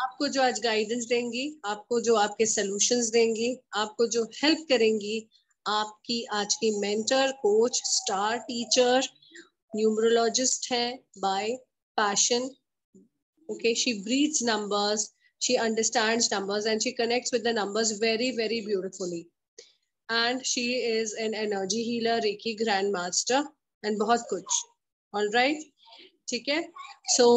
आपको जो आज गाइडेंस देंगी, आपको जो आपके सॉल्यूशंस देंगी, आपको जो हेल्प करेंगी, आपकी आज की mentor, coach, star teacher, numerologist है by passion. Okay, she breathes numbers, she understands numbers, and she connects with the numbers very, very beautifully. And she is an energy healer, Reiki grandmaster, and बहुत कुछ. All right, ठीक है. So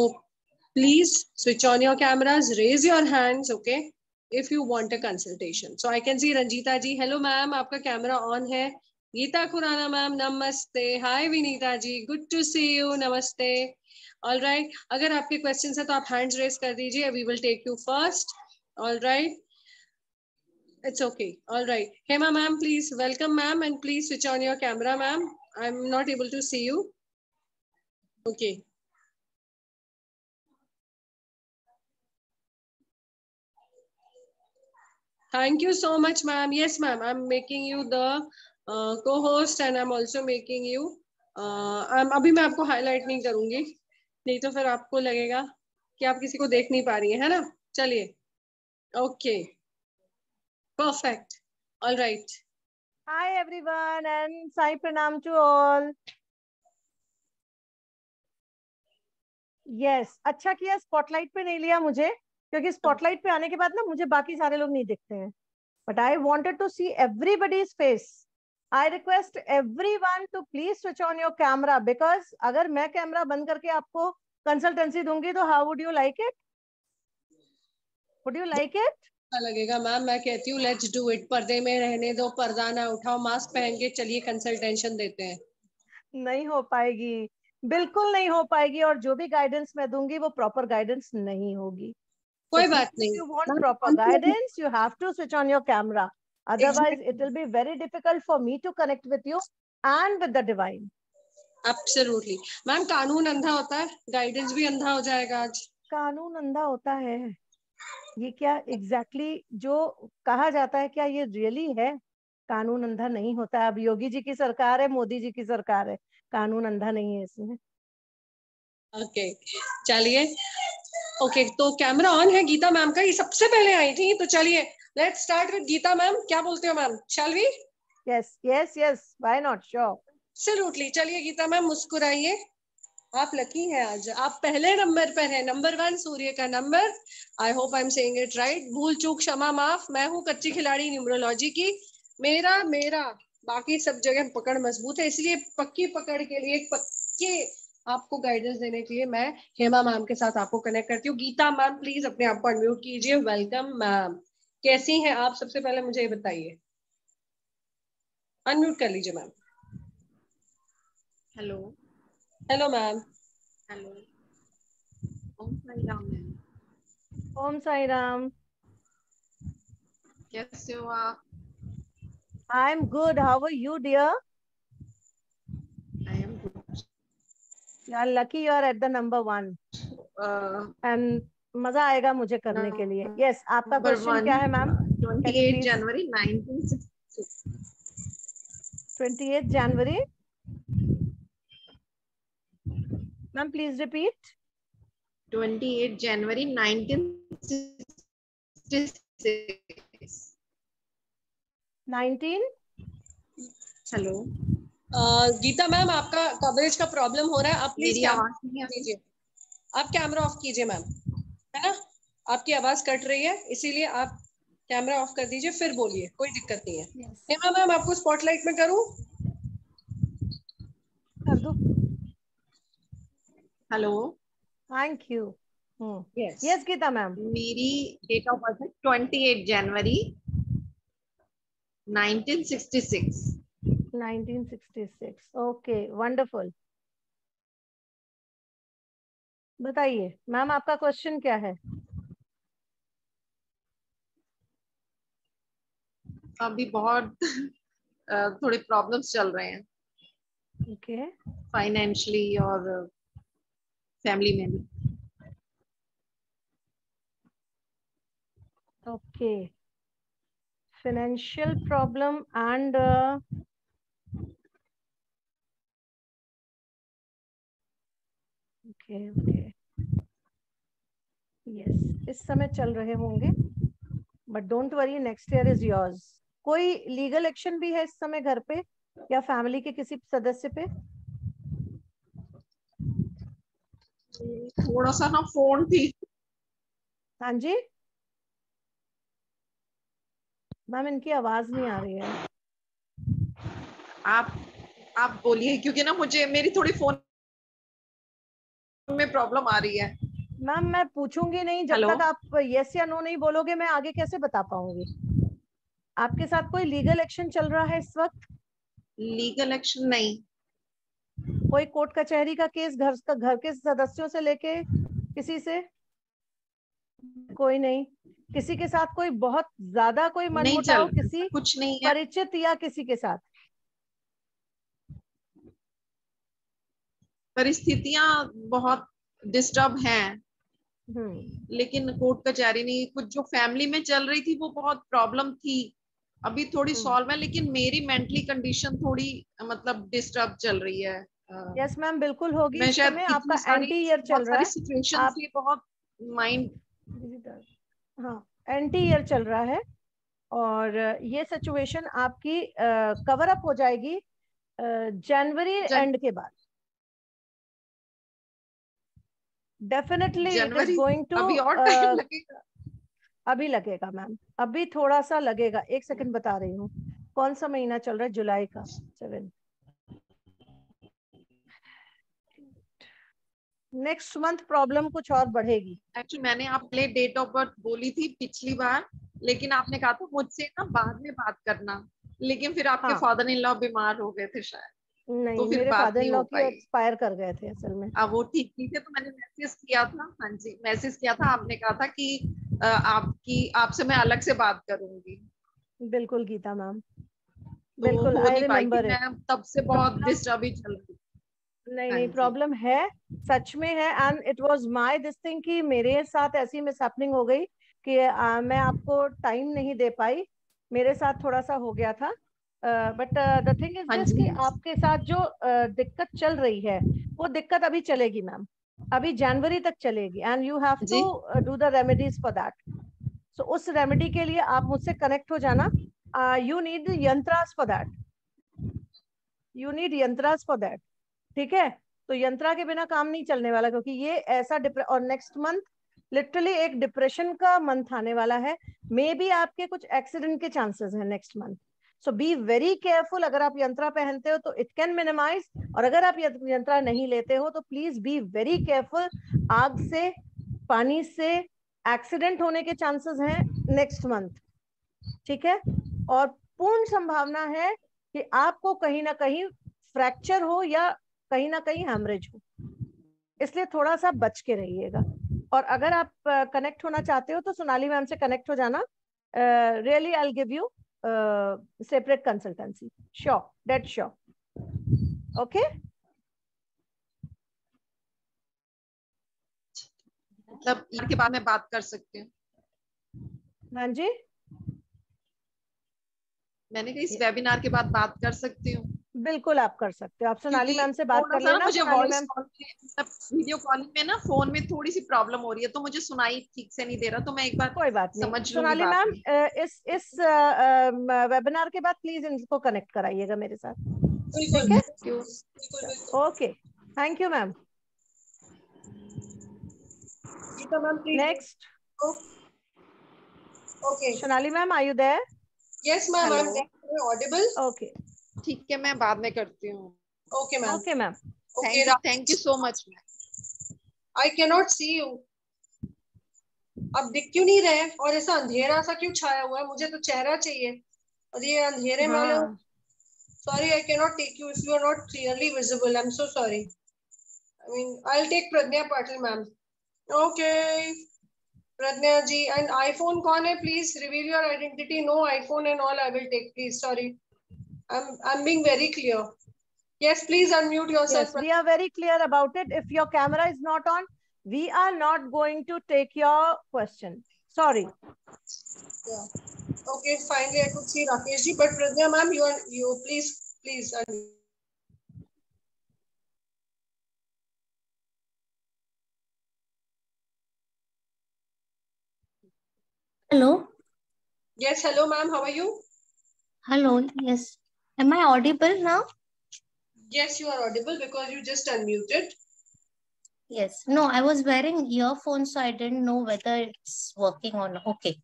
please switch on your cameras, raise your hands, okay, if you want a consultation. So I can see Ranjita ji. Hello ma'am, आपका camera on है. Gita Khurana ma'am, नमस्ते. हाय Vinita ji, good to C you. नमस्ते. All right, अगर आपके question है तो आप hands raise कर दीजिए. We will take you first. All right, it's okay. All right, Hema ma'am, please welcome ma'am, and please switch on your camera ma'am. I'm not able to see you. Okay. Thank you so much, ma'am. Yes, ma'am. I'm making you the co-host, and I'm also making you. अभी मैं आपको highlight नहीं करूंगी, नहीं तो फिर आपको लगेगा कि आप किसी को देख नहीं पा रही हैं, है ना? चलिए. Okay. Perfect. All right. Hi everyone, and Sai Pranam to all. Yes, अच्छा किया स्पॉटलाइट पे नहीं लिया मुझे, क्योंकि स्पॉटलाइट पे आने के बाद ना मुझे बाकी सारे लोग नहीं दिखते हैं. But I wanted to see everybody's face. I request everyone to please switch on your camera, because अगर मैं कैमरा बंद करके आपको कंसल्टेंसी दूंगी तो how would you like it? Would you like it? अच्छा लगेगा मैम. मैं कहती हूँ लेट्स डू इट. पर्दे में रहने दो, पर्दा ना उठाओ, मास्क पहन के चलिए कंसल्टेशन देते हैं. नहीं हो पाएगी, बिल्कुल नहीं हो पाएगी, और जो भी गाइडेंस मैं दूंगी वो प्रॉपर गाइडेंस नहीं होगी. कोई So बात please, नहीं. if you want proper guidance, you have to switch on your camera. Otherwise, it will be very difficult for me to connect with you and with the divine. Absolutely. Ma'am, कानून अंधा होता है, guidance भी अंधा हो जाएगा आज. कानून अंधा होता है, ये क्या एग्जैक्टली जो कहा जाता है, क्या ये रियली है? कानून अंधा नहीं होता है. अब योगी जी की सरकार है, मोदी जी की सरकार है, कानून अंधा नहीं है इसमें. ओके, चलिए. ओके, तो कैमरा ऑन है गीता मैम का. ये सबसे पहले आई थी, तो चलिए let's start with Geeta ma'am. क्या बोलते हो ma'am? Shall we? Yes yes yes, why not, sure. Absolutely. चलिए गीता मैम, मुस्कुराइए. आप लकी हैं आज, आप पहले नंबर पर हैं. नंबर 1 सूर्य का number. I hope I am saying it right. भूल चूक क्षमा माफ. मैं हूँ कच्ची खिलाड़ी न्यूमरोलॉजी की. मेरा मेरा बाकी सब जगह पकड़ मजबूत है, इसलिए पक्की पकड़ के लिए, पक्के आपको गाइडेंस देने के लिए मैं हेमा मैम के साथ आपको कनेक्ट करती हूँ. गीता मैम प्लीज अपने आप को अनम्यूट कीजिए. Welcome ma'am. कैसी हैं आप? सबसे पहले मुझे ये बताइए. अनम्यूट कर लीजिए ma'am. Hello. Hello ma'am. Hello. Om Sai Ram ma'am. Om Sai Ram. कैसे हो आप? I am good, how are you dear? I am good. You are lucky, you are at the number 1, and मजा आएगा मुझे करने के लिए. यस, आपका क्वेश्चन क्या है मैम? 28 जनवरी 1966. 28 जनवरी मैम, प्लीज रिपीट. 28 जनवरी 1966. 19. हेलो. गीता मैम, आपका कवरेज का प्रॉब्लम हो रहा है. आप प्लीज मेरी आवाज नहीं आ रही? कीजिए. आप कैमरा ऑफ कीजिए मैम, है ना? आपकी आवाज कट रही है, इसीलिए आप कैमरा ऑफ कर दीजिए, फिर बोलिए. कोई दिक्कत नहीं है. हेमा मैम, आपको स्पॉटलाइट में करूं? कर दो. Hello. Thank you. Yes. Yes Geeta ma'am. मेरी डेट ऑफ बर्थ है 28 जनवरी 1966. 1966. Okay, wonderful. बताइए मैम, आपका क्वेश्चन क्या है? अभी बहुत थोड़े प्रॉब्लम्स चल रहे हैं. ओके. फाइनेंशियली और फैमिली में भी. Okay, financial problem and okay okay. Yes, इस समय चल रहे होंगे, but don't worry, next year is yours. कोई लीगल एक्शन भी है इस समय घर पे या फैमिली के किसी सदस्य पे? थोड़ा सा ना फोन थी। हाँ जी मैम, इनकी आवाज नहीं आ रही है। आप बोलिए, क्योंकि ना मुझे मेरी थोड़ी फोन में प्रॉब्लम आ रही है। मैम मैं पूछूंगी नहीं, जब हेलो। तक आप यस या नो नहीं बोलोगे मैं आगे कैसे बता पाऊंगी? आपके साथ कोई लीगल एक्शन चल रहा है इस वक्त? लीगल एक्शन नहीं। कोई कोर्ट कचहरी का केस घर के सदस्यों से लेके किसी से? कोई नहीं। किसी के साथ कोई बहुत ज्यादा कोई नहीं चल मनमुटाव किसी कुछ नहीं है। परिचित या किसी के साथ? परिस्थितियां बहुत डिस्टर्ब हैं, हम्म लेकिन कोर्ट कचहरी नहीं, कुछ जो फैमिली में चल रही थी वो बहुत प्रॉब्लम थी, अभी थोड़ी हम्म सॉल्व है, लेकिन मेरी मेंटली कंडीशन थोड़ी मतलब डिस्टर्ब चल रही है। यस मैम, बिल्कुल होगी। मैं इस शायद समय इतनी आपका सारी एंटी ईयर चल बहुत रहा सारी है। सिचुएशन आप से बहुत माइंड। हाँ, एंटी ईयर चल रहा है और ये सिचुएशन आपकी कवर अप हो जाएगी जनवरी एंड के बाद। Definitely it is January, going to. अभी और टाइम लगेगा? अभी लगेगा मैम, अभी थोड़ा सा लगेगा। एक सेकंड बता रही हूँ। कौन सा महीना चल रहा है? जुलाई का 7। नेक्स्ट मंथ प्रॉब्लम कुछ और बढ़ेगी। एक्चुअली मैंने आपने डेट ऑफ बर्थ बोली थी पिछली बार, लेकिन आपने कहा था मुझसे ना बाद में बात करना, लेकिन फिर आपके हाँ, फादर इन लॉ बीमार हो गए थे शायद, तो नहीं, फिर मेरे बात फादर इन नहीं लॉ हो की पाई। एक्सपायर कर गए थे असल में। अब वो ठीक नहीं थे तो मैंने मैसेज किया था। हाँ जी, मैसेज किया था, आपने कहा था कि आपकी आपसे मैं अलग से बात करूंगी, बिल्कुल गीता मैम, तो बिल्कुल हो आई नहीं पाई थी। Remember it. मैं तब से बहुत प्रॉब्लम, डिस्टर्ब ही चल रही। नहीं हाँ नहीं, जी। प्रॉब्लम है, सच में है। And it was my this thing कि मेरे साथ ऐसी मिसहैपनिंग हो गई कि मैं आपको टाइम नहीं दे पाई। मेरे साथ थोड़ा सा हो गया था। बट द थिंग इज हाँ दिस जी। कि हाँ जी। आपके साथ जो दिक्कत चल रही है वो दिक्कत अभी चलेगी मैम, अभी जनवरी तक चलेगी। एंड यू हैव जी। To do the remedies for that. So उस रेमेडी के लिए आप मुझसे कनेक्ट हो जाना। You need yantras for that, you need yantras for that. ठीक है? तो यंत्रा के बिना काम नहीं चलने वाला, क्योंकि ये ऐसा और नेक्स्ट मंथ लिटरली एक डिप्रेशन का मंथ आने वाला है। मे बी आपके कुछ एक्सीडेंट के चांसेस हैं next month. So be very careful. अगर आप यंत्रा पहनते हो तो इट कैन मिनिमाइज, और अगर आप यंत्रा नहीं लेते हो तो प्लीज बी वेरी केयरफुल। आग से, पानी से एक्सीडेंट होने के चांसेस हैं नेक्स्ट मंथ। ठीक है? और पूर्ण संभावना है कि आपको कहीं ना कहीं फ्रैक्चर हो या कहीं ना कहीं हेमरेज हो, इसलिए थोड़ा सा बच के रहिएगा। और अगर आप कनेक्ट होना चाहते हो तो सोनाली मैम से कनेक्ट हो जाना। Really I will give you separate consultancy, sure, date sure. Okay मतलब के बाद में बात कर सकती हूँ? हाँ जी, मैंने कहा इस वेबिनार के बाद बात कर सकती हूँ? बिल्कुल आप कर सकते हो। आप सोनाली क्योंकि मैम से बात थोड़ा कर सा ना लेना। मुझे सोनाली वॉइस मैम, कॉल में मतलब वीडियो कॉलिंग में ना फोन में थोड़ी सी प्रॉब्लम हो रही है, तो मुझे सुनाई ठीक से नहीं दे रहा, तो मैं एक बार कोई बात नहीं समझ लूंगी सोनाली बाद मैम, में। इस वेबिनार के बाद प्लीज इनको कनेक्ट कराइएगा मेरे साथ। बिल्कुल ठीक है? क्यों? बिल्कुल बिल्कुल। Okay, thank you ma'am. Geeta ma'am please. Next, okay. Sonali ma'am, are you there? Yes ma'am, I hello. Am audible. Okay, ठीक है, मैं बाद में करती हूँ। Okay ma'am. Okay ma'am. Okay thank you so much ma'am. I can not see you. अब दिख क्यों नहीं रहे और ऐसा अंधेरा सा क्यों छाया हुआ है? मुझे तो चेहरा चाहिए और ये अंधेरे में वाले। हाँ, sorry, I can not take you if you are not clearly visible. I am so sorry. I mean I will take Pragya Patil ma'am. Okay Pragya ji. And iPhone कौन है? Please reveal your identity. No iPhone and all I will take, please. Sorry, I'm being very clear. Yes, please unmute yes, yourself. we are very clear about it. If your camera is not on, we are not going to take your question. Sorry. Yeah. Okay, finally I could see Rakesh ji, but Pradnya ma'am, you please unmute. Hello. Yes, hello, ma'am. How are you? Hello. Yes. Am I audible now? Yes, you are audible because you just unmuted. Yes. No, I was wearing earphones, so I didn't know whether it's working or not. Okay.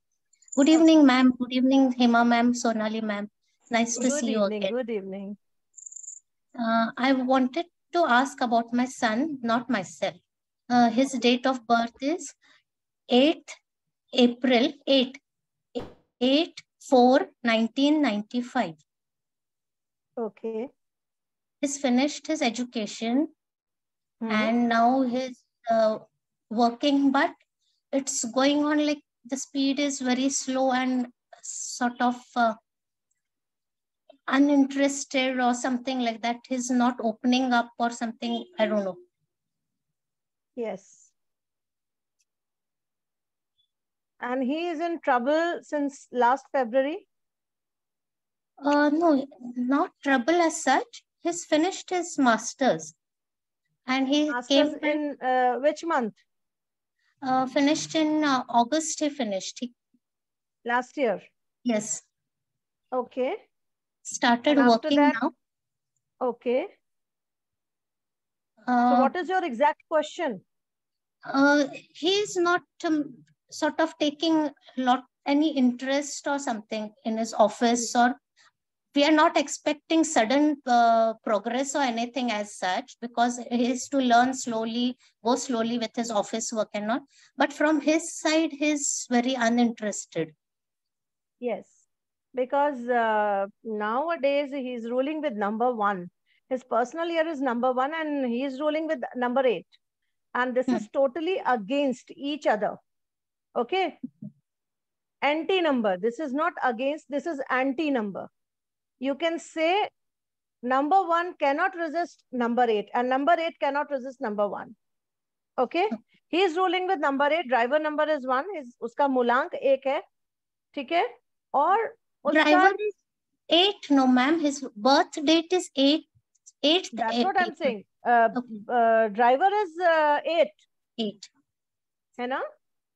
Good evening, ma'am. Good evening, Hema ma'am, Sonali ma'am. Nice to Good see you evening. again. Good evening. I wanted to ask about my son, not myself. His date of birth is 8th April 1995. Okay. He's finished his education Hmm. and now he's working, but it's going on like the speed is very slow and sort of uninterested or something like that. He's not opening up or something. I don't know. Yes. And he is in trouble since last February. No, not trouble as such. He's finished his master's and he Masters came back, in which month? finished in August. He finished. Last year. Yes, Okay. started And after working that, now. okay. So Uh, what is your exact question? He's not sort of taking any interest or something in his office, or we are not expecting sudden progress or anything as such, because he is to learn slowly, go slowly with his office work and not. But from his side, he's very uninterested. Yes. Because nowadays he's ruling with number 1. His personal year is number 1 and he is ruling with number 8. And this is totally against each other. Okay. Anti number. This is not against, this is anti number. You can say number 1 cannot resist number 8 and number 8 cannot resist number 1. Okay. He is ruling with number 8. Driver number is 1. Uska मूलांक 1 है. ठीक है. और Driver is 8. No, ma'am. His birth date is 8th. That's what I'm April. saying. Driver is 8. 8. है ना?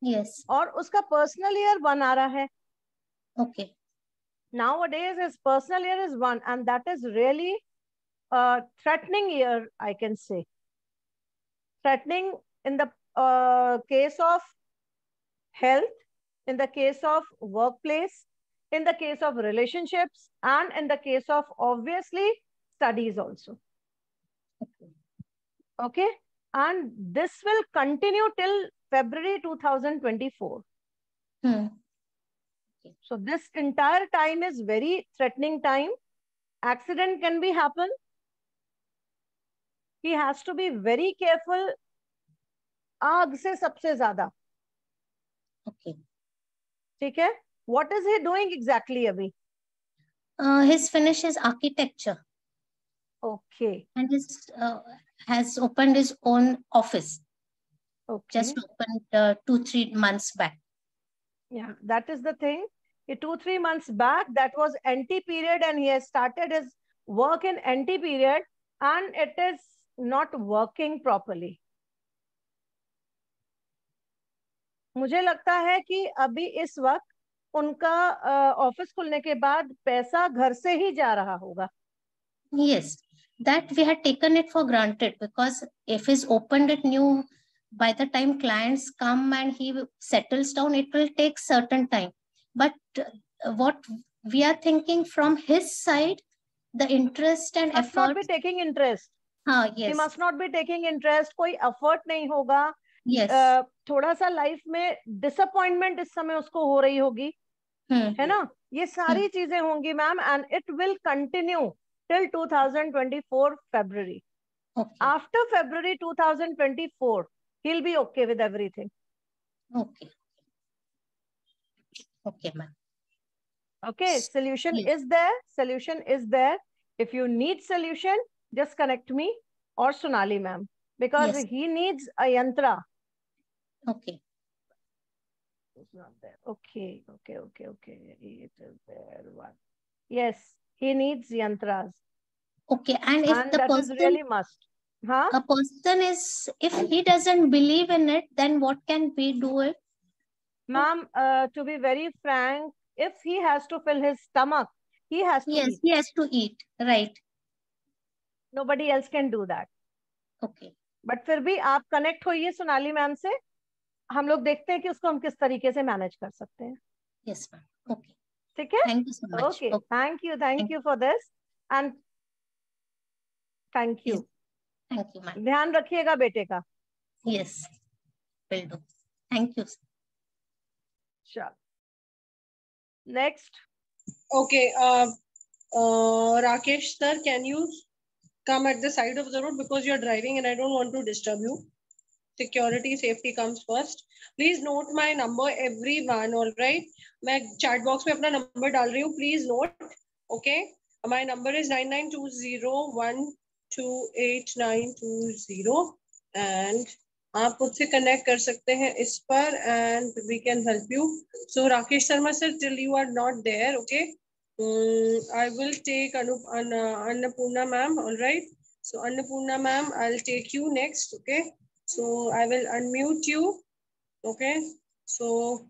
Yes. और उसका personal year 1 आ रहा है. Okay. Nowadays his personal year is 1 and that is really a threatening year, I can say. Threatening in the case of health, in the case of workplace, in the case of relationships, and in the case of obviously studies also. Okay. And this will continue till February 2024. So this entire time is very threatening time. Accident can be happen. He has to be very careful. आग से सबसे ज्यादा. Okay. ठीक है. What is he doing exactly अभी? His finish is architecture. Okay. And his has opened his own office. Okay. Just opened 2-3 months back. Yeah, that is the thing. 2-3 months back, that was NT period and he has started his work in NT period and it is not working properly. मुझे लगता है कि अभी इस वक्त उनका office खुलने के बाद पैसा घर से ही जा रहा होगा. Yes, that we had taken it for granted, because if he's opened it new, by the time clients come and he settles down, it will take certain time. But what we are thinking from his side, the interest and must effort. not be taking interest. Yes. He must not be taking interest. कोई effort नहीं होगा. Yes. थोड़ा सा life में disappointment इस समय उसको हो रही होगी. है ना? ये सारी चीजें होंगी ma'am and it will continue till 2024 February. Okay. After February 2024, he'll be okay with everything. Okay. Okay, ma'am. Okay, solution is there. Solution is there. If you need solution, just connect me or Sonali ma'am, because he needs a yantra. Okay. It's not there. Okay. It is there. One. Yes, he needs yantras. Okay, and if the that person is really must. Huh? A person is, if he doesn't believe in it, then what can we do it? Ma'am, to be very frank, if he has to fill his stomach, he has to Yes, eat. he has to eat. Right. Nobody else can do that. Okay. But फिर भी आप connect होइए Sonali ma'am से, हम लोग देखते हैं कि उसको हम किस तरीके से मैनेज कर सकते हैं. Yes, ma'am. Okay. ठीक है? Thank you so much. Okay. Okay. Thank you for this and thank you. Yes. Thank you, ma'am. ध्यान रखिएगा बेटे का. Yes, will do. Thank you. चलो. Next. Okay. Rakesh sir, can you come at the side of the road because you're driving and I don't want to disturb you. Security, safety comes first. Please note my number, everyone. All right. मैं chat box में अपना number डाल रही हूँ. Please note. Okay. My number is 9920128920 and आप मुझसे connect कर सकते हैं इस पर and we can help you. So Rakesh Sharma sir, till you are not there, okay. I will take Annapurna ma'am. All right. So Annapurna ma'am, I'll take you next. Okay. So I will unmute you. Okay. So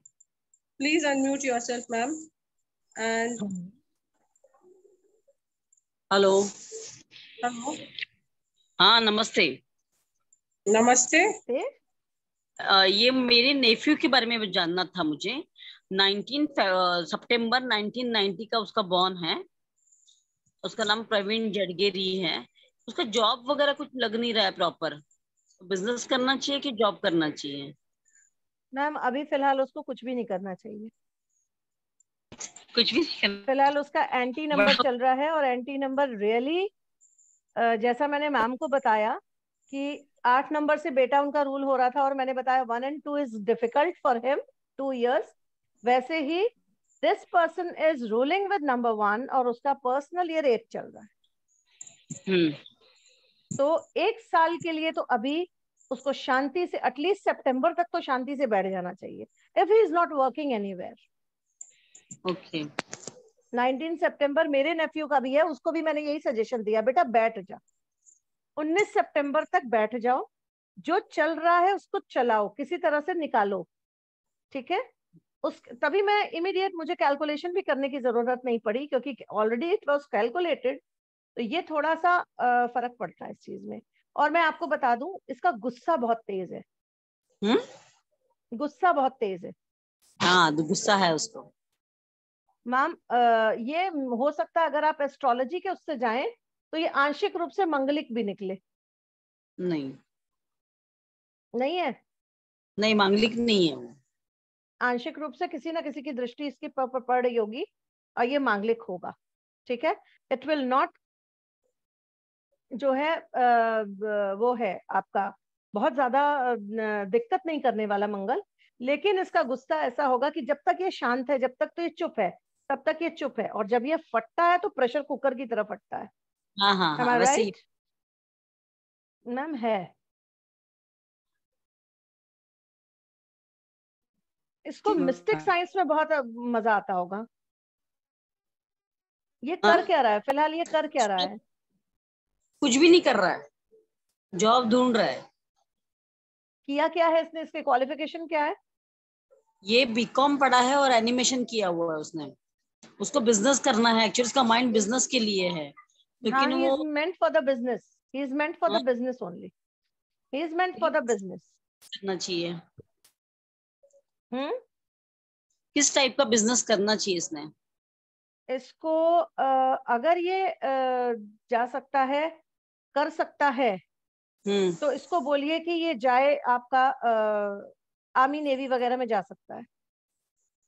please unmute yourself, ma'am. And hello. hello. हाँ नमस्ते. नमस्ते. ये मेरे नेफ्यू के बारे में जानना था मुझे. 19 सितंबर 1990 का उसका बॉर्न है. उसका नाम प्रवीण जडगेरी है. उसका जॉब वगैरह कुछ लग नहीं रहा है प्रॉपर. बिजनेस करना चाहिए कि जॉब करना चाहिए? मैम अभी फिलहाल उसको कुछ भी नहीं करना चाहिए. कुछ भी नहीं करना. फिलहाल उसका एंटी नंबर चल रहा है और एंटी नंबर रियली जैसा मैंने मैम को बताया कि 8 नंबर से बेटा उनका रूल हो रहा था और मैंने बताया 1 and 2 is difficult for him 2 years. वैसे ही this person is ruling with number 1 और उसका पर्सनल ईयर 8 चल रहा है. तो 1 साल के लिए तो अभी उसको शांति से एटलीस्ट सितंबर तक तो शांति से बैठ जाना चाहिए if he is not working anywhere. Okay. 19 सितंबर मेरे नेफ्यू का भी है, उसको भी मैंने यही सजेशन दिया, बेटा बैठ जा. 19 सितंबर तक बैठ जाओ, जो चल रहा है उसको चलाओ, किसी तरह से निकालो. ठीक है. उस तभी मैं इमीडिएट मुझे कैलकुलेशन भी करने की जरूरत नहीं पड़ी क्योंकि ऑलरेडी इट वाज कैलकुलेटेड. तो ये थोड़ा सा फर्क पड़ता है इस चीज में. और मैं आपको बता दूं इसका गुस्सा बहुत तेज है. गुस्सा बहुत तेज है. हाँ गुस्सा है उसको. मैम ये हो सकता है अगर आप एस्ट्रोलॉजी के उससे जाएं तो ये आंशिक रूप से मंगलिक भी निकले. नहीं नहीं है. नहीं मांगलिक नहीं है वो. आंशिक रूप से किसी ना किसी की दृष्टि इसकी पड़ रही होगी और ये मांगलिक होगा. ठीक है. इट विल नॉट जो है वो है आपका बहुत ज्यादा दिक्कत नहीं करने वाला मंगल. लेकिन इसका गुस्सा ऐसा होगा कि जब तक ये शांत है, जब तक तो ये चुप है, तब तक ये चुप है. और जब ये फटता है तो प्रेशर कुकर की तरह फटता है. हाँ हाँ हाँ वैसे ही मैम है. इसको मिस्टिक साइंस में बहुत मजा आता होगा. ये कर क्या रहा है फिलहाल? ये कर क्या रहा है? कुछ भी नहीं कर रहा है. जॉब ढूंढ रहा है. किया क्या है इसने? इसके क्वालिफिकेशन क्या है? ये बीकॉम पढ़ा है और एनिमेशन किया हुआ है उसने. उसको बिजनेस करना है एक्चुअली. उसका माइंड बिजनेस के लिए है. लेकिन he वो is meant for the business. He is meant for the business only. He is meant for the business. करना चाहिए. किस टाइप का बिजनेस करना चाहिए इसने? इसको अगर ये जा सकता है, कर सकता है, तो इसको बोलिए कि ये जाए आपका आर्मी नेवी वगैरह में जा सकता है.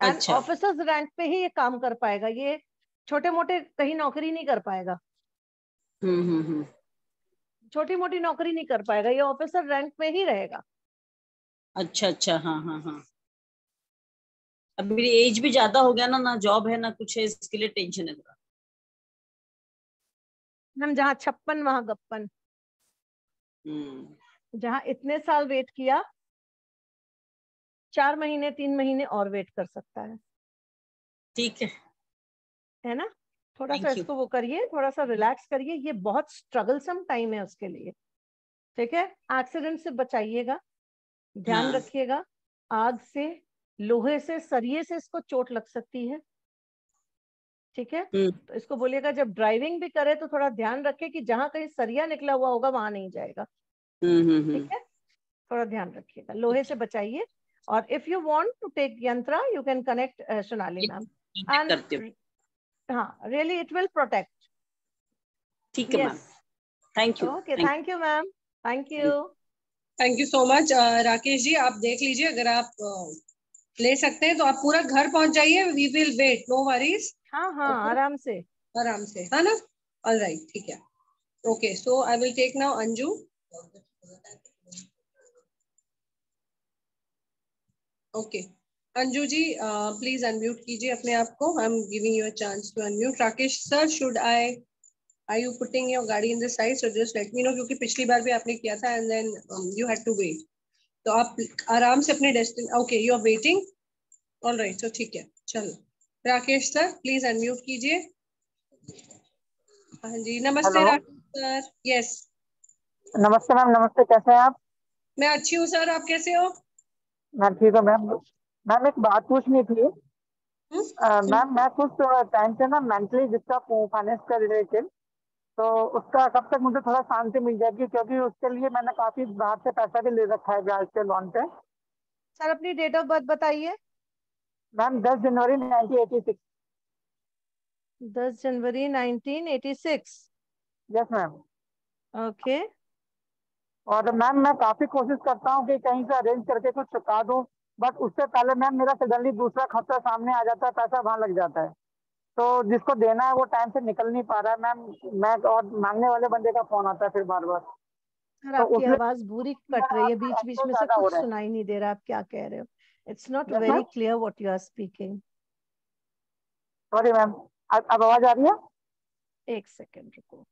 अच्छा. ऑफिसर्स रैंक पे ही ये काम कर पाएगा. ये छोटे मोटे कहीं नौकरी नहीं कर पाएगा. छोटी मोटी नौकरी नहीं कर पाएगा. ये ऑफिसर रैंक में ही रहेगा. अच्छा अच्छा. हाँ हाँ हाँ. अब मेरी एज भी ज्यादा हो गया ना जॉब है ना कुछ है. इसके लिए टेंशन है थोड़ा. हम जहाँ 56 वहां गप्पन. जहाँ इतने साल वेट किया, 4 महीने 3 महीने और वेट कर सकता है. ठीक है ना. थोड़ा सा इसको वो करिए, थोड़ा सा रिलैक्स करिए. ये बहुत स्ट्रगलसम टाइम है उसके लिए. ठीक है. एक्सीडेंट से बचाइएगा, ध्यान रखिएगा. आग से, लोहे से, सरिये से इसको चोट लग सकती है, ठीक है। तो इसको बोलिएगा जब ड्राइविंग भी करे तो थोड़ा ध्यान रखे कि जहां कहीं सरिया निकला हुआ होगा वहां नहीं जाएगा, ठीक है, थोड़ा ध्यान रखिएगा, लोहे से बचाइए। और if you want to take yantra you can connect Sonali ma'am, and हाँ रियली इट विल प्रोटेक्ट। ठीक है ma'am, thank you. Okay, thank you ma'am, thank you. Thank you so much. Rakesh ji आप देख लीजिए, अगर आप ले सकते हैं तो आप पूरा घर पहुंच जाइए, we will wait, no worries. हाँ हाँ आराम से, आराम से, है ना? ऑलराइट, ठीक है, okay. So I will take now Anju. Okay Anju ji, please unmute कीजिए अपने आप को, I am giving you a chance to unmute. Rakesh sir, should I, are you putting your gaadi in this side? So just let me know, क्योंकि पिछली बार भी आपने किया था and then you had to wait. तो आप आराम से अपने डेस्टिन, okay you are waiting, alright, तो ठीक है, चलो। राकेश सर प्लीज अनम्यूट कीजिए। हाँ जी, नमस्ते राकेश सर। यस नमस्ते मैम, नमस्ते, कैसे हैं आप? मैं अच्छी हूँ सर, आप कैसे हो? मैं ठीक हूँ मैम। मैम एक बात पूछनी थी। मैम मैं कुछ टाइम से ना मेंटली डिस्टर्ब हूँ फाइनेंस का रिलेटेड, तो उसका कब तक मुझे थोड़ा शांति मिल जाएगी? क्योंकि उसके लिए मैंने काफी बाहर से पैसा भी ले रखा है ब्याज पे, लोन पे। सर अपनी डेट ऑफ बर्थ बताइए। मैम 10 जनवरी 1986। 10 जनवरी 1986। Yes ma'am. ओके। और मैम मैं काफी कोशिश करता हूँ कि कहीं से अरेंज करके कुछ चुका दूँ, बट उससे पहले मैम मेरा सडनली दूसरा खर्चा सामने आ जाता है, पैसा वहां लग जाता है, तो जिसको देना है वो टाइम से निकल नहीं पा रहा है मैम। मैं और मांगने वाले बंदे का फोन आता है फिर बार बार, सर तो आपकी उसमें आवाज बुरी कट रही है, बीच बीच में से ज्यादा हो कुछ रहा है। सुनाई नहीं दे रहा, आप क्या कह रहे हो? It's not yes very ma'am, clear what you are speaking. Sorry ma'am. अब आवाज आ रही है? एक सेकंड रुको।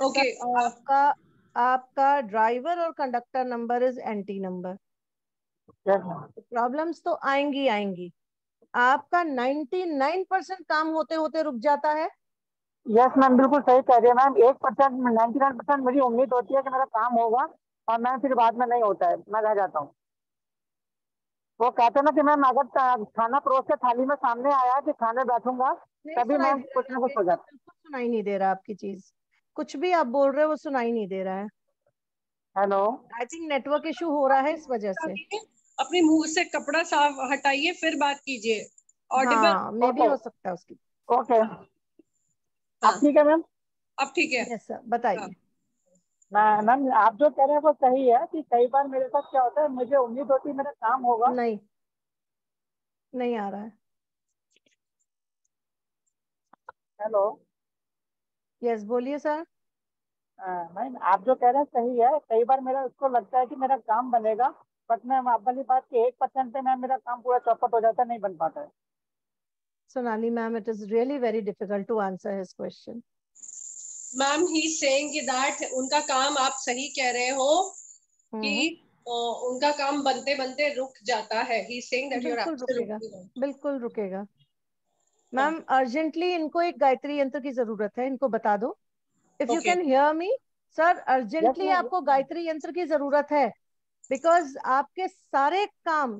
ओके आपका आपका ड्राइवर और conductor number is anti number. Yes ma'am. Problems तो आएंगी आएंगी। आपका 99% काम होते होते रुक जाता है। यस मैम, बिल्कुल सही कह रही है मैम। 1%, 99% मेरी उम्मीद होती है कि मेरा काम होगा, और मैम फिर बाद में नहीं होता है, मैं रह जाता हूँ। वो कहते हैं ना कि मैम अगर खाना परोस के थाली में सामने आया कि खाने बैठूंगा, नहीं तभी सुनाई मैम दे रहा कुछ है ना कुछ राकेश हो सर, जाता बिल्कुल सुनाई नहीं दे रहा आपकी चीज, कुछ भी आप बोल रहे हो वो सुनाई नहीं दे रहा है। है। Hello. I think network issue हो रहा है इस वजह से। अपने मुंह से कपड़ा साफ हटाइए फिर बात कीजिए, ऑडिबल। हाँ मे भी ओके हो सकता है उसकी। ओके, हाँ अब ठीक है मैम। अब ठीक है। यस सर हाँ बताइए। मैम आप जो कह रहे हैं वो सही है कि कई बार मेरे साथ क्या होता है, मुझे उम्मीद होती है मेरा काम होगा। नहीं, नहीं आ रहा है। हेलो। यस बोलिए सर। मैम आप जो कह रहे हैं सही है, कई बार मेरा उसको लगता है कि मेरा काम बनेगा, बट मैम आप वाली बात कि 1% पे मैम मेरा काम पूरा चौपट हो जाता है, नहीं बन पाता है। Sonali ma'am, it is really very difficult to answer his question. Ma'am he saying that उनका काम, आप सही कह रहे हो कि उनका काम बनते बनते रुक जाता है। He saying that you are बिल्कुल रुकेगा, एब्सोल्युटली बिल्कुल रुकेगा। मैम अर्जेंटली इनको एक गायत्री यंत्र की जरूरत है, इनको बता दो। If you okay. Can hear me sir, yes urgently ma'am. आपको गायत्री यंत्र की जरूरत है, बिकॉज आपके सारे काम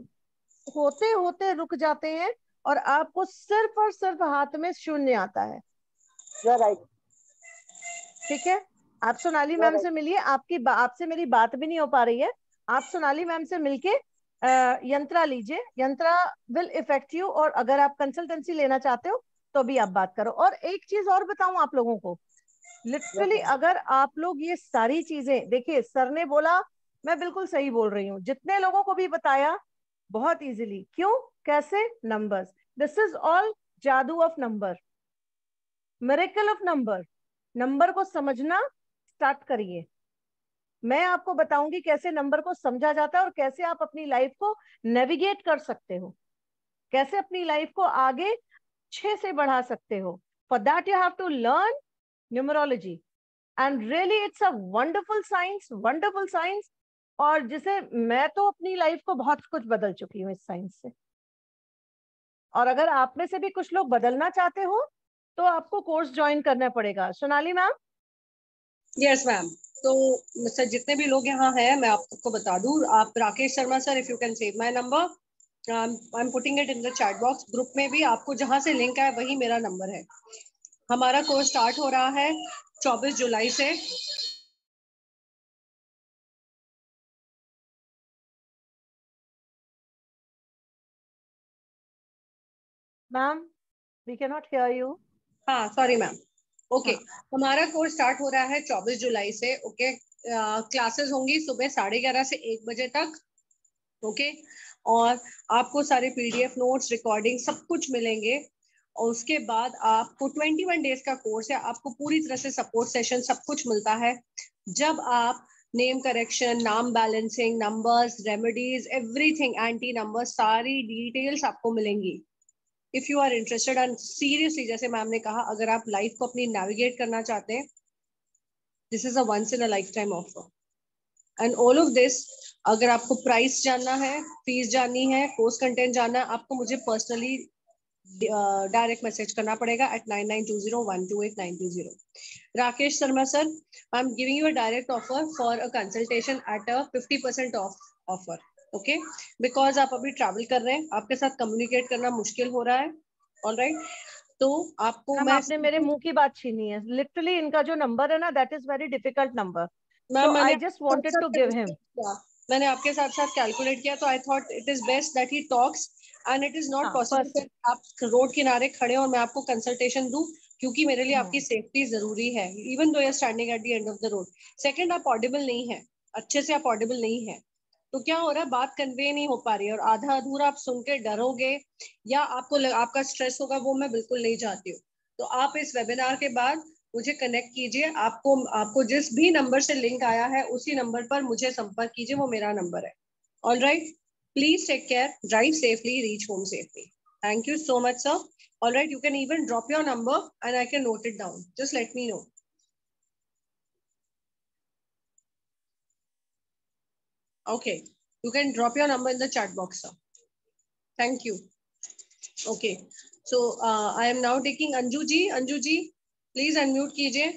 होते होते रुक जाते हैं और आपको सिर्फ और सिर्फ हाथ में शून्य आता है। You are right. ठीक है, आप Sonali you are ma'am right. से मिलिए, आपसे मेरी बात भी नहीं हो पा रही है। आप सोनाली मैम से मिलके यंत्रा लीजिए, यंत्रा विल इफेक्ट यू, और अगर आप कंसल्टेंसी लेना चाहते हो तो भी आप बात करो। और एक चीज और बताऊं आप लोगों को, यस लिटरली मैम। अगर आप लोग ये सारी चीजें देखिए, सर ने बोला मैं बिल्कुल सही बोल रही हूँ, जितने लोगों को भी बताया बहुत इजीली, क्यों कैसे, नंबर्स, दिस इज ऑल जादू of number, miracle of number. Number को समझना स्टार्ट करिए, मैं आपको बताऊंगी कैसे नंबर को समझा जाता है और कैसे आप अपनी लाइफ को नेविगेट कर सकते हो, कैसे अपनी लाइफ को आगे अच्छे से बढ़ा सकते हो। For that you have to learn numerology, and really it's a wonderful science, wonderful science. और जिसे मैं तो अपनी लाइफ को बहुत कुछ बदल चुकी हूँ इस साइंस से, और अगर आप में से भी कुछ लोग बदलना चाहते हो तो आपको कोर्स ज्वाइन करना पड़ेगा। Sonali ma'am yes ma'am. तो सर जितने भी लोग यहाँ हैं मैं आपको बता दूं, आप Rakesh Sharma sir, if you can save my number, I am putting it in the chat box. Group में भी आपको जहां से लिंक आया वही मेरा नंबर है। हमारा कोर्स स्टार्ट हो रहा है 24 जुलाई से। Ma'am we can not hear you. हाँ सॉरी मैम। ओके, हमारा कोर्स स्टार्ट हो रहा है 24 जुलाई से। ओके, क्लासेस होंगी सुबह 11:30 से 1 बजे तक। ओके, और आपको सारे पीडीएफ नोट्स, रिकॉर्डिंग सब कुछ मिलेंगे। और उसके बाद आपको 21 डेज का कोर्स है, आपको पूरी तरह से सपोर्ट सेशन सब कुछ मिलता है। जब आप नेम करेक्शन, नाम balancing, numbers, remedies, everything, anti number, सारी डिटेल्स आपको मिलेंगी। If you are interested and seriously, जैसे मैम ने कहा, अगर आप लाइफ को अपनी नेविगेट करना चाहते हैं, this is a once in a lifetime offer. And all of this, अगर आपको प्राइस जानना है, फीस जाननी है, कोर्स कंटेंट जानना है, आपको मुझे पर्सनली डायरेक्ट मैसेज करना पड़ेगा at 9920128920। Rakesh Sharma sir, I am giving you a direct offer for a consultation at a 50% of offer. Okay, because आप अभी ट्रैवल कर रहे हैं, आपके साथ कम्युनिकेट करना मुश्किल हो रहा है। ऑल राइट, तो आपको मैम मैं आपने मेरे मुंह की बात छीनी है। लिटरली इनका जो नंबर है ना, that is very difficult number, ma'am, so I just wanted to give him. मैंने आपके साथ साथ कैलकुलेट किया, तो I thought it is best that he talks. And it is not हाँ पॉसिबल फर्स्ट। कि आप रोड किनारे खड़े और मैं आपको कंसल्टेशन दूं, क्योंकि मेरे लिए आपकी सेफ्टी जरूरी है, even though you are standing at the end of the road. Second, आप ऑडिबल नहीं है, अच्छे से आप ऑडिबल नहीं है। तो क्या हो रहा है, बात कन्वे नहीं हो पा रही है, और आधा अधूरा आप सुन के डरोगे या आपका स्ट्रेस होगा, वो मैं बिल्कुल नहीं चाहती हूँ। तो आप इस वेबिनार के बाद मुझे कनेक्ट कीजिए। आपको आपको जिस भी नंबर से लिंक आया है उसी नंबर पर मुझे संपर्क कीजिए, वो मेरा नंबर है। All right, please take care, drive safely, reach home safely. Thank you so much sir. All right, you can even drop your number and I can note it down, just let me know. Okay, you can drop your number in the chat box, sir. Thank you. Okay, so I am now taking Anju ji. Anju ji, please unmute कीजिए।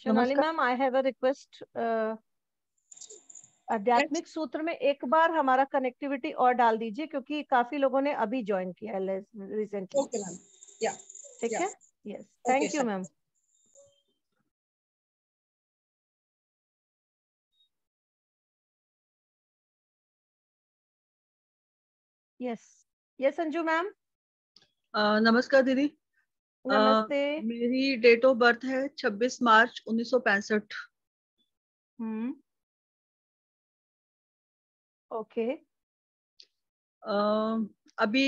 Sonali ma'am, I have a request. आध्यात्मिक सूत्र में एक बार हमारा connectivity और डाल दीजिए, क्योंकि काफी लोगों ने अभी ज्वाइन किया है रिसेंटली। Okay, ma'am. Yeah, ठीक yeah. है, yes, Okay, thank you sir. Ma'am. Yes yes Anju ma'am. नमस्कार दीदी। नमस्ते। मेरी डेट ऑफ बर्थ है 26 मार्च 1965। ओके। अभी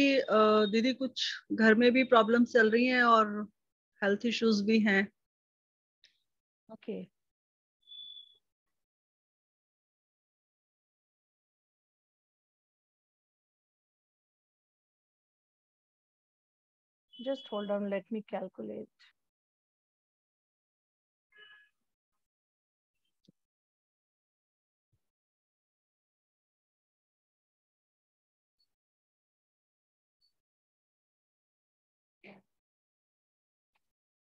दीदी कुछ घर में भी प्रॉब्लम चल रही हैं और हेल्थ इश्यूज भी हैं। Okay, just hold on, let me calculate.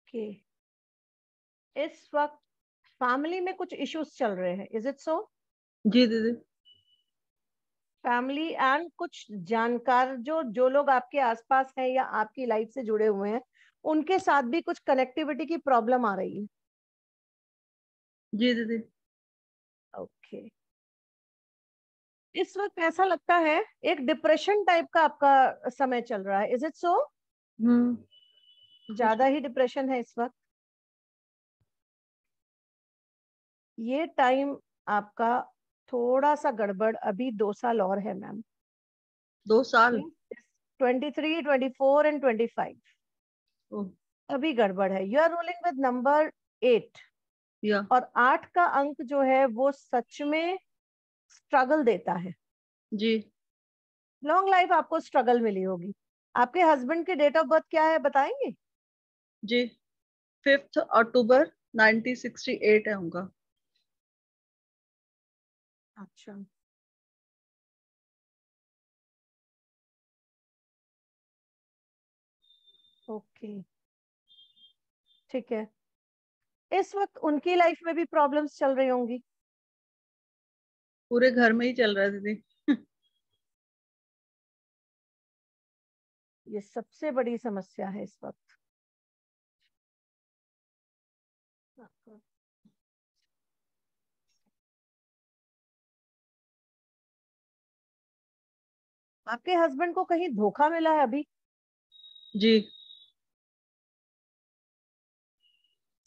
Okay, इस वक्त फैमिली में कुछ इश्यूज चल रहे हैं, इज इट सो? जी दीदी। फैमिली एंड कुछ जानकार जो लोग आपके आसपास हैं या आपकी लाइफ से जुड़े हुए हैं, उनके साथ भी कुछ कनेक्टिविटी की प्रॉब्लम आ रही है। जी दीदी। ओके, इस वक्त ऐसा लगता है एक डिप्रेशन टाइप का आपका समय चल रहा है, इज इट सो? ज्यादा ही डिप्रेशन है इस वक्त। ये टाइम आपका थोड़ा सा गड़बड़, अभी 2 साल और है मैम। 2 साल? 23, 24 एंड 25 अभी गड़बड़ है। You are rolling with number 8 और 8 का अंक जो है वो सच में स्ट्रगल देता है जी। लॉन्ग लाइफ आपको स्ट्रगल मिली होगी। आपके हस्बैंड की डेट ऑफ बर्थ क्या है, बताएंगे? जी, 5 अक्टूबर 1968 है उनका। अच्छा, ओके, ठीक है। इस वक्त उनकी लाइफ में भी प्रॉब्लम्स चल रही होंगी। पूरे घर में ही चल रहा है दीदी। ये सबसे बड़ी समस्या है इस वक्त। आपके हस्बैंड को कहीं धोखा मिला है अभी? जी।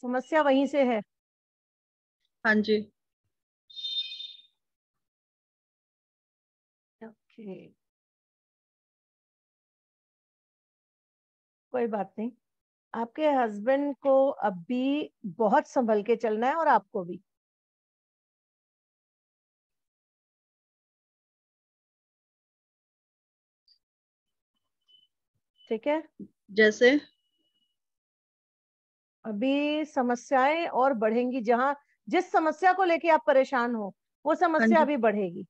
समस्या वहीं से है। हाँ जी। ओके, कोई बात नहीं। आपके हस्बैंड को अभी बहुत संभल के चलना है और आपको भी। ठीक है। जैसे अभी समस्याएं और बढ़ेंगी। जहां जिस समस्या को लेके आप परेशान हो वो हाँ समस्या जी। अभी बढ़ेगी।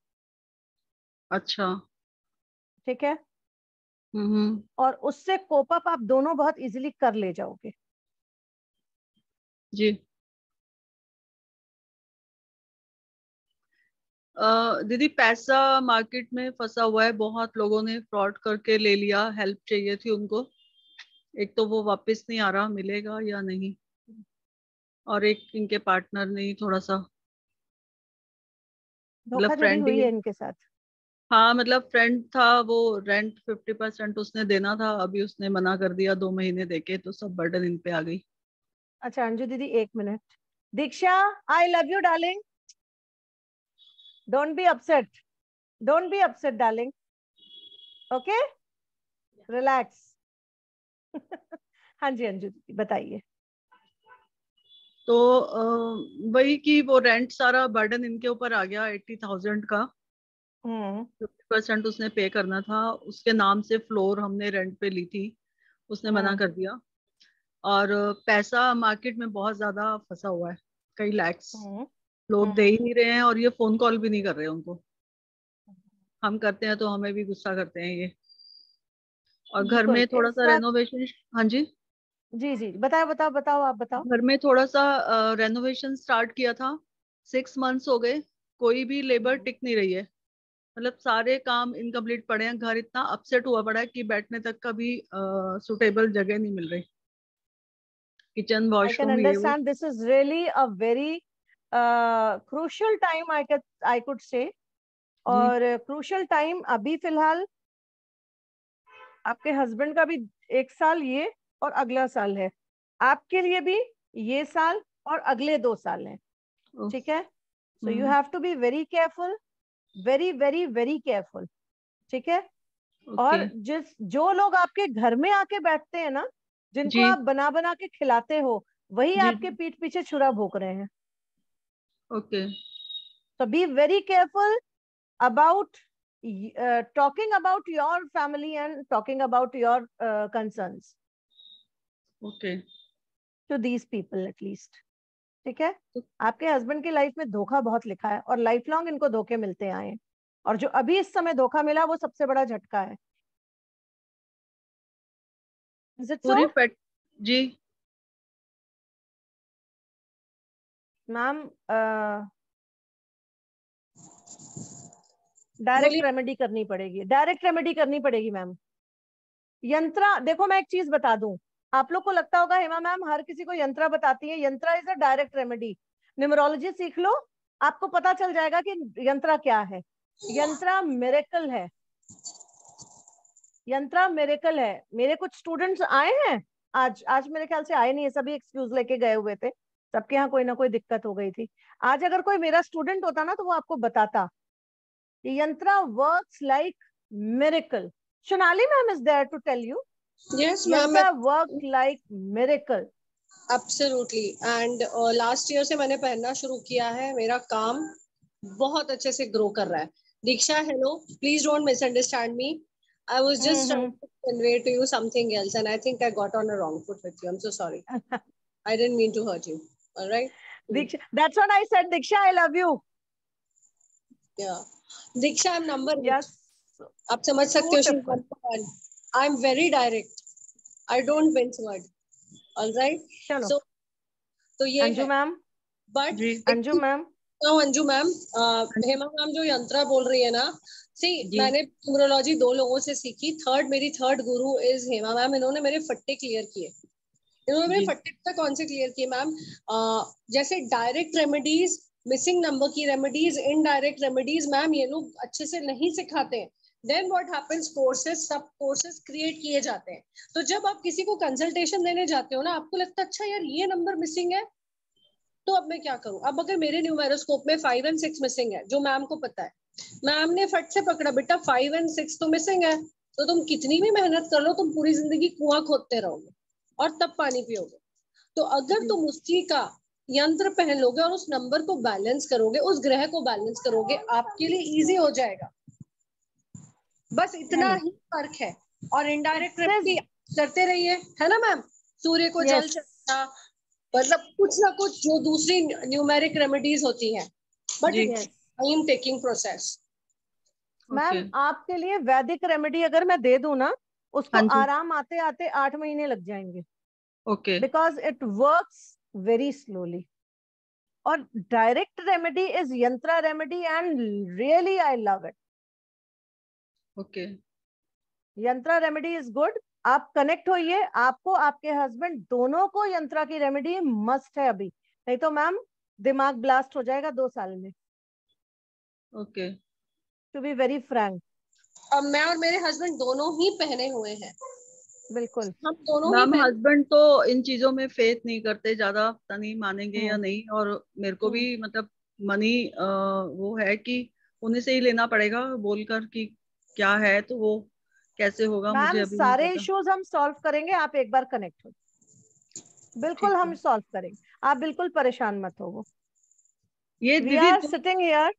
अच्छा। ठीक है। हम्म। और उससे कोप अप आप दोनों बहुत इजीली कर ले जाओगे। जी। दीदी पैसा मार्केट में फंसा हुआ है, बहुत लोगों ने फ्रॉड करके ले लिया, हेल्प चाहिए थी उनको। एक तो वो वापस नहीं आ रहा, मिलेगा या नहीं, और एक इनके पार्टनर ने ही थोड़ा सा, मतलब धोखाधड़ी फ्रेंड हुई ही। है इनके साथ। हाँ मतलब फ्रेंड था वो, रेंट 50% उसने देना था, अभी उसने मना कर दिया 2 महीने देके, तो सब बर्डन इन पे आ गई। अच्छा अंजू दीदी, एक minute. Diksha, I love you darling. Don't be upset, don't be upset darling. Okay, relax. हाँ जी अंजू दीदी बताइए। तो वही कि वो रेंट सारा बर्डन इनके ऊपर आ गया, 80,000 का। 50% उसने पे करना था, उसके नाम से फ्लोर हमने रेंट पे ली थी, उसने मना कर दिया। और पैसा मार्केट में बहुत ज्यादा फंसा हुआ है, कई लैक्स। लोग दे ही नहीं रहे हैं, और ये फोन कॉल भी नहीं कर रहे हैं उनको। हम करते हैं तो हमें भी गुस्सा करते हैं ये। और घर बिल्कुल में थोड़ा इस सा वक्त। रेनोवेशन। हाँ जी। जी जी, बताओ बताओ बताओ, आप बताओ। घर में थोड़ा सा रेनोवेशन स्टार्ट किया था, 6 मंथ्स हो गए, कोई भी लेबर टिक नहीं रही है। मतलब सारे काम इनकम्प्लीट पड़े हैं, घर इतना अपसेट हुआ पड़ा है कि बैठने तक का भी सुटेबल जगह नहीं मिल रही। किचन I can वॉशरूम ये वो। understand this is really a very crucial time, I could say. जी। और क्रूशल टाइम अभी फिलहाल आपके हस्बैंड का भी 1 साल ये और अगला साल है, आपके लिए भी ये साल और अगले 2 साल हैं। ठीक है। So you have to be very careful, very very very careful. ठीक है। ओके। और जो लोग आपके घर में आके बैठते हैं ना, जिनको जी आप बना बना के खिलाते हो, वही जी। आपके पीठ पीछे छुरा भोंक रहे हैं। Okay. So be very careful about talking about your family and talking about your concerns okay. to these people at least. ठीक है। आपके हस्बैंड की लाइफ में धोखा बहुत लिखा है और लाइफ लॉन्ग इनको धोखे मिलते आए हैं, और जो अभी इस समय धोखा मिला वो सबसे बड़ा झटका है। Is it so? पूरी फेट। जी मैम, डायरेक्ट रेमेडी करनी पड़ेगी, डायरेक्ट रेमेडी करनी पड़ेगी मैम। यंत्रा, देखो मैं एक चीज बता दूं, आप लोग को लगता होगा हेमा मैम हर किसी को यंत्रा बताती है। यंत्रा is a direct remedy. Numerology सीख लो, आपको पता चल जाएगा कि यंत्रा क्या है। यंत्रा मिरेकल है, यंत्रा मिरेकल है। मेरे कुछ स्टूडेंट्स आए हैं, आज मेरे ख्याल से आए नहीं है, सभी एक्सक्यूज लेके गए हुए थे, सबके यहाँ कोई ना कोई दिक्कत हो गई थी। आज अगर कोई मेरा स्टूडेंट होता ना तो वो आपको बताता yantra works like miracle. Sonali ma'am is there to tell you, Yes, ma'am. Yantra work like miracle. Absolutely. And last year से मैंने पहनना शुरू किया है, मेरा काम बहुत अच्छे से ग्रो कर रहा है। Diksha, hello, please don't misunderstand me. I was just trying to convey to you something else, and I think I got on a wrong foot with you. I'm so sorry. I didn't mean to hurt you. All right. Diksha, that's what I said. Diksha, I love you. Yeah. Diksha, I'm number 8. Yes. आप समझ सकते हो, she's Beautiful. number 1. I'm very direct. I don't mince word. All right. चलो So तो ये अंजू है, ma'am, but Anju ma'am, Anju ma'am, Hema ma'am जो यंत्रा बोल रही है ना, सी मैंने न्यूमरोलॉजी 2 लोगों से सीखी, मेरी third Guru is Hema ma'am. इन्होंने मेरे फट्टे क्लियर किए। इन्होंने मेरे फट्टे तक कौन से क्लियर किए मैम? जैसे डायरेक्ट रेमेडीज, मिसिंग नंबर की रेमेडीज, इनडायरेक्ट रेमेडीज, मैम ये लोग अच्छे से नहीं सिखाते हैं। देन व्हाट हैपेंस, कोर्सेज, सब कोर्सेज क्रिएट किए जाते हैं। तो जब आप किसी को कंसल्टेशन देने जाते हो ना, आपको लगता है अच्छा यार ये नंबर मिसिंग है, तो अब मैं क्या करूं? अब अगर मेरे न्यूमेरोस्कोप में 5 और 6 मिसिंग है, जो मैम को पता है, मैम ने फट से पकड़ा, बेटा 5 और 6 तो मिसिंग है, तो तुम कितनी भी मेहनत कर लो, तुम पूरी जिंदगी कुआं खोदते रहोगे और तब पानी पियोगे। तो अगर तुम उसी का यंत्र पहन लोगे और उस नंबर को बैलेंस करोगे, उस ग्रह को बैलेंस करोगे, आपके लिए इजी हो जाएगा। बस इतना ही फर्क है। और इनडायरेक्ट रेमेडी करते रहिए, है ना मैम? सूर्य को जल चढ़ाना, मतलब कुछ ना कुछ जो दूसरी न्यूमेरिक रेमेडीज होती हैं, but it's time taking process. Ma'am आपके लिए वैदिक रेमेडी अगर मैं दे दूं ना, उसको आराम आते आते 8 महीने लग जाएंगे। Okay, because it works very slowly. और डायरेक्ट रेमेडी इज यंत्रा remedy and really I love it. Okay, यंत्रा रेमेडी इज गुड। आप कनेक्ट होइए, आपको आपके हस्बैंड दोनों को यंत्रा की रेमेडी मस्ट है अभी, नहीं तो मैम दिमाग ब्लास्ट हो जाएगा 2 साल में। Okay, to be very frank, अब मैं और मेरे हस्बैंड दोनों ही पहने हुए हैं। बिल्कुल हम दोनों मैम ही हस्बैंड तो इन चीजों में फेथ नहीं करते ज्यादा, पता नहीं मानेंगे या नहीं। और मेरे को भी मतलब मनी वो है कि उन्हीं से ही लेना पड़ेगा बोलकर कि क्या है, तो वो कैसे होगा मुझे मैम अभी नहीं सारे पता। इश्यूज हम सॉल्व करेंगे, आप एक बार कनेक्ट हो, बिल्कुल हम सॉल्व करेंगे, आप बिल्कुल परेशान मत हो। ये वी दीदी आर सिटिंग हियर,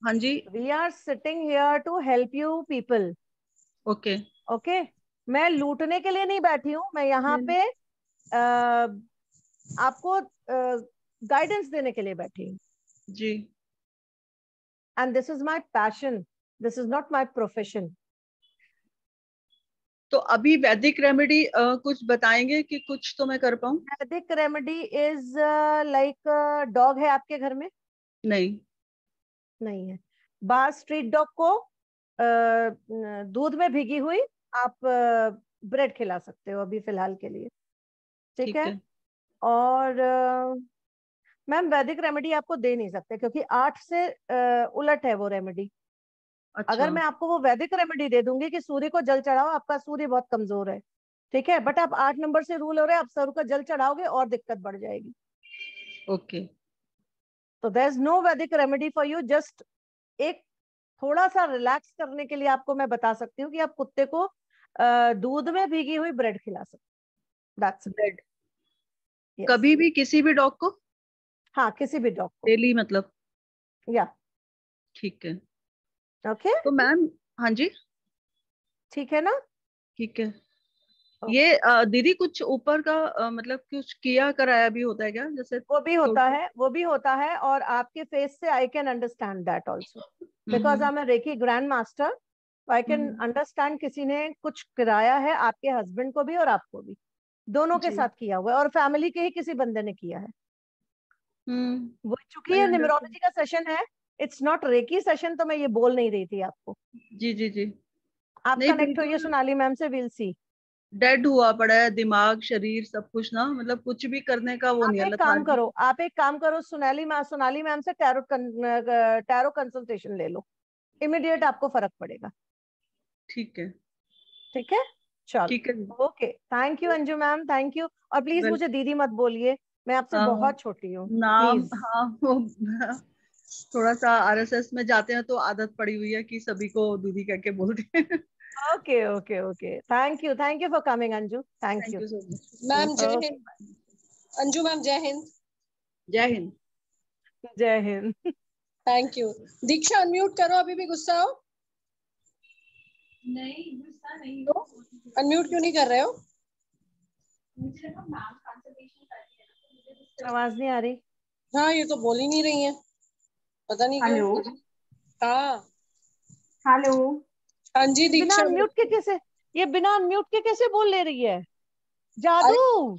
हाँ जी, we are sitting here to help you people. Okay, okay, मैं लूटने के लिए नहीं बैठी हूँ, मैं यहाँ पे आपको गाइडेंस देने के लिए बैठी हूँ। जी, and this is my passion, this is not my profession. तो अभी वैदिक रेमेडी कुछ बताएंगे कि कुछ तो मैं कर पाऊँ? वैदिक रेमेडी इज लाइक डॉग है आपके घर में? नहीं। नहीं है। बाहर स्ट्रीट डॉग को दूध में भीगी हुई आप ब्रेड खिला सकते हो अभी फिलहाल के लिए, ठीक है? और मैम वैदिक रेमेडी आपको दे नहीं सकते क्योंकि 8 से उलट है वो रेमेडी। अच्छा। अगर मैं आपको वो वैदिक रेमेडी दे दूंगी कि सूर्य को जल चढ़ाओ, आपका सूर्य बहुत कमजोर है, ठीक है, बट आप 8 नंबर से रूल हो रहे हैं, आप सूर्य को जल चढ़ाओगे और दिक्कत बढ़ जाएगी। ओके, तो देयर इज नो वैदिक रेमेडी फॉर यू। जस्ट एक थोड़ा सा रिलैक्स करने के लिए आपको मैं बता सकती हूँ कि आप कुत्ते को दूध में भीगी हुई ब्रेड खिला सकते। That's bread yes. कभी भी किसी भी डॉग को? हाँ, किसी भी डॉग को, डेली मतलब? या ठीक है। ओके, तो मैम हाँ जी, ठीक है ना? ठीक है। ये दीदी कुछ ऊपर का मतलब कुछ किया कराया भी होता है क्या? जैसे वो भी होता है, वो भी होता है, और आपके फेस से I can understand that also because I am a reiki grand master. I can understand किसी ने कुछ कराया है आपके हस्बैंड को भी और आपको भी, दोनों के साथ किया हुआ है, और फैमिली के ही किसी बंदे ने किया है। वो चूंकि ये न्यूमरोलॉजी का सेशन है, इट्स नॉट रेकी सेशन, तो मैं ये बोल नहीं रही थी आपको। जी जी जी, आप नहीं कनेक्ट होइए बिल्कुल सोनाली मैम से, विल सी। डेड हुआ पड़ा है दिमाग शरीर सब कुछ ना, मतलब कुछ भी करने का वो नहीं है। आप एक काम करो, आप एक काम करो, सोनाली मैम से टैरो कंसल्टेशन ले लो, इमीडिएट आपको फर्क पड़ेगा। ठीक है, ठीक है, चलो, ठीक है। Okay, thank you Anju ma'am, thank you. और प्लीज मुझे दीदी मत बोलिए, मैं आपसे बहुत छोटी हूँ, नाम प्लीज। हाँ वो थोड़ा सा आरएसएस में जाते हैं तो आदत पड़ी हुई है कि सभी को दीदी कह के बोलते हैं। Okay okay okay, thank you for coming Anju, thank you. Thank you so much ma'am. जय हिंद अंजू मैम, जय हिंद। जय हिंद। जय Hind. Thank you. Diksha unmute करो, अभी भी गुस्सा हो? नहीं, गुस्सा नहीं हो। अनम्यूट क्यों नहीं कर रहे हो? मुझे ना मैम कंसल्टेशन कर रही है ना, तो मुझे आवाज नहीं आ रही। हाँ, ये तो बोल ही नहीं रही है, पता नहीं क्यों। हेलो, हाँ हेलो। हाँ जी बिना दीक्षा। अनम्यूट के कैसे, ये बिना अनम्यूट के कैसे बोल ले रही है? जादू,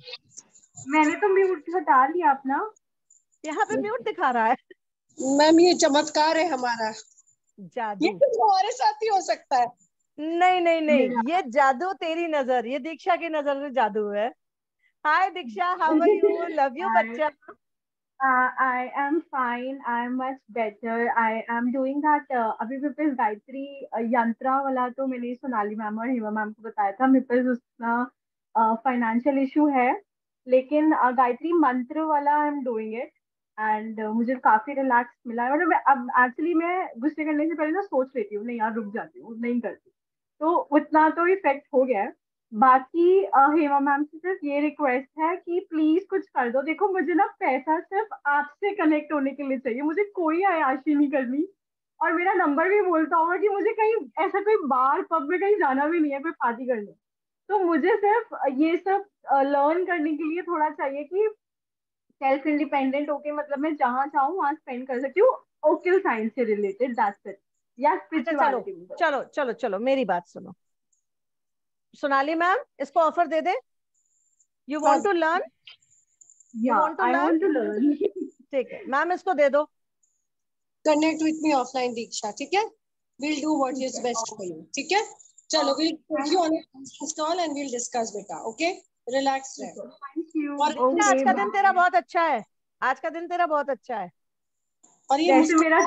मैंने तो म्यूट हटा लिया अपना। यहाँ पे म्यूट दिखा रहा है। मैम ये चमत्कार है हमारा, ये जादू तो हमारे साथ ही हो सकता है। नहीं नहीं नहीं, ये जादू तेरी नजर, ये दीक्षा की नजर से जादू है। Hi Diksha, how are you? Love you bachcha. I am fine. I am much better. I am doing that. अभी मेरे पास गायत्री यंत्रा वाला तो मैंने सोनाली मैम और हिमा मैम को बताया था, मेरे पास उसका फाइनेंशियल इशू है, लेकिन गायत्री मंत्र वाला I am doing it and मुझे काफी रिलैक्स मिला है। मतलब अब एक्चुअली मैं गुस्से करने से पहले ना सोच लेती हूँ, नहीं यार रुक जाती हूँ, नहीं करती, तो उतना तो इफेक्ट हो गया है। बाकी हेमा मैम से सिर्फ ये रिक्वेस्ट है कि प्लीज कुछ कर दो। देखो मुझे ना पैसा सिर्फ आपसे कनेक्ट होने के लिए चाहिए, मुझे कोई अय्याशी नहीं करनी, और मेरा नंबर भी बोलता होगा कि मुझे कहीं ऐसा कोई बार पब में कहीं जाना भी नहीं है कोई पार्टी करने। तो मुझे सिर्फ ये सब लर्न करने के लिए थोड़ा चाहिए कि सेल्फ इंडिपेंडेंट होके मतलब मैं जहाँ चाहूँ वहाँ स्पेंड कर सकती हूँ, ओकल साइंस से रिलेटेड, दैट्स इट, या अच्छा चलो स्पिरिचुअलिटी में। चलो चलो चलो, मेरी बात सुनो सोनाली मैम, इसको ऑफर दे दे। You want to learn, you yeah want to I learn, want to learn. ठीक है मैम, इसको दे दो। Connect with me offline Diksha, ठीक है? Will do what is best for you, ठीक है? चलो will take you on a call and will discuss beta, okay? Relax रहे। Thank you. और दीक्षा, आज ओके का दिन तेरा बाय। बहुत अच्छा है, आज का दिन तेरा बहुत अच्छा है। और ये जैसे मेरा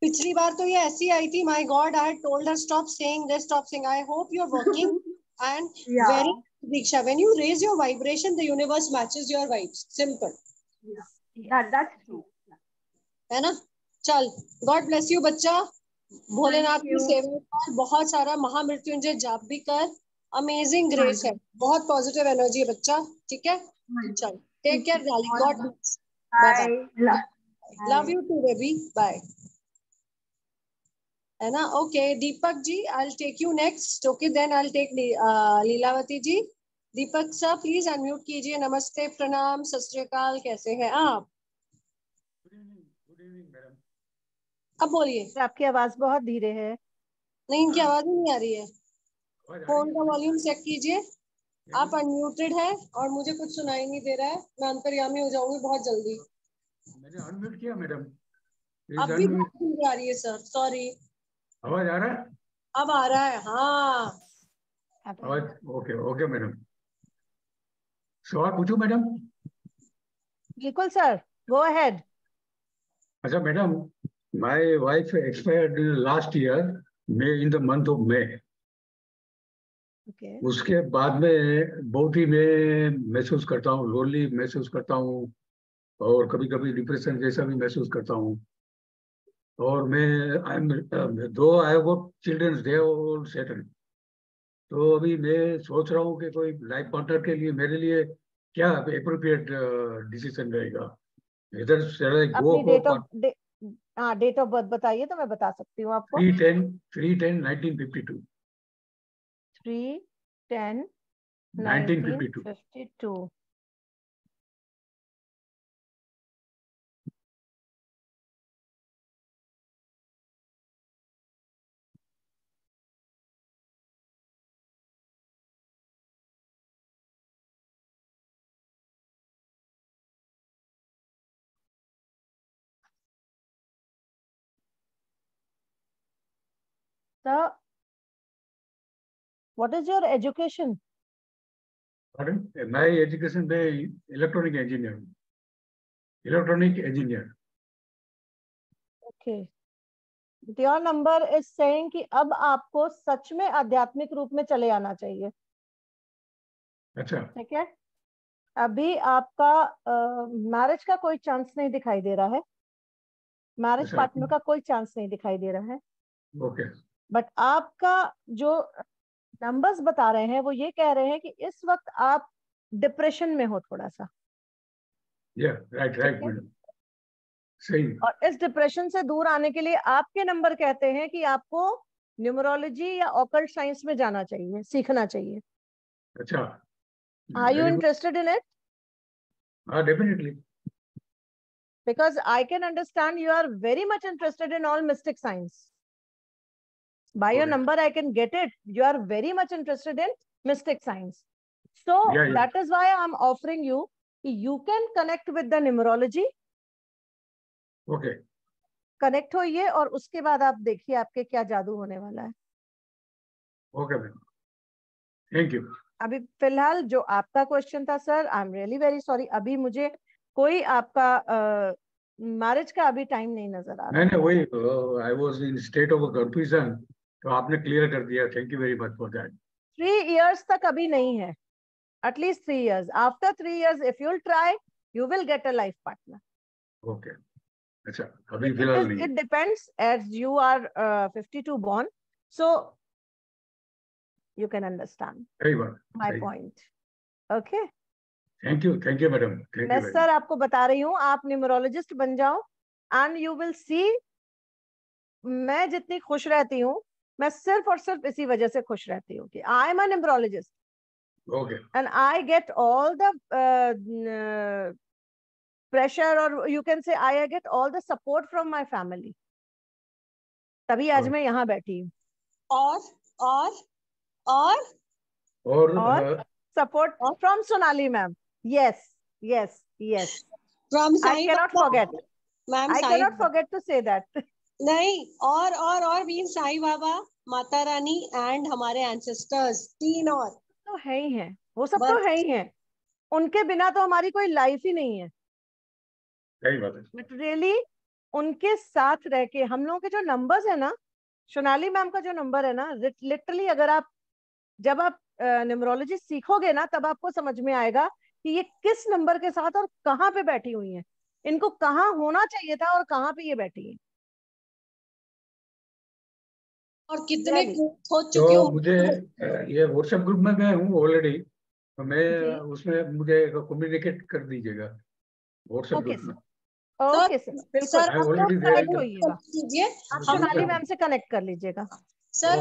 पिछली बार तो ये ऐसी आई थी, my god, I had told her stop saying this, stop saying, I hope you are working and yeah very Diksha, when you raise your vibration the universe matches your vibes, simple that's true. है ना? चल, God bless you बच्चा, Bholenath thank की you. सेवा कर, बहुत सारा महामृत्युंजय जाप भी कर, अमेजिंग हाँ ग्रेस जी, है, बहुत पॉजिटिव एनर्जी है बच्चा, ठीक है? हाँ जी, चल, टेक ठीक है। केयर डार्लिंग, और God bless, bye bye, bye. Love you too baby, bye, है ना? Okay Deepak ji, I will take you next, okay then I will take Lilavati ji. Deepak sir please unmute कीजिए। नमस्ते, प्रणाम, सत श्री अकाल, कैसे हैं आप? Good evening madam. अब बोलिए। आपकी आवाज बहुत धीरे है। नहीं, इनकी आवाज ही नहीं आ रही है, आवाज आ रही फोन है का मुझे? वॉल्यूम चेक कीजिए। आप अनम्यूटेड है और मुझे कुछ सुनाई नहीं दे रहा है, मैं अंतर्यामी हो जाऊंगी बहुत जल्दी। मैंने अनम्यूट किया मैडम। अब भी बहुत धीरे आ रही है सर, सॉरी। आवाज आ रहा है? अब आ रहा है, हाँ। आवाज ओके ओके मैडम। सवाल पूछूं मैडम? बिल्कुल सर, गो अहेड। अच्छा madam, my wife expired last year may, in the month of May. Okay, उसके बाद में बहुत ही मैं महसूस करता हूँ, लोनली महसूस करता हूँ, और कभी कभी डिप्रेशन जैसा भी महसूस करता हूँ। और मैं I am though I have got childrens, they all settled. तो अभी मैं सोच रहा हूँ कि कोई लाइफ पार्टनर के लिए मेरे लिए क्या अप्रोप्रिएट डिसीजन रहेगा, इधर शैल आई गो अपनी फॉर हाँ डेट ऑफ बर्थ बताइए तो मैं बता सकती हूँ आपको। 3/10/1952। 3/10/1952। So, what is your education? Pardon? My education में electronic engineer, electronic engineer. Okay. Your number is saying कि अब आपको सच में आध्यात्मिक रूप में चले आना चाहिए। अच्छा, ठीक है, अभी आपका मैरिज का कोई चांस नहीं दिखाई दे रहा है, मैरिज अच्छा, पार्टनर का कोई चांस नहीं दिखाई दे रहा है, ओके। बट आपका जो नंबर्स बता रहे हैं वो ये कह रहे हैं कि इस वक्त आप डिप्रेशन में हो थोड़ा सा। या राइट राइट मैडम, सही। और इस डिप्रेशन से दूर आने के लिए आपके नंबर कहते हैं कि आपको न्यूमरोलॉजी या ऑकल्ट साइंस में जाना चाहिए, सीखना चाहिए। अच्छा, are you very good. Interested in it? हाँ definitely. Because I can understand you are very much interested in all mystic science. By your Okay. number I can get it, you are very much interested in mystic science. So Yeah. that is why I'm offering you, you can connect with the numerology. Okay. Connect होइए और उसके बाद आप देखिए आपके क्या जादू होने वाला है. Okay ma'am, thank you. अभी फिलहाल जो आपका क्वेश्चन था sir, I am really very sorry, अभी मुझे कोई आपका मैरिज का अभी टाइम नहीं नजर आ रहा. नहीं वही, I was in state of confusion, तो आपने क्लियर कर दिया. Thank you very much for that. 3 years तक अभी नहीं है, at least 3 years. After 3 years if you'll try, you will get a life partner. Okay. अच्छा, अभी फिलहाल नहीं. It depends, as you are 52 born, so you can understand सही बात. my point. Okay. Thank you madam. मैं सर आपको बता रही हूँ, आप न्यूमरोलॉजिस्ट बन जाओ एंड यू विल सी, मैं जितनी खुश रहती हूँ, मैं सिर्फ और सिर्फ इसी वजह से खुश रहती हूँ कि I am a numerologist. Okay. And I get all the pressure, or you can say I get all the support from my family. तभी आज मैं यहाँ बैठी हूँ. और support from Sonali ma'am. Yes. From I cannot forget. Ma'am, I cannot forget to say that. नहीं, और भी साईं बाबा, माता रानी एंड हमारे एंसेस्टर्स, 3 और तो है ही हैं, वो सब तो है ही हैं. उनके बिना तो हमारी कोई लाइफ ही नहीं है. सही बात है. बट रियली उनके साथ रह के हम लोगों के जो नंबर्स है ना, सोनाली मैम का जो नंबर है ना, लिटरली अगर आप जब आप न्यूमरोलॉजी सीखोगे ना, तब आपको समझ में आएगा कि ये किस नंबर के साथ और कहाँ पे बैठी हुई हैं. इनको कहाँ होना चाहिए था और कहाँ पे ये बैठी है. और कितने हो चुके हो. मुझे ये व्हाट्सएप ग्रुप में मैं हूँ ऑलरेडी, तो मैं उसमें मुझे कम्युनिकेट कर दीजिएगा व्हाट्सएप ग्रुप में. ओके सर, बिल्कुल. आप सोनाली मैम से कनेक्ट कर लीजिएगा सर.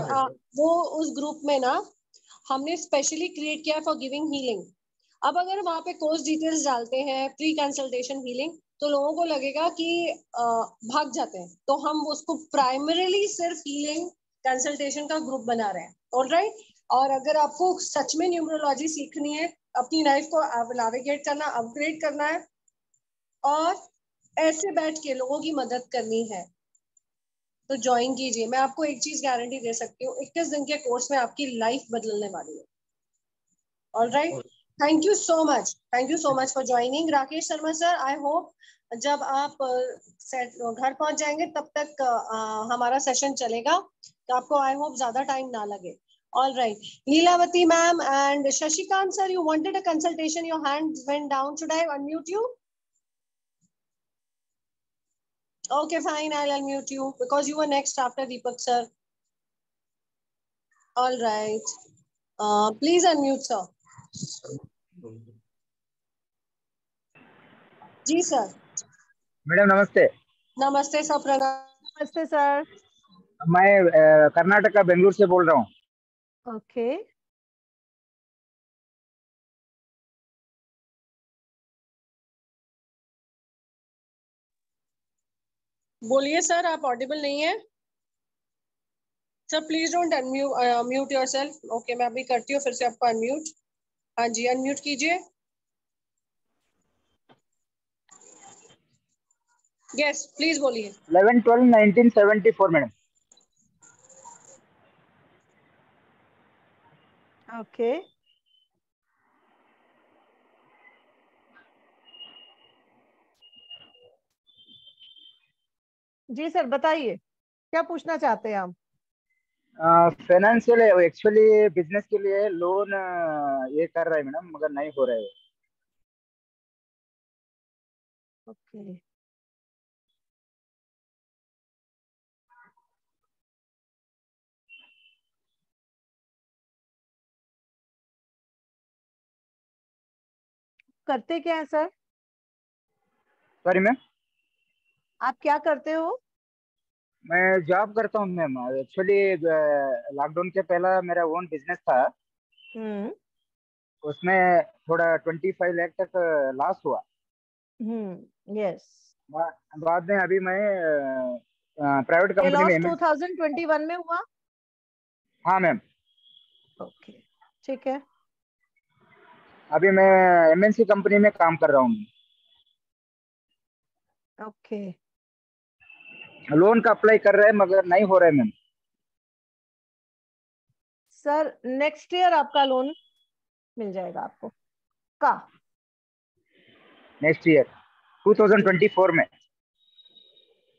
वो उस ग्रुप में ना हमने स्पेशली क्रिएट किया फॉर गिविंग हीलिंग. अब अगर वहाँ पे कोर्स डिटेल्स डालते हैं, प्री कंसल्टेशन हीलिंग, तो लोगों को लगेगा कि भाग जाते हैं. तो हम उसको प्राइमरीली सिर्फ हीलिंग कंसल्टेशन का ग्रुप बना रहे हैं. ऑलराइट. और अगर आपको सच में न्यूमरोलॉजी सीखनी है, अपनी लाइफ को नेविगेट करना, अपग्रेड करना है और ऐसे बैठ के लोगों की मदद करनी है, तो ज्वाइन कीजिए. मैं आपको एक चीज गारंटी दे सकती हूँ, 21 दिन के कोर्स में आपकी लाइफ बदलने वाली है. Alright. Thank you so much for joining. Rakesh Sharma sir, I hope जब आप घर पहुंच जाएंगे तब तक हमारा सेशन चलेगा, तो आपको आई होप ज्यादा टाइम ना लगे. Alright. Lilavati ma'am and Shashikant sir, you wanted a consultation, your hands went down. Should I unmute you? Okay, fine. I'll unmute you because you were next after Deepak sir. All right. Please unmute, sir. जी sir. Madam नमस्ते. नमस्ते sir. प्रणाम. नमस्ते sir. मैं कर्नाटक का बेंगलुरु से बोल रहा हूँ. ओके. बोलिए सर, आप ऑडिबल नहीं है sir. Please don't mute yourself. Okay, मैं अभी करती हूँ फिर से आपको अनम्यूट. हाँ जी, अनम्यूट कीजिए. यस, प्लीज बोलिए. 11/12/1974 मैडम. ओके. जी सर, बताइए क्या पूछना चाहते हैं आप? फाइनेंशियल एक्चुअली बिजनेस के लिए लोन ये कर रहा है मैडम, मगर नहीं हो रहा है. ओके. करते क्या है सर? Sorry ma'am. आप क्या करते हो? मैं जॉब करता हूँ मैम. एक्चुअली लॉकडाउन के पहला मेरा ओन बिजनेस था. उसमें थोड़ा 25 लाख तक लॉस हुआ. यस. बाद में अभी मैं प्राइवेट कंपनी में 2021 में हुआ. हाँ मैम. ओके, ठीक है. अभी मैं MNC कंपनी में काम कर रहा हूँ। ओके। लोन का अप्लाई कर रहे हैं मगर नहीं हो रहा है मैम। सर नेक्स्ट ईयर आपका लोन मिल जाएगा आपको का नेक्स्ट ईयर 2024 में।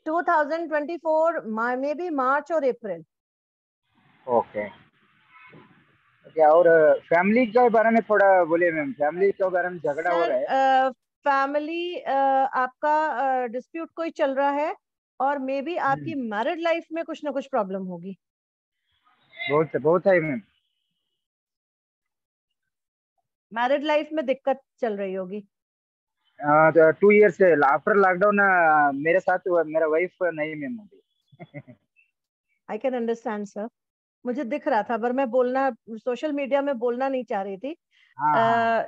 2024 में भी मार्च और अप्रैल। ओके क्या? और फैमिली के बारे में थोड़ा बोलिए मैम, फैमिली के बारे में झगड़ा हो रहा है। सर फैमिली आपका डिस्प्यूट कोई चल रहा है और मे बी आपकी मैरिड लाइफ में कुछ ना कुछ प्रॉब्लम होगी। बहुत है मैम। मैरिड लाइफ में दिक्कत चल रही होगी। 2 ईयर्स से आफ्टर लॉकडाउन मेरे साथ मेरा वाइफ नहीं मैम अभी। आई कैन अंडरस्टैंड सर, मुझे दिख रहा था पर मैं बोलना सोशल मीडिया में बोलना नहीं चाह रही थी।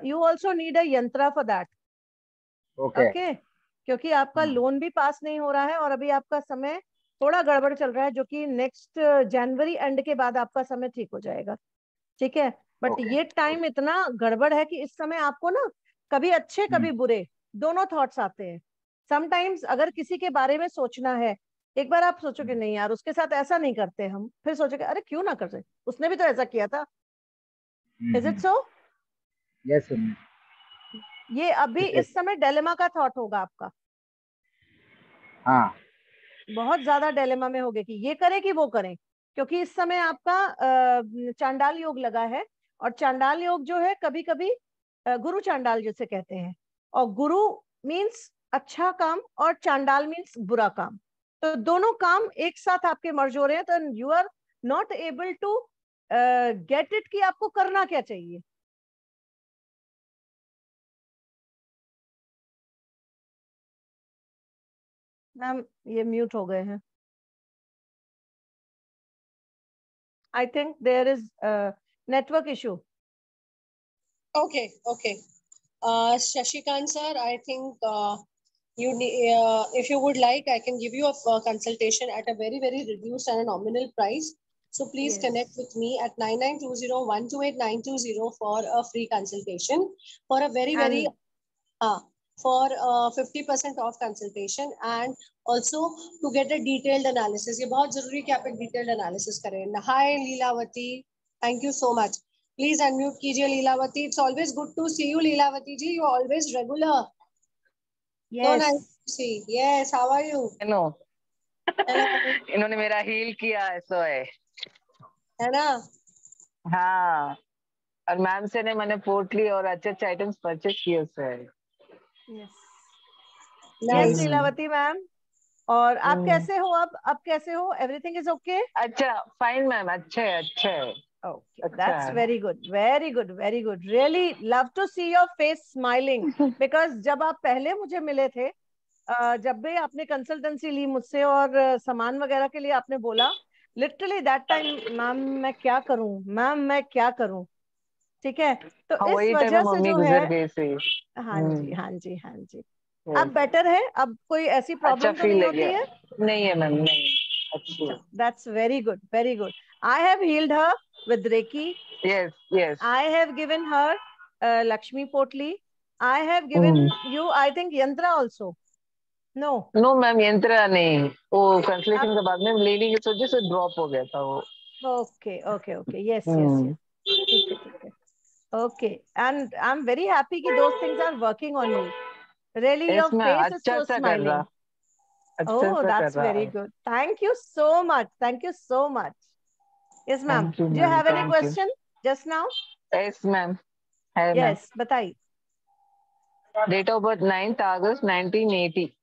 यू ऑल्सो नीड अ यंत्रा फॉर दैट। ओके क्योंकि आपका लोन भी पास नहीं हो रहा है और अभी आपका समय थोड़ा गड़बड़ चल रहा है, जो कि नेक्स्ट जनवरी एंड के बाद आपका समय ठीक हो जाएगा। ठीक है, बट ये टाइम इतना गड़बड़ है कि इस समय आपको ना कभी अच्छे कभी बुरे दोनों थॉट्स आते हैं। समटाइम्स अगर किसी के बारे में सोचना है, एक बार आप सोचोगे नहीं यार उसके साथ ऐसा नहीं करते हम, फिर सोचोगे अरे क्यों ना कर रहे, उसने भी तो ऐसा किया था। Is it so? यस। ये अभी इस समय डिलेमा का थॉट होगा आपका। हाँ बहुत ज्यादा डिलेमा में होगे कि ये करें कि वो करें, क्योंकि इस समय आपका चांडाल योग लगा है और चांडाल योग जो है कभी कभी गुरु चांडाल जिसे कहते हैं, और गुरु मीन्स अच्छा काम और चांडाल मीन्स बुरा काम, तो दोनों काम एक साथ आपके मर्ज हो रहे हैं, तो you are not able to get it कि आपको करना क्या चाहिए। मैम ये म्यूट हो गए हैं। I think there is network issue. Okay, okay. Shashikant sir, I think if you would like, I can give you a consultation at a very, very reduced and a nominal price. So please connect with me at 9920-128-920 for a free consultation for a very, very for 50% off consultation, and also to get a detailed analysis. ये बहुत जरूरी है कि आप एक detailed analysis करें. Hi Leelavati, thank you so much. Please unmute कीजिए Leelavati. It's always good to see you Leelavati ji. You're always regular. Yes. So nice to see. Yes. How are you? Hello. Hello. इन्होंने मेरा heal किया ऐसा है ना? हाँ, और ma'am से ने मैंने पोटली और अच्छे अच्छे आइटम्स परचेज किए उससे। यस लीलावती मैम, और आप कैसे हो? अब कैसे हो? Everything is okay? अच्छा, फाइन मैम, अच्छे अच्छे। Okay, that's very good, very good, very good. Really love to see your face smiling because जब आप पहले मुझे मिले थे, जब भी आपने कंसल्टेंसी ली मुझसे और सामान वगैरह के लिए आपने बोला, लिटरली दैट टाइम मैम मैं क्या करूं, मैम मैं क्या करूं। ठीक है, तो इस वजह से जो है, हाँ जी हाँ जी हाँ जी, अब बेटर है, अब कोई ऐसी प्रॉब्लम तो नहीं होती है? नहीं है मैम, नहीं। अच्छा, that's very good, very good. I have healed her with Reiki. Yes, yes. I have given her Lakshmi Potli. I have given you, I think, Yantra also. No. No ma'am, यंत्र नहीं, वो consultation के बाद में lady की वजह से drop हो गया था वो। Okay, okay, okay. Yes, yes, yes. ठीक है, ठीक है. Okay, and I'm very happy कि those things are working on you. Really, your face is so smiling. Oh, that's very good. Thank you so much. Thank you so much. Yes, ma'am. Do you have any question just now? Yes, ma'am. Yes, बताइए. Date of birth 9th August 1980.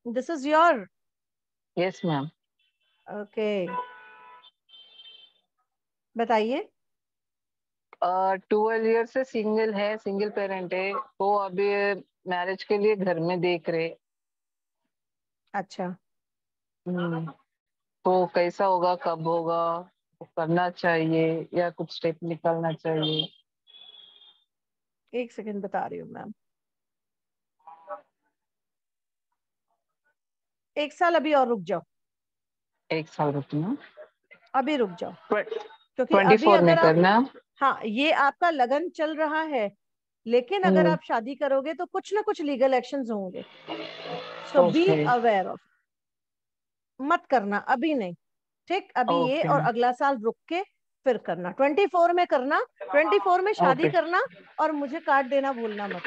This is your? Yes, ma'am. Okay. बताइए. 12 years से single है, single parent है, तो अभी marriage के लिए घर में देख रहे. अच्छा. तो कैसा होगा, कब होगा, करना चाहिए या कुछ स्टेप निकालना चाहिए? एक सेकंड बता रही हूँ मैम. 1 साल अभी और रुक जाओ. 1 साल रुकना, अभी रुक जाओ, क्योंकि 24 अभी में अगर करना. हाँ, ये आपका लगन चल रहा है, लेकिन अगर आप शादी करोगे तो कुछ ना कुछ लीगल एक्शंस होंगे, सो बी अवेयर ऑफ। मत करना अभी नहीं, ठीक? अभी ये और अगला साल रुक के फिर करना, 24 में करना, 24 में शादी करना, और मुझे कार्ड देना भूलना मत।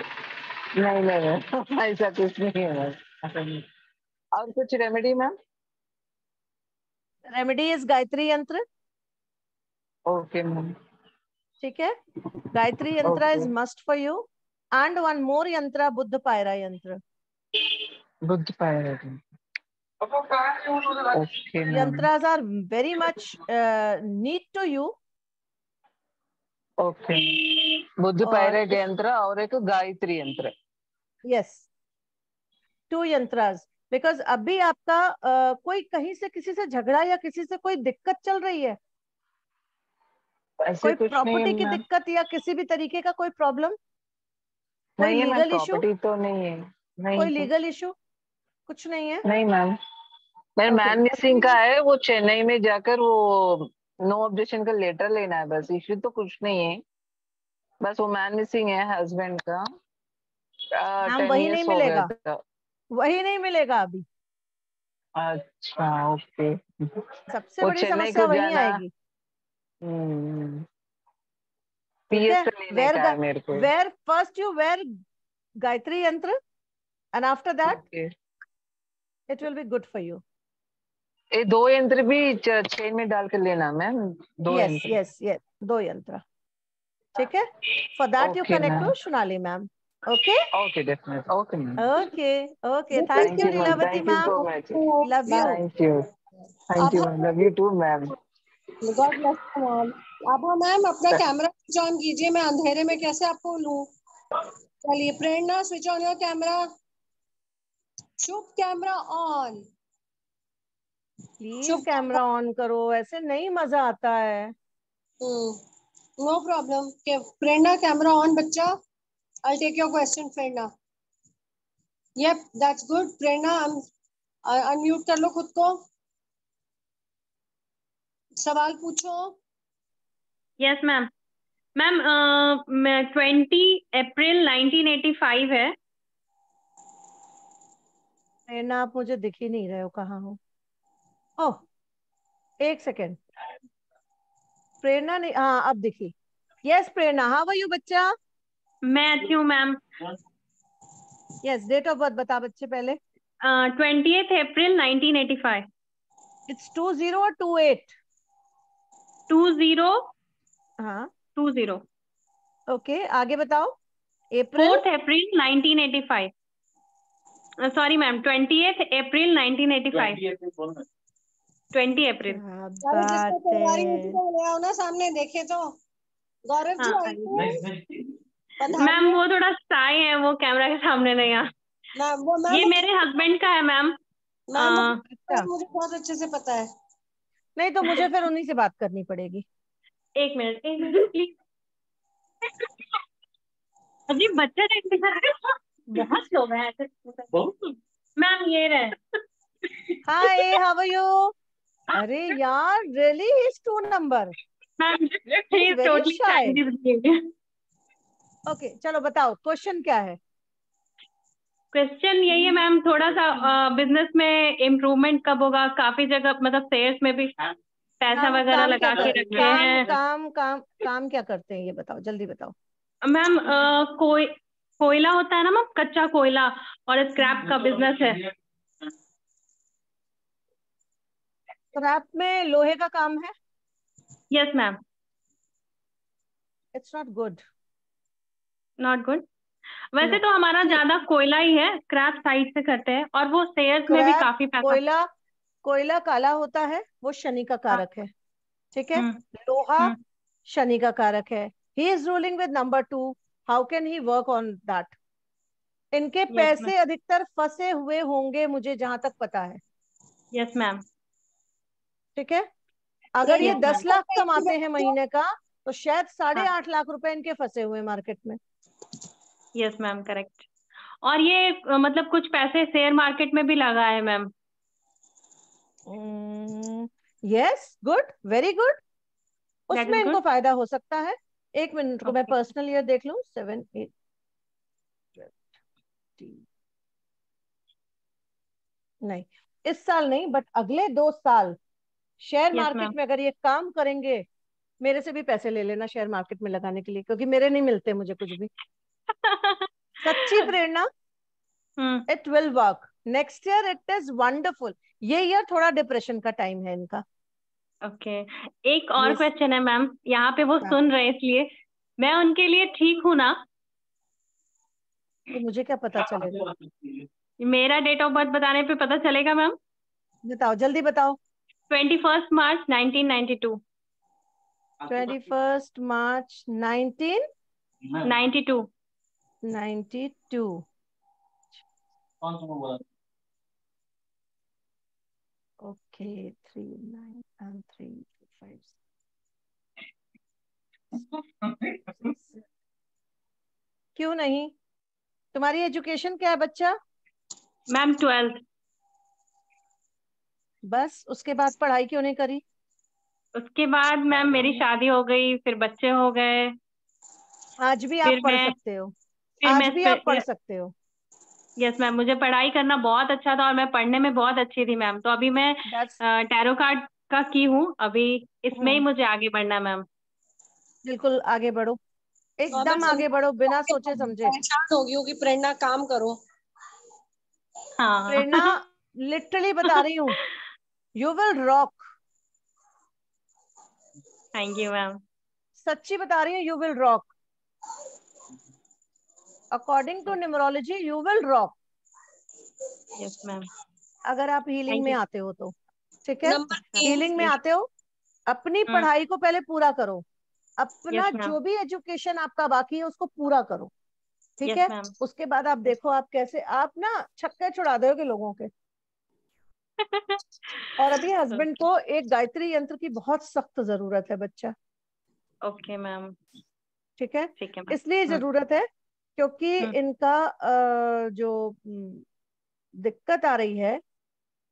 नहीं नहीं ऐसा कुछ नहीं है मैम। और कुछ remedy ma'am? Remedy is Gayatri yantra. Okay ma'am. ठीक है, Gayatri yantra is must for you, and one more yantra, Budh Pyra yantra. Budh Pyra okay ma'am. Yantras are very much need to you. Okay, Budh Pyra yantra और एक गायत्री यंत्र। यस, 2 यंत्रास, बिकॉज अभी आपका कोई कहीं से किसी से झगड़ा या किसी से कोई दिक्कत चल रही है, कोई प्रॉपर्टी की दिक्कत या किसी भी तरीके का कोई प्रॉब्लम, कोई लीगल इशू? तो नहीं है। नहीं, कोई लीगल इशू कुछ नहीं है? नहीं मैम, मेरे मैन मिसिंग का है, वो चेन्नई में जाकर वो नो ऑब्जेक्शन का लेटर लेना है, बस इशू तो कुछ नहीं है, बस वो मैन मिसिंग है हस्बैंड का। वही नहीं मिलेगा, वही नहीं मिलेगा अभी। अच्छा ओके, सबसे बड़ी समस्या वही आएगी। Wear first you wear Gayatri yantra, and after that it will be good for you. ये 2 यंत्र भी चेन में डाल कर लेना मैम? 2 यंत्र? यस, 2 यंत्र, ठीक है। For that you connect to Sonali ma'am. Okay okay, definitely, okay ma'am. Okay okay, thank you Lilavati ma'am, love you. Thank you, love you too ma'am. God bless you ma'am. Abha ma'am अपना camera switch on कीजिए, मैं अंधेरे में कैसे आपको लूं? चलिए Prerna, switch on your camera. Shubh, camera on. Please camera on करो, ऐसे नहीं मजा आता है। No problem. Prerna camera on बच्चा। I'll take your question, Prerna. Yep, that's good. Prerna, unmute कर लो खुद को, सवाल पूछो। Yes, ma'am. मैम 20 अप्रैल 1985 है। प्रेरणा, आप मुझे दिख ही नहीं रहे हो, कहाँ हो? ओह, एक सेकेंड। प्रेरणा नहीं, हाँ अब दिखी। Yes Prerna, how are you बच्चा? मैं अच्छी हूँ ma'am. Yes, date of birth बता बच्चे पहले। 20th April 1985। इट्स 20 और 28? 20। हाँ 20। ओके, आगे बताओ। अप्रैल 4th अप्रैल 1985। सॉरी मैम, 20th अप्रैल 1985। 20 अप्रैल। ले आओ ना सामने, देखे तो। गौरव जी मैम वो थोड़ा शाय है, वो कैमरा के सामने नहीं आ। ये मेरे हस्बैंड का है मैम। मुझे बहुत अच्छे से पता है। नहीं तो मुझे फिर उन्हीं से बात करनी पड़ेगी। एक मिनट प्लीज। अजी बच्चा बहुत लोग हैं मैम, ये रहे। हाय, हाउ आर यू? अरे यार, really he is 2 number. Very shy. Okay चलो बताओ, क्वेश्चन क्या है? क्वेश्चन यही है मैम, थोड़ा सा बिजनेस में इम्प्रूवमेंट कब होगा? काफी जगह मतलब सेल्स में भी पैसा वगैरह लगा के रखे हैं। काम क्या करते हैं ये बताओ, जल्दी बताओ। मैम कोयला होता है ना मैम, कच्चा कोयला, और स्क्रैप का बिजनेस है। स्क्रैप में लोहे का काम है? Yes ma'am. It's not good. Not good? वैसे तो हमारा ज्यादा कोयला ही है, स्क्रैप साइड से करते हैं, और वो सेल्स में भी काफी पैसा। कोयला काला होता है, वो शनि का कारक है, ठीक है। लोहा शनि का कारक है। He is ruling with number 2, how can he work on that? इनके पैसे अधिकतर फंसे हुए होंगे, मुझे जहां तक पता है। Yes ma'am. ठीक है, अगर ये 10 लाख कमाते हैं महीने का, तो शायद 8.5 लाख रुपए इनके फंसे हुए मार्केट में। Yes ma'am, correct. और ये मतलब कुछ पैसे शेयर मार्केट में भी लगा है ma'am. Yes, good, very good. उसमें इनको फायदा हो सकता है। एक मिनट को मैं पर्सनल ईयर देख लूं। 7 8 नहीं, इस साल नहीं, बट अगले 2 साल शेयर मार्केट में अगर ये काम करेंगे, मेरे से भी पैसे ले लेना शेयर मार्केट में लगाने के लिए, क्योंकि मेरे नहीं मिलते मुझे कुछ भी। सच्ची Prerna, it will work. Next year it is wonderful. ये ईयर थोड़ा डिप्रेशन का टाइम है इनका। ओके, एक और क्वेश्चन है मैम, यहाँ पे वो सुन रहे हैं इसलिए, मैं उनके लिए ठीक हूँ ना? तो मुझे क्या पता चलेगा? मेरा डेट ऑफ बर्थ बताने पे पता चलेगा मैम। बताओ, जल्दी बताओ। 21 मार्च 1992। 21 मार्च 1992। 92। Okay, 3 9 and 3 5। क्यों नहीं? तुम्हारी एजुकेशन क्या है बच्चा? Ma'am 12th। बस, उसके बाद पढ़ाई क्यों नहीं करी? उसके बाद मैम मेरी शादी हो गई, फिर बच्चे हो गए। आज भी आप पढ़ सकते हो, आज भी आप पढ़ सकते हो। यस मैम, मुझे पढ़ाई करना बहुत अच्छा था और मैं पढ़ने में बहुत अच्छी थी मैम। तो अभी मैं टैरो कार्ड का की हूँ, अभी इसमें ही मुझे आगे बढ़ना है मैम। बिल्कुल आगे बढ़ो, एकदम आगे बढ़ो, बिना सोचे समझे। पहचान होगी होगी प्रेरणा, काम करो। हाँ प्रेरणा, लिटरली बता रही हूँ, you will rock. Thank you ma'am. सच्ची बता रही हूँ, you will rock. According to numerology you will rock. Yes ma'am. अगर आप हीलिंग में आते हो तो, ठीक है? हीलिंग में आते हो, अपनी पढ़ाई को पहले पूरा करो, अपना जो भी एजुकेशन आपका बाकी है उसको पूरा करो, ठीक है? उसके बाद आप देखो आप कैसे, आप ना छक्के छुड़ा दोगे लोगों के। और अभी हस्बैंड को एक गायत्री यंत्र की बहुत सख्त जरूरत है बच्चा। ओके मैम, ठीक है? ठीक है। इसलिए जरूरत है क्योंकि इनका जो दिक्कत आ रही है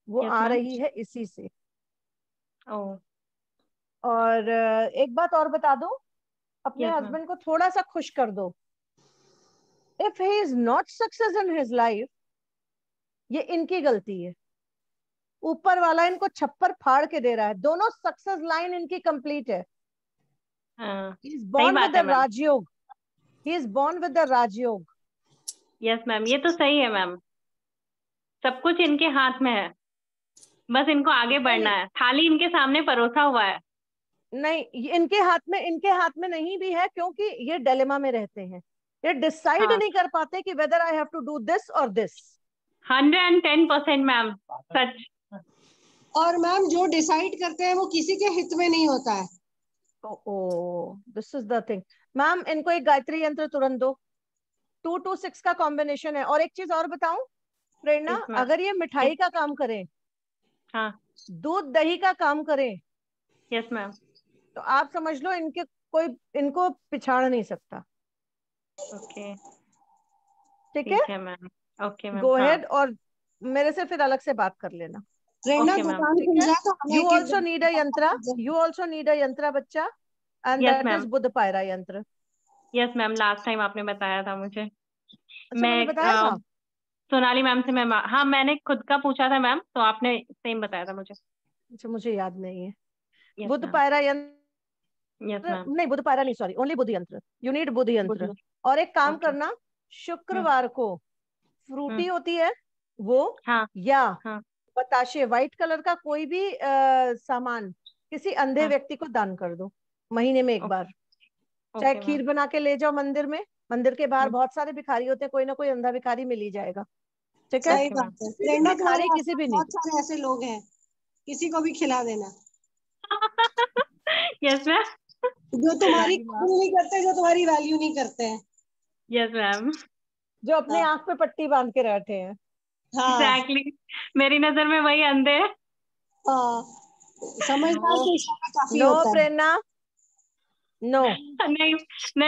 वो आ रही है इसी से। और एक बात और बता दो, अपने हस्बैंड को थोड़ा सा खुश कर दो। If he is not success in his life, ये इनकी गलती है। ऊपर वाला इनको छप्पर फाड़ के दे रहा है, दोनों सक्सेस लाइन इनकी कंप्लीट है। He is born with the Rajyog. He is born with the Rajyog. Yes ma'am, ये तो सही है मैम, सब कुछ इनके हाथ में है, बस इनको आगे बढ़ना है, थाली इनके सामने परोसा हुआ है। नहीं, इनके हाथ में नहीं भी है, क्योंकि ये डिलेमा में रहते हैं, ये डिसाइड नहीं कर पाते कि whether I have to do this और दिस। 110% मैम, सच। और मैम जो डिसाइड करते हैं वो किसी के हित में नहीं होता है। This is the thing. Ma'am, इनको एक गायत्री यंत्र तुरंत दो। 226 का कॉम्बिनेशन है। और एक चीज और बताऊं प्रेरणा, अगर ये मिठाई का काम करें, दूध दही का काम करें, यस मैम, तो आप समझ लो इनको पिछाड़ नहीं सकता। ओके, ठीक है ma'am. Okay ma'am, go ahead. और मेरे से फिर अलग से बात कर लेना। यू ऑल्सो नीड अ यंत्र बच्चा, एंड दैट इज बुध पायरा यंत्र। यस मैम, लास्ट टाइम आपने बताया था मुझे। मैंने बताया था सोनाली मैम से। मैम हाँ, मैंने खुद का पूछा था मैम, तो आपने सेम बताया था मुझे। अच्छा, मुझे याद नहीं है। बुध पायरा यंत्र नहीं, बुध पायरा नहीं, सॉरी, ओनली बुध यंत्र। यू नीड बुध यंत्र। और एक काम करना, शुक्रवार को फ्रूटी होती है वो, या बताशे, व्हाइट कलर का कोई भी सामान किसी अंधे व्यक्ति को दान कर दो महीने में एक बार। चाहे खीर बना के ले जाओ मंदिर में, मंदिर के बाहर बहुत सारे भिखारी होते हैं, कोई ना कोई अंधा भिखारी मिल ही जाएगा। ठीक है? भिखारी किसी भी नहीं, बहुत सारे ऐसे लोग हैं, किसी को भी खिला देना। यस मैम, जो तुम्हारी नहीं करते, जो तुम्हारी वैल्यू नहीं करते हैं। यस मैम, जो अपने आंख पे पट्टी बांध के बैठे हैं। एग्जैक्टली, मेरी नजर में वही अंधे हैं। समझदार नो प्रेरणा, नो नहीं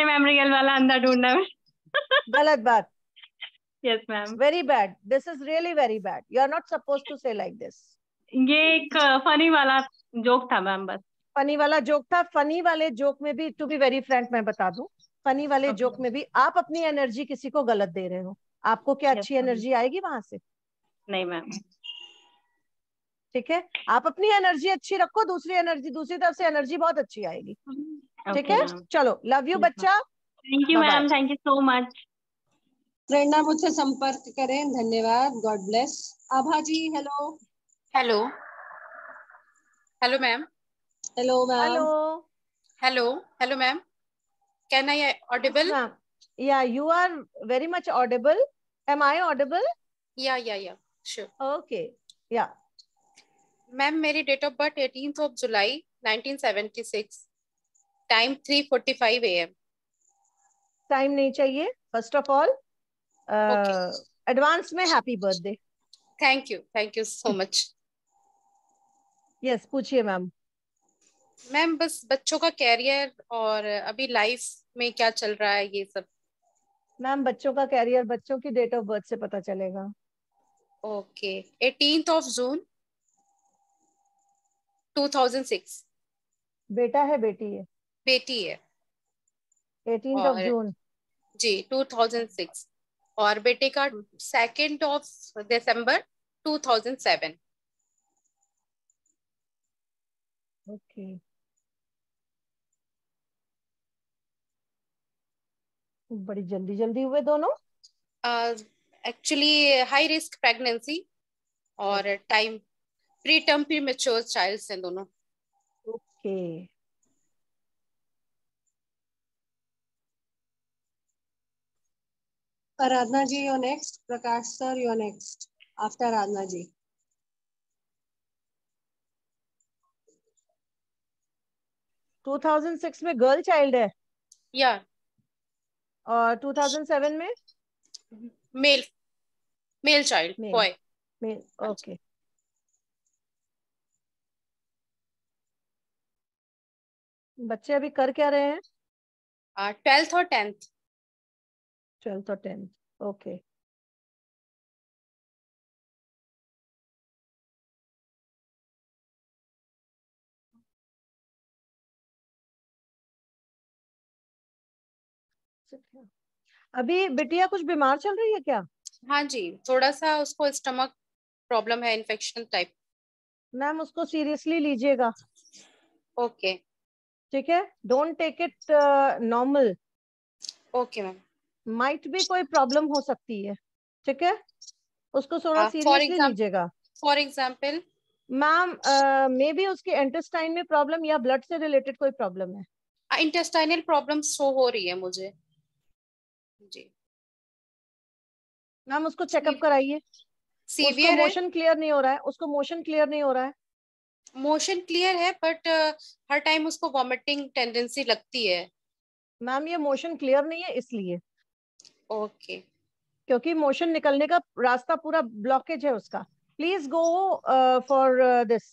मैम, रियल वाला अंधा ढूंढना है। गलत बात। Yes ma'am, very bad, this is really very bad, you are not supposed to say like this. ये एक फनी वाला जोक था मैम, बस। फनी वाला जोक था। फनी वाले जोक में भी, टू बी वेरी फ्रैंक मैं बता दूं, फनी वाले जोक में भी आप अपनी एनर्जी किसी को गलत दे रहे हो। आपको क्या अच्छी एनर्जी आएगी वहां से? नहीं मैम। ठीक है, आप अपनी एनर्जी अच्छी रखो, दूसरी तरफ से एनर्जी बहुत अच्छी आएगी। ठीक है, चलो, love you bachcha. Thank you ma'am, thank you so much. Prerna मुझसे संपर्क करें। धन्यवाद, god bless. Abha ji, hello. Hello hello ma'am. Hello ma'am. Hello hello hello ma'am, can I audible? Yeah you are very much audible. Am I audible? Yeah sure. Okay, yeah ma'am मेरी date of birth 18 जुलाई 1976, time 3:45 AM। Time नहीं चाहिए। First of all advance में happy birthday. Thank you so much. Yes, पूछिए ma'am. Ma'am बस बच्चों का career और अभी लाइफ में क्या चल रहा है ये सब। मैम बच्चों का कैरियर बच्चों की डेट ऑफ बर्थ से पता चलेगा। ओके, 18 जून 2006। बेटा है बेटी है? बेटी है। 18 और जून जी 2006, और बेटे का 2 दिसंबर 2007। ओके, बड़ी जल्दी जल्दी हुए दोनों। एक्चुअली हाई रिस्क प्रेगनेंसी और time preterm premature childs हैं दोनों। Okay, Aradhana ji, your next. Prakash sir, your next after Aradhana ji. To 2006 में गर्ल चाइल्ड है? या। और 2007 में male child, boy. Male, okay. बच्चे अभी कर क्या रहे हैं? 12th और 10th। 12th और 10th, ओके। अभी बिटिया कुछ बीमार चल रही है क्या? हाँ जी, थोड़ा सा उसको स्टमक प्रॉब्लम है, इन्फेक्शन टाइप। मैम उसको सीरियसली लीजिएगा। ओके ठीक है, don't take it normal. Okay ma'am. Might भी कोई प्रॉब्लम हो सकती है। ठीक है, उसको थोड़ा सीरियसली लीजिएगा। For example ma'am may be उसके इंटेस्टाइन में प्रॉब्लम या ब्लड से रिलेटेड कोई प्रॉब्लम है। इंटेस्टाइनल प्रॉब्लम शो हो रही है मुझे जी। मैम उसको चेकअप कराइए। उसको मोशन क्लियर नहीं हो रहा है, उसको मोशन क्लियर नहीं हो रहा है। मोशन क्लियर है बट हर टाइम उसको वॉमिटिंग टेंडेंसी लगती है। मैम ये मोशन क्लियर नहीं है इसलिए। ओके। क्योंकि मोशन निकलने का रास्ता पूरा ब्लॉकेज है उसका। Please go for this.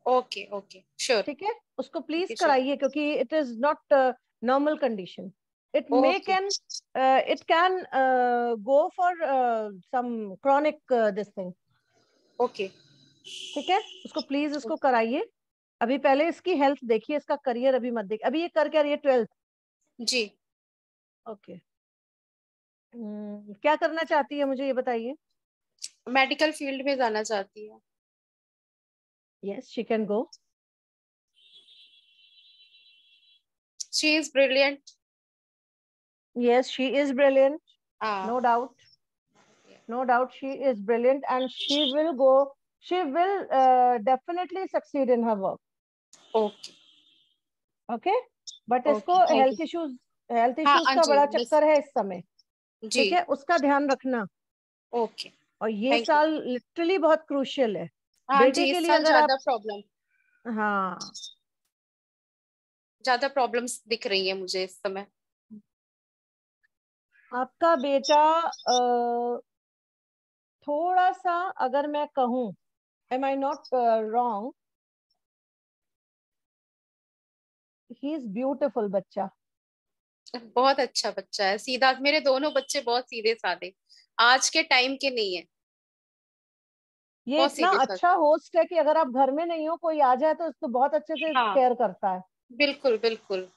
Okay okay sure. ठीक है, उसको प्लीज कराइए क्योंकि it is not normal condition. It may can it can go for some chronic this thing. Okay ठीक है, उसको प्लीज उसको कराइए। अभी पहले इसकी हेल्थ देखिए, इसका करियर अभी मत देखिए। अभी ये कर क्या रही है? 12th जी। ओके, क्या करना चाहती है मुझे ये बताइए। मेडिकल फील्ड में जाना चाहती है। Yes, she can go. She is brilliant. Yes, she is brilliant. No doubt. No doubt she is brilliant and she will go, she will definitely succeed in her work. Okay. Okay? But इसको health issues का बड़ा चक्कर है इस समय। ठीक है, उसका ध्यान रखना। ओके। और ये साल लिटरली बहुत क्रूशियल है हाँ बेटे जी, के इस लिए। साल अगर ज्यादा आप प्रॉब्लम, हाँ ज्यादा प्रॉब्लम्स दिख रही है मुझे इस समय। आपका बेटा थोड़ा सा, अगर मैं कहूँ, am I not wrong? He is beautiful बच्चा। बहुत अच्छा बच्चा है, सीधा। मेरे दोनों बच्चे बहुत सीधे साधे, आज के टाइम के नहीं है। ये बहुत इतना सीरियस। अच्छा होस्ट है कि अगर आप घर में नहीं हो, कोई आ जाए तो इसको बहुत अच्छे से हाँ केयर करता है बिल्कुल बिल्कुल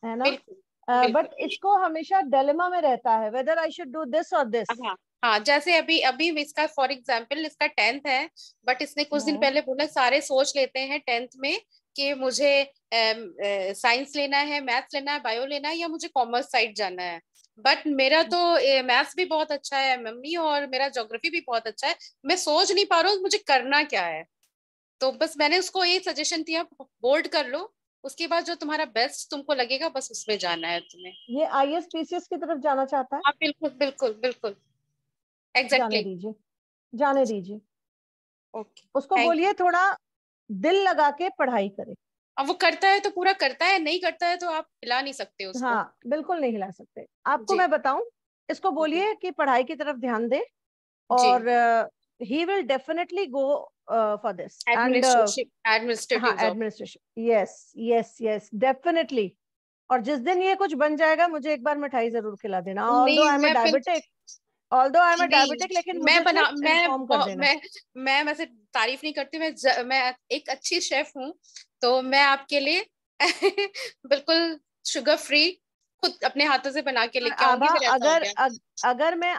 है ना? बिल्कुल बट बिल्कुल। इसको हमेशा डिलेमा में रहता है, whether I should do this और दिस। हाँ हाँ, जैसे अभी अभी इसका फॉर एग्जाम्पल इसका 10th है, बट इसने कुछ दिन पहले बोला सारे सोच लेते हैं 10th में कि मुझे साइंस लेना है, मैथ्स लेना है, बायो लेना है, या मुझे कॉमर्स साइड जाना है। बट मेरा तो मैथ्स भी बहुत अच्छा है मम्मी, और मेरा ज्योग्राफी भी बहुत अच्छा है, मैं सोच नहीं पा रहा हूँ मुझे करना क्या है। तो बस मैंने उसको ये सजेशन दिया, बोर्ड कर लो, उसके बाद जो तुम्हारा बेस्ट तुमको लगेगा बस उसमें जाना है तुम्हें। ये आईएएस पीसीएस की तरफ जाना चाहता है? हाँ बिल्कुल बिल्कुल बिल्कुल जाने एग्जैक्टली। दीजिए, जाने दीजिए। ओके उसको थैंक बोलिए थोड़ा दिल लगा के पढ़ाई करे। अब वो करता है तो पूरा करता है, नहीं करता है तो आप हिला नहीं सकते उसको। हाँ बिल्कुल नहीं हिला सकते। आपको जी मैं बताऊं, इसको जी बोलिए कि पढ़ाई की तरफ ध्यान दे, जी। और he will definitely go for this and हाँ administrative job. Administration, yes yes yes definitely. और जिस दिन ये कुछ बन जाएगा मुझे एक बार मिठाई जरूर खिला देना, ऑल्दो नहीं आई एम अ मैं diabetic, although I am a diabetic, लेकिन नहीं मैं मुझे बना सिर्फ इन्फॉर्म कर देना। मैं वैसे तारीफ नहीं करती, मैं एक अच्छी शेफ हूँ, तो मैं आपके लिए बिल्कुल शुगर फ्री खुद अपने हाथों से बना के पर लेके आभा, आऊंगी, फिर ऐसा हो गया। अगर मैं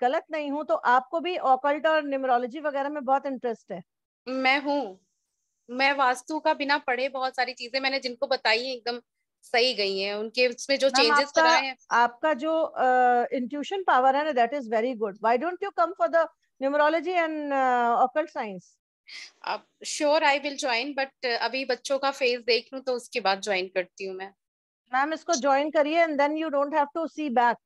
गलत नहीं हूं तो आपको भी ऑकल्ट और न्यूमरोलॉजी वगैरह में बहुत इंटरेस्ट है। मैं हूँ, मैं वास्तु का बिना पढ़े बहुत सारी चीजें मैंने जिनको बताई है एकदम सही गई हैं, उनके उसमें जो मैम चेंजेस आपका कराए हैं। आपका जो इंट्यूशन पावर है ना, that is very good. Why don't you come for the numerology and occult science? अब sure I will join, but अभी बच्चों का फेज देख लूं तो उसके बाद ज्वाइन करती हूँ मैं। मैम इसको ज्वाइन करिए and then you don't have to see back.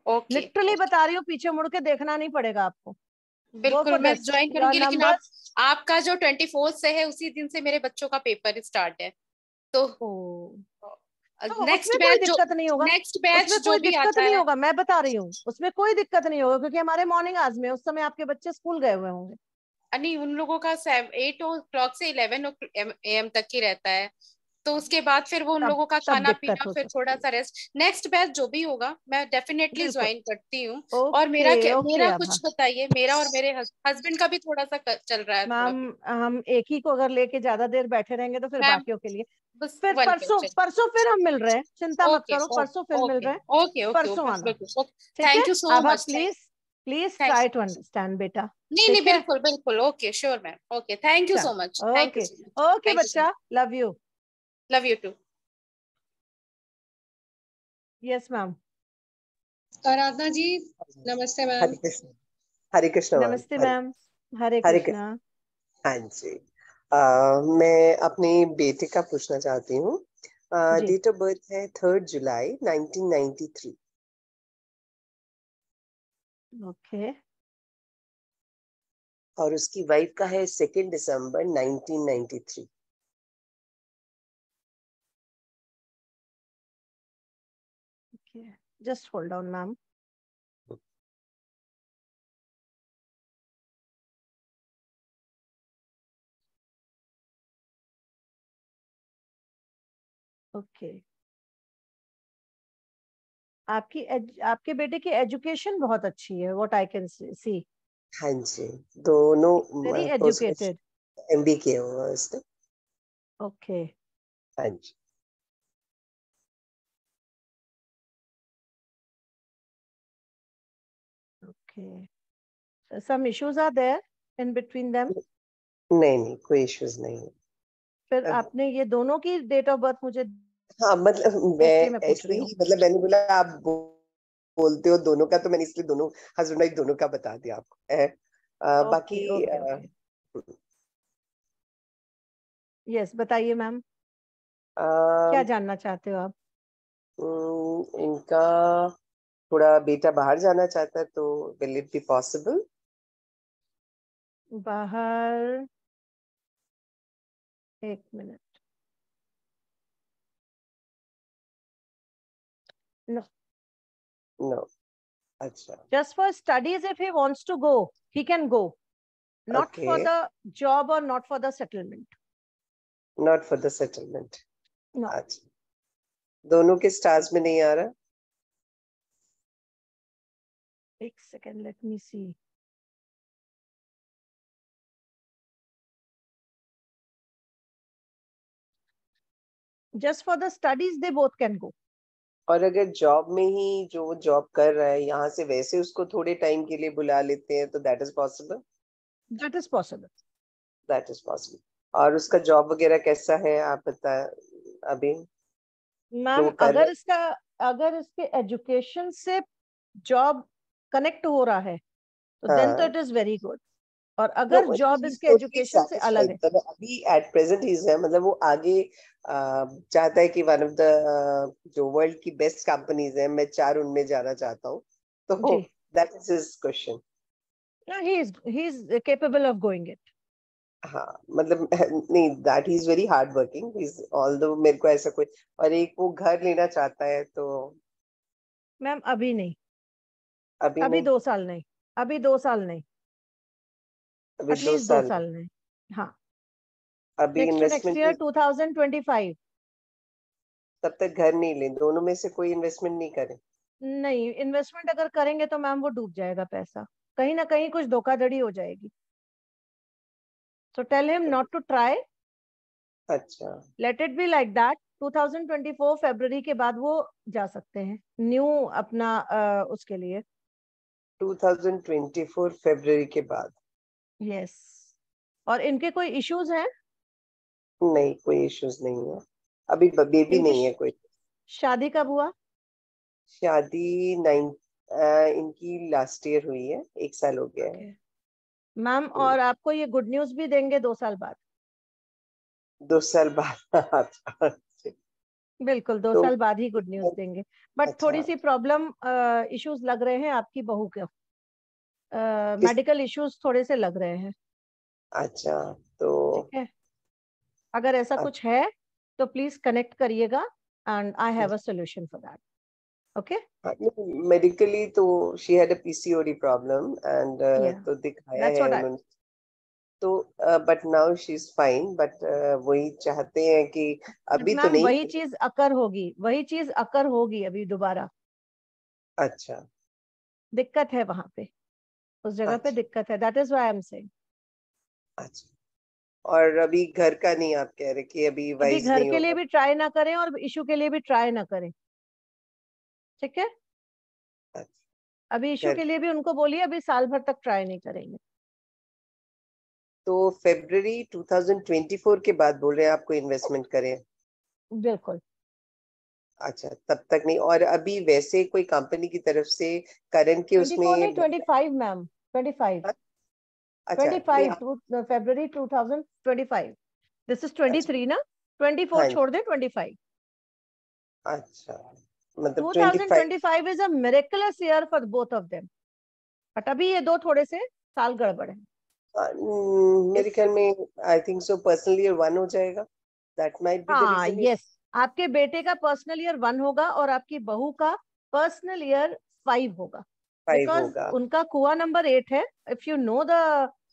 Okay literally बता रही हूँ, पीछे मुड़ के देखना नहीं पड़ेगा आपको। गो बिल्कुल फॉर मैं दिस, ज्वाइन योर करूंगी, लेकिन आप नंबर्स। आपका जो 24 से है उसी दिन से मेरे बच्चों का पेपर स्टार्ट है, तो तो नेक्स्ट उसमें कोई बैच जो दिक्कत नहीं होगा, नेक्स्ट बैच उसमें जो कोई भी दिक्कत आता नहीं है। होगा, मैं बता रही हूँ उसमें कोई दिक्कत नहीं होगा, क्योंकि हमारे मॉर्निंग आवर्स में उस समय आपके बच्चे स्कूल गए हुए होंगे। नहीं उन लोगों का 8 o'clock से 11 AM तक ही रहता है, तो उसके बाद फिर वो उन तब लोगों का तब खाना दिक्कत पीना, हो फिर थोड़ा सकती है। सा रेस्ट। नेक्स्ट बैच जो भी होगा मैं डेफिनेटली बिल्कुल। ज्वाइन करती हूँ। और ओके ओके मेरा आभा। कुछ बताइए, मेरा और मेरे हस्बैंड का भी थोड़ा सा चल रहा है थोड़ा। मैम हम एक ही को अगर लेके ज्यादा देर बैठे रहेंगे तो फिर मैम बाकियों के लिए, बस फिर वन परसों क्वेश्चन। परसों फिर हम मिल रहे हैं, चिंता मत ओके करो, परसों फिर मिल ओके रहे हैं। ओके ओके परसों बस आना, बिल्कुल ओके। ठीक है? Thank you so Abha much. Please please thank try to understand beta. नहीं नहीं ठीक है, बिल्कुल बिल्कुल okay sure ma'am. Okay thank you so much, चलो thank you okay. So much, okay thank you so bachcha, much. Love you. Love you too. Yes ma'am. Aradhana ji नमस्ते ma'am. Hare Krishna. Hare Krishna ma'am. नमस्ते ma'am. Hare Hare Krishna. हाँ जी। मैं अपने बेटे का पूछना चाहती हूँ। जी डेट ऑफ बर्थ है 3 जुलाई 1993। ओके और उसकी वाइफ का है 2 दिसंबर 1993। Okay, just hold on ma'am. Okay, आपके बेटे की एजुकेशन बहुत अच्छी है, व्हाट आई कैन सी। हाँ जी, दोनों वेरी पोस्ट एजुकेटेड। MBA किया हुआ है उसने। ओके हाँ जी। Okay, some issues are there in between them? नहीं नहीं कोई इश्यूज नहीं है। फिर आपने ये दोनों की डेट ऑफ बर्थ मुझे, हाँ मतलब इसलिए मैं मैं पूछ ऐसे रही हूँ। ही मतलब मैंने बोला आप बोलते हो दोनों का, तो मैंने इसलिए दोनों हस्बैंड वाइफ दोनों का बता दिया आपको। ओके बाकी ओके ओके, यस बताइए मैम, क्या जानना चाहते हो आप? इनका थोड़ा बेटा बाहर जाना चाहता है, तो विल इट बी पॉसिबल? बाहर, एक मिनट। No, no. अच्छा just for studies, if he wants to go he can go, not okay. for the job or not for the settlement. Not for the settlement. No, अच्छा, दोनों के stars में नहीं आ रहा। एक second, let me see. Just for the studies they both can go. और अगर जॉब में ही जो वो जॉब कर रहा है यहाँ से वैसे उसको थोड़े टाइम के लिए बुला लेते हैं तो that is possible? That is possible. That is possible. और उसका जॉब वगैरह कैसा है आप बताएं अभी? मैम अगर इसके एजुकेशन से जॉब कनेक्ट हो रहा है तो देन तो इट इज वेरी गुड। और अगर जॉब इसके एजुकेशन से अलग है, अभी एट प्रेजेंट ही है, मतलब वो आगे चाहता है कि वन ऑफ द जो वर्ल्ड की बेस्ट कंपनीज है मैं 4 उनमें जाना चाहता हूँ, तो that is his question. he is capable of going it. हाँ मतलब नहीं, that he is very hard working, is although मेरे को ऐसा कोई, और एक वो घर लेना चाहता है तो मैम अभी नहीं, अभी नहीं। 2 साल नहीं, अभी 2 साल नहीं, अभी 2 साल नहीं। हाँ अभी नेक्स्ट ईयर 2025 तब तक घर नहीं ले, दोनों में से कोई इन्वेस्टमेंट नहीं करे। नहीं, इन्वेस्टमेंट अगर करेंगे तो मैम वो डूब जाएगा पैसा, कहीं ना कहीं कुछ धोखाधड़ी हो जाएगी। So tell him not to try. अच्छा, let it be like that. 2024 फरवरी के बाद वो जा सकते हैं न्यू अपना उसके लिए। 2024 फरवरी के बाद? यस। और इनके कोई इश्यूज हैं? नहीं, कोई इश्यूज नहीं है, अभी बेबी नहीं है कोई। शादी कब हुआ? शादी इनकी लास्ट ईयर हुई है, 1 साल हो गया है मैम। और आपको ये गुड न्यूज भी देंगे 2 साल बाद। 2 साल बाद? बिल्कुल 2 साल बाद ही गुड न्यूज देंगे। बट थोड़ी सी प्रॉब्लम इश्यूज लग रहे हैं आपकी बहू के, मेडिकल इश्यूज थोड़े से लग रहे हैं। अच्छा, तो ठीक है, अगर ऐसा कुछ है तो प्लीज कनेक्ट करिएगा and I have a solution for that. Okay. Medically तो she had a PCOD problem and तो दिखाया है उन्होंने, तो but now she is fine, but वही चाहते हैं कि अभी तो नहीं, वही चीज अकर होगी अभी दोबारा। अच्छा, दिक्कत है वहां पे, उस जगह पे दिक्कत है, that is why I am saying. अच्छा, और अभी घर का नहीं आप कह रहे कि अभी वाइज घर नहीं के लिए भी ट्राई ना करें और इशू के लिए भी ट्राई ना करें, ठीक है? अभी इशू के लिए भी उनको बोलिए अभी साल भर तक ट्राई नहीं करेंगे। तो फरवरी 2024 के बाद बोल रहे हैं आपको इन्वेस्टमेंट करें? बिल्कुल। अच्छा, तब तक नहीं। और अभी वैसे कोई कंपनी की तरफ से करंट के उसमें 25 मैम, 25 फरवरी 2025। दिस इज 23 ना, 24 छोड़ दे 25। अच्छा, मतलब 2025 is a miracles year for both of them, but अभी ये 2 थोड़े से साल गड़बड़ है। मेरे ख्याल में I think so personal year 1 हो जाएगा, that might be the reason. Yes, आपके बेटे का पर्सनल ईयर 1 होगा और आपकी बहू का पर्सनल ईयर 5 होगा, बिकॉज उनका कुआ नंबर 8 है। If you know the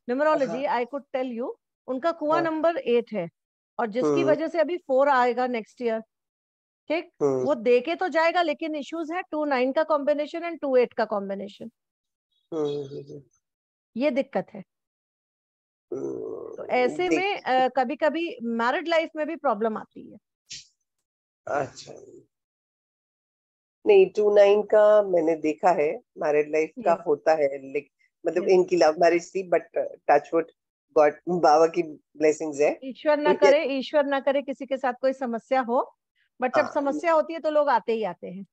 numerology I could tell you, उनका कुआ नंबर 8 है और जिसकी वजह से अभी 4 आएगा नेक्स्ट ईयर। ठीक, वो देके तो जाएगा लेकिन इश्यूज है 2-9 का कॉम्बिनेशन एंड 2-8 का कॉम्बिनेशन, ये दिक्कत है। तो ऐसे में कभी कभी मैरिड लाइफ में भी प्रॉब्लम आती है। अच्छा, नहीं 2-9 का मैंने देखा है, मैरिड लाइफ का होता है, मतलब इनकी लव मैरिज थी बट टचवुड गॉड बाबा की ब्लेसिंग्स है, ईश्वर ना करे किसी के साथ कोई समस्या हो, बट जब समस्या होती है तो लोग आते ही आते हैं।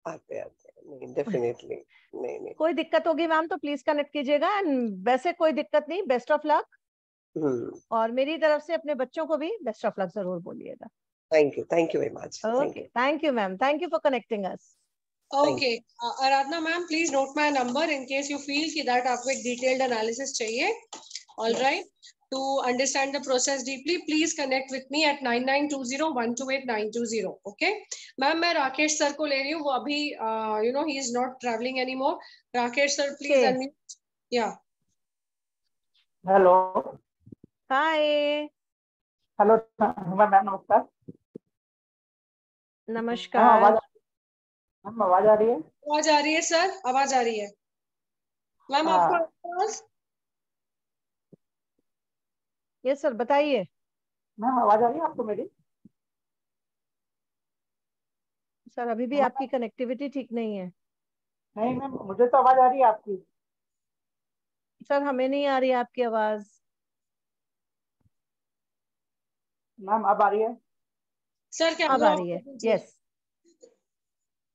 नहीं डेफिनेटली नहीं। कोई दिक्कत होगी मैम तो प्लीज कनेक्ट कीजिएगा, एंड वैसे कोई दिक्कत नहीं, बेस्ट ऑफ लक। और मेरी तरफ से अपने बच्चों को भी बेस्ट ऑफ लक जरूर बोलिएगा। Thank you very much. Okay, thank you ma'am, thank you for connecting us. Okay, Aradhana ma'am please note my number in case you feel कि दैट आपको एक डिटेल्ड एनालिसिस चाहिए। All right, to understand the process deeply please connect with me at 9920128920। Okay ma'am, मैं Rakesh sir को ले रही हूँ, वो अभी you know he is not travelling anymore. Rakesh sir please unmute. या हेलो, हाय। हेलो मैम, नमस्कार। नमस्कार। आवाज आ रही है? आवाज आ रही है सर, आवाज आ रही है मैम आपको आवाज? यस सर, बताइए। मैम आवाज आ रही है आपको मेरी? सर अभी भी आपकी कनेक्टिविटी ठीक नहीं है। नहीं मैम, मुझे तो आवाज आ रही है आपकी। सर हमें नहीं आ रही है आपकी आवाज। मैम अब आ रही है? सर क्या अब आ रही है, यस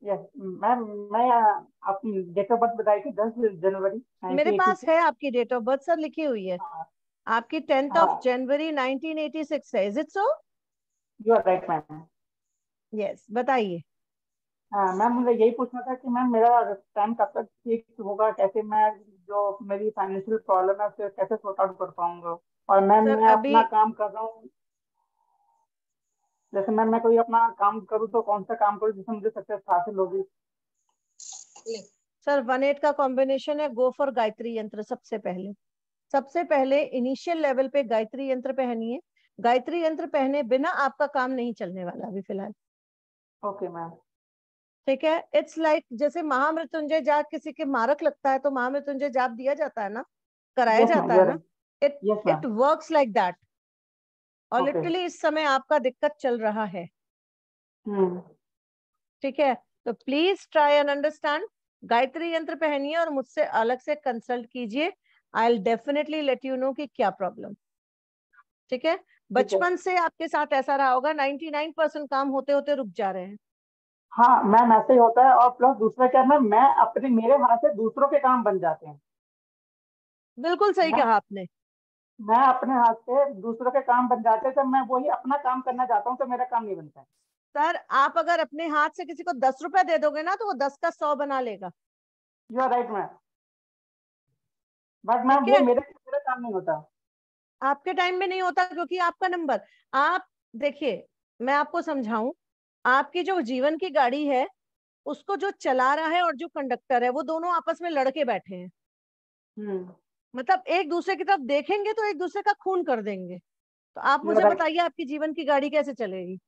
यस मैम। मैं आप डेट ऑफ बर्थ बताई थी 10 जनवरी मेरे 1986। पास है आपकी डेट ऑफ बर्थ सर, लिखी हुई है। आपकी 10th ऑफ जनवरी 1986 है। Is it so? You are right ma'am. Yes, बताइए। हाँ मैम, मुझे यही पूछना था कि मैम मेरा टाइम कब तक ठीक होगा, कैसे मैं जो मेरी फाइनेंशियल प्रॉब्लम है उसे कैसे सॉर्ट आउट कर पाऊंगा। और मैम सर मैं अभी अपना काम कर रहा हूँ, जैसे मैम मैं कोई अपना काम करूँ तो कौन सा काम करूँ जिससे मुझे सक्सेस हासिल होगी। सर 1-8 का कॉम्बिनेशन है। गो फॉर गायत्री यंत्र। सबसे पहले इनिशियल लेवल पे गायत्री यंत्र पहनिए। गायत्री यंत्र पहने बिना आपका काम नहीं चलने वाला अभी फिलहाल। Okay ma'am. ठीक है। इट्स लाइक जैसे महामृत्युंजय जाप किसी के मारक लगता है तो महामृत्युंजय जाप दिया जाता है ना, कराया जाता है ना। It works like that. और लिटरली इस समय आपका दिक्कत चल रहा है। ठीक है, तो please try and understand. Gayatri यंत्र पहनिए और मुझसे अलग से कंसल्ट कीजिए। I will definitely let you know कि क्या प्रॉब्लम। ठीक है, बचपन से आपके साथ ऐसा रहा होगा, 99% काम होते होते रुक जा रहे हैं। हाँ मैम, ऐसे ही होता है। और प्लस दूसरा क्या है, मैं अपने मेरे हाथ से दूसरों के काम बन जाते हैं। बिल्कुल सही कहा आपने। मैं अपने हाथ से दूसरों के काम बन जाते हैं, जब मैं वही अपना काम करना चाहता हूँ तो मेरा काम नहीं बनता है। सर आप अगर अपने हाथ से किसी को 10 रुपए दे दोगे ना तो वो 10 का 100 बना लेगा। You are right ma'am. But ma'am वो मेरे काम नहीं होता। आपके टाइम में नहीं होता क्योंकि आपका नंबर, आप देखिए मैं आपको समझाऊं, आपकी जो जीवन की गाड़ी है उसको जो चला रहा है और जो कंडक्टर है वो दोनों आपस में लड़के बैठे हैं। मतलब एक दूसरे की तरफ देखेंगे तो एक दूसरे का खून कर देंगे। तो आप मुझे बताइए आपकी जीवन की गाड़ी कैसे चलेगी?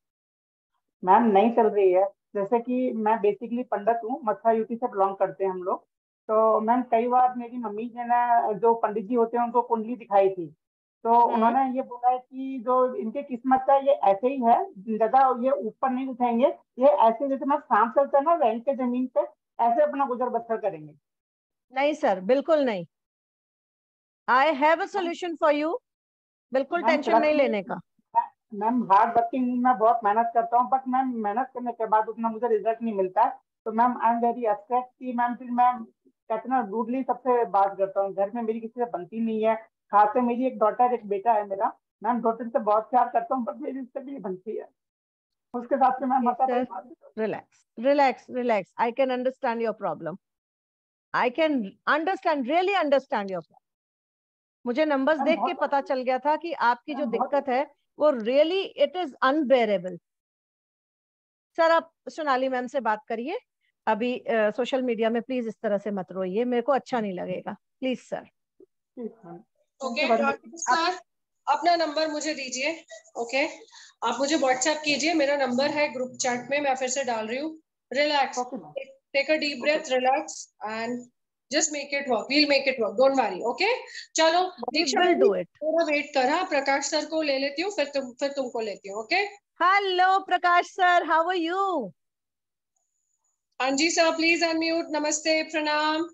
मैम नहीं चल रही है। जैसे कि मैं बेसिकली पंडित हूँ, मत्था यूपी से बिलोंग करते हैं हम लोग। तो मैम कई बार मेरी मम्मी जी ने, जो पंडित जी होते हैं, उनको कुंडली दिखाई थी। तो उन्होंने ये बोला है कि जो इनके किस्मत है ये ऐसे ही है, ज्यादा ये ऊपर नहीं उठेंगे, ये ऐसे जैसे मैं सांप चलता है ना रेंट के जमीन पे, ऐसे अपना गुजर बसर करेंगे। नहीं सर, बिल्कुल नहीं। आई have a solution for you. बिल्कुल टेंशन नहीं लेने का। मैम हार्ड वर्किंग, मैं बहुत मेहनत करता हूँ, बट मैम मेहनत करने के बाद उतना मुझे रिजल्ट नहीं मिलता है। तो ma'am I am very upset कि मैम फिर मैं कहते ना रूडली सबसे बात करता हूँ। घर में मेरी किसी से बनती नहीं है, खास से मेरी एक डॉटर एक बेटा है मेरा। मैम डॉटर से बहुत प्यार करता हूँ, बट मेरी उससे भी नहीं बनती है। उसके साथ में मैं माता relax relax relax. I can understand your problem. I can understand, really understand your problem. मुझे नंबर्स देख के पता चल गया था कि आपकी जो दिक्कत है वो really it is unbearable. Sir आप सोनाली मैम से बात करिए अभी। सोशल मीडिया में प्लीज इस तरह से मत रोइए, मेरे को अच्छा नहीं लगेगा। Please sir. ओके सर, अपना नंबर मुझे दीजिए। ओके, आप मुझे व्हाट्सएप कीजिए। मेरा नंबर है ग्रुप चैट में, मैं फिर से डाल रही हूँ। Relax, take a deep breath, relax and just make it work. We'll make it work, don't worry. Okay चलो दीक्षा, थोड़ा वेट कर। हाँ, प्रकाश सर को ले लेती हूँ, फिर तुमको लेती हूँ। Okay, hello Prakash sir, how are you? हाँ जी सर, प्लीज अनम्यूट। नमस्ते, प्रणाम।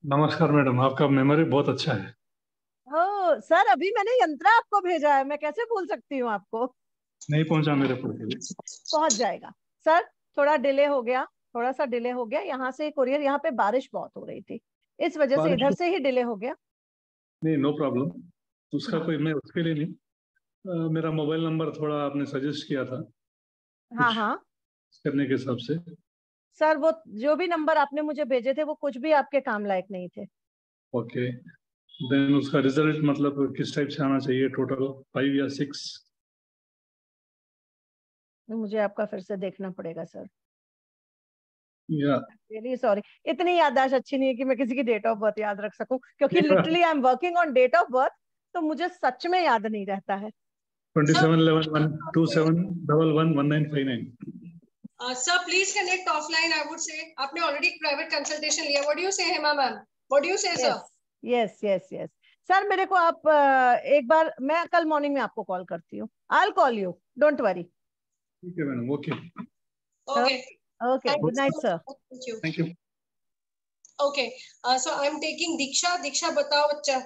नमस्कार मैडम, आपका मेमोरी बहुत अच्छा है। ओ सर, अभी मैंने यंत्र आपको भेजा है, मैं कैसे भूल सकती हूँ आपको? नहीं पहुंचा मेरे को। पहुंच जाएगा सर। थोड़ा डिले हो गया, थोड़ा सा डिले हो गया। यहाँ से कुरियर, यहाँ पे बारिश बहुत हो रही थी, इस वजह से इधर से ही डिले हो गया। नहीं, नो प्रॉब्लम। उसका कोई, मैं उसके लिए नहीं, मेरा मोबाइल नंबर थोड़ा आपने सजेस्ट किया था। हाँ हाँ करने के हिसाब से। सर वो जो भी नंबर आपने मुझे भेजे थे वो कुछ भी आपके काम लायक नहीं थे। ओके, देन उसका रिजल्ट मतलब किस टाइप से आना चाहिए? टोटल 5 या 6? मुझे आपका फिर से देखना पड़ेगा सर। या रियली सॉरी, इतनी याददाश्त अच्छी नहीं है कि मैं किसी की डेट ऑफ बर्थ याद रख सकूं, क्योंकि literally I am working on date of birth, तो मुझे सच में याद नहीं रहता है। 27/11/27/11/1959। Sir, please connect offline. I would say आपने already private consultation लिया. What do you say, Hema ma'am? What do you say, sir? Yes yes yes sir, मेरे को आप एक बार, मैं कल मॉर्निंग में आपको कॉल करती हूँ। I will call you, don't worry. ठीक है madam, okay. Okay. Okay. Good night, sir. Thank you. Thank you. Okay. So I am taking Diksha. Diksha बताओ बच्चा.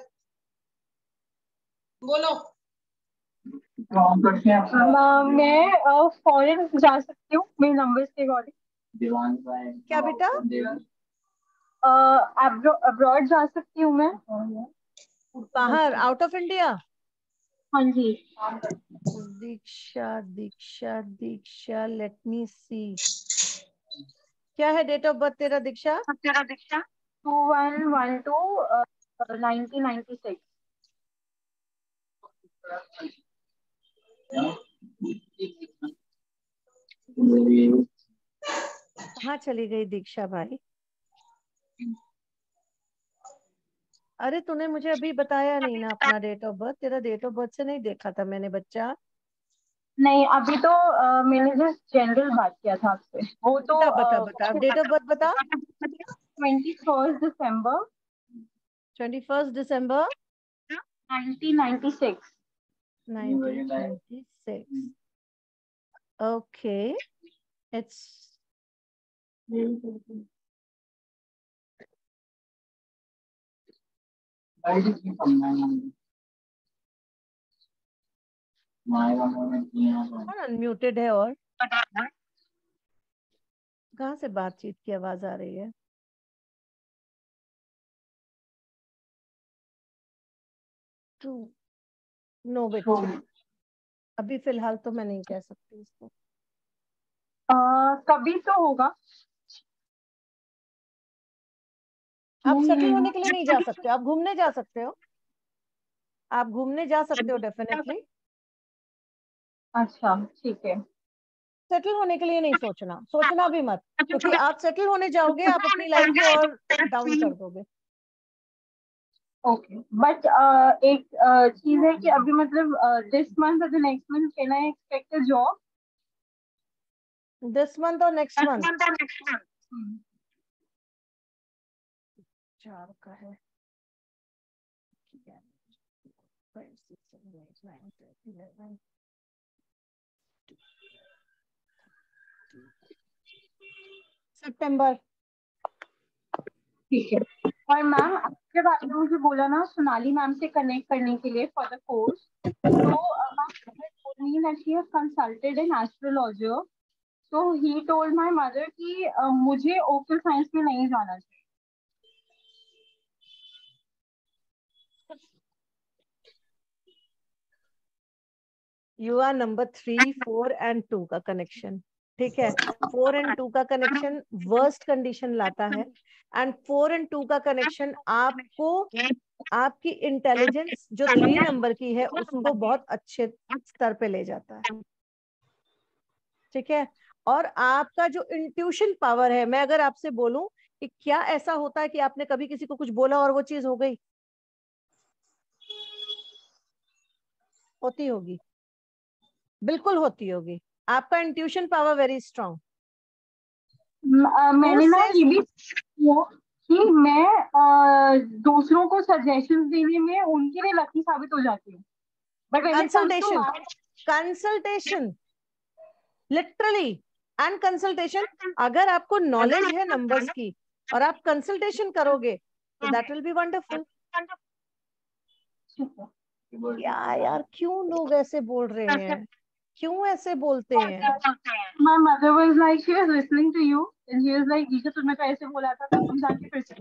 बोलो. मैं फॉरेन जा सकती हूँ मेरे नंबर्स के अकॉर्डिंग. क्या बेटा? अब्रॉड जा सकती हूँ मैं. बाहर, आउट ऑफ इंडिया? हाँ जी. दीक्षा दीक्षा दीक्षा, लेट मी सी. क्या है डेट ऑफ बर्थ तेरा दीक्षा? 2112 1996. कहाँ चली गई दीक्षा भाई? अरे तूने मुझे अभी बताया नहीं ना अपना डेट ऑफ बर्थ. तेरा डेट ऑफ बर्थ से नहीं देखा था मैंने बच्चा. नहीं, अभी तो मैंने जस्ट जनरल बात किया था आपसे. वो तो बता डेट ऑफ बर्थ बता. 21 दिसंबर 1996. 1996. Okay, it's अनम्यूटेड है. और कहाँ से बातचीत की आवाज आ रही है? तो नो बेटा, अभी फिलहाल तो मैं नहीं कह सकती इसको. कभी तो होगा. आप सेटल होने के लिए नहीं जा सकते. आप घूमने जा सकते हो. आप घूमने जा सकते हो डेफिनेटली. अच्छा ठीक है. सेटल होने के लिए नहीं सोचना. सोचना भी मत, क्योंकि आप सेटल होने जाओगे आप अपनी लाइफ को और डाउन कर दोगे. ओके, बट एक चीज है कि अभी मतलब दिस मंथ और the next month can I expect a job? This month और नेक्स्ट मंथ 4 का है. 5, 6, 7, 8, 9, 10, 11. सितंबर. ठीक है. और मैम जब आपने मुझे बोला ना सोनाली मैम से कनेक्ट करने के लिए फॉर द कोर्स, तो ma'am that she has consulted an astrologer, so he told my mother कि मुझे ओकल साइंस में नहीं जाना चाहिए. You are number 3, 4 and 2 का कनेक्शन. ठीक है. 4 and 2 का कनेक्शन वर्स्ट कंडीशन लाता है. एंड 4 and 2 का कनेक्शन आपको आपकी इंटेलिजेंस जो 3 नंबर की है उसको बहुत अच्छे स्तर पे ले जाता है. ठीक है. और आपका जो इंट्यूशन पावर है, मैं अगर आपसे बोलूं कि क्या ऐसा होता है कि आपने कभी किसी को कुछ बोला और वो चीज हो गई? होती होगी, बिल्कुल होती होगी. आपका इंट्यूशन पावर वेरी स्ट्रांग. मैंने ना ये भी कि मैं दूसरों को सजेशंस देने में उनके लिए लकी साबित हो जाती हूँ. But consultation literally and consultation, अगर आपको नॉलेज है नंबर्स की और आप कंसल्टेशन करोगे तो दैट विल बी वंडरफुल. यार क्यों लोग ऐसे बोल रहे हैं? क्यों ऐसे बोलते हैं? My mother was like, she was listening to you and she was like, "Isha तुमने तो ऐसे बोला था, तो तुम जाके फिर से."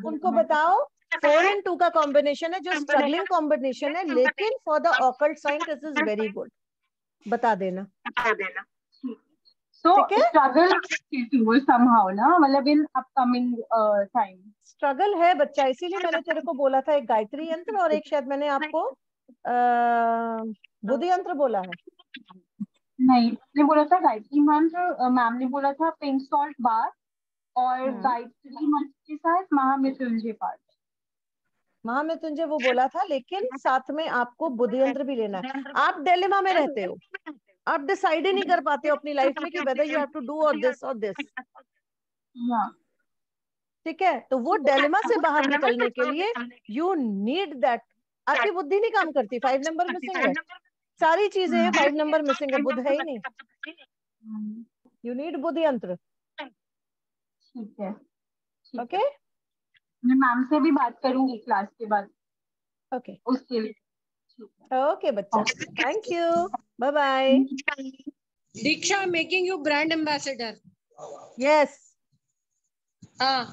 उनको बताओ 4 and 2 का कॉम्बिनेशन है जो स्ट्रगलिंग कॉम्बिनेशन है, लेकिन for the occult sign this is very good. बता देना. So struggle somehow ना, मतलब in upcoming time. स्ट्रगल है बच्चा, इसीलिए मैंने तेरे को बोला था एक गायत्री यंत्र और एक शायद मैंने आपको बुद्धि यंत्र बोला है. नहीं, मैंने बोला था गायत्री मंत्र, मैम ने बोला था पिंक सॉल्ट बार और गायत्री मंत्र के साथ महामृत्युंजय पाठ. महामृत्युंजय वो बोला था, लेकिन साथ में आपको बुद्धि यंत्र भी लेना है. आप डिलेमा में रहते हो. आप डिसाइड ही नहीं कर पाते हो अपनी लाइफ में कि whether you have to do और दिस और दिस. ठीक है. तो वो डिलेमा से बाहर निकलने के लिए यू नीड दैट. आपकी बुद्धि नहीं काम करती. 5 नंबर मिसिंग है. सारी चीजें हैं, 5 नंबर मिसिंग है, बुद्ध है ही नहीं. You need बुद्धि यंत्र. ठीक है. Okay. मैं मैम से भी बात करूंगी क्लास के बाद. Okay. उसके लिए. Okay, बच्चा. Thank you. Bye bye. Diksha, I'm making you brand ambassador. Yes. हाँ,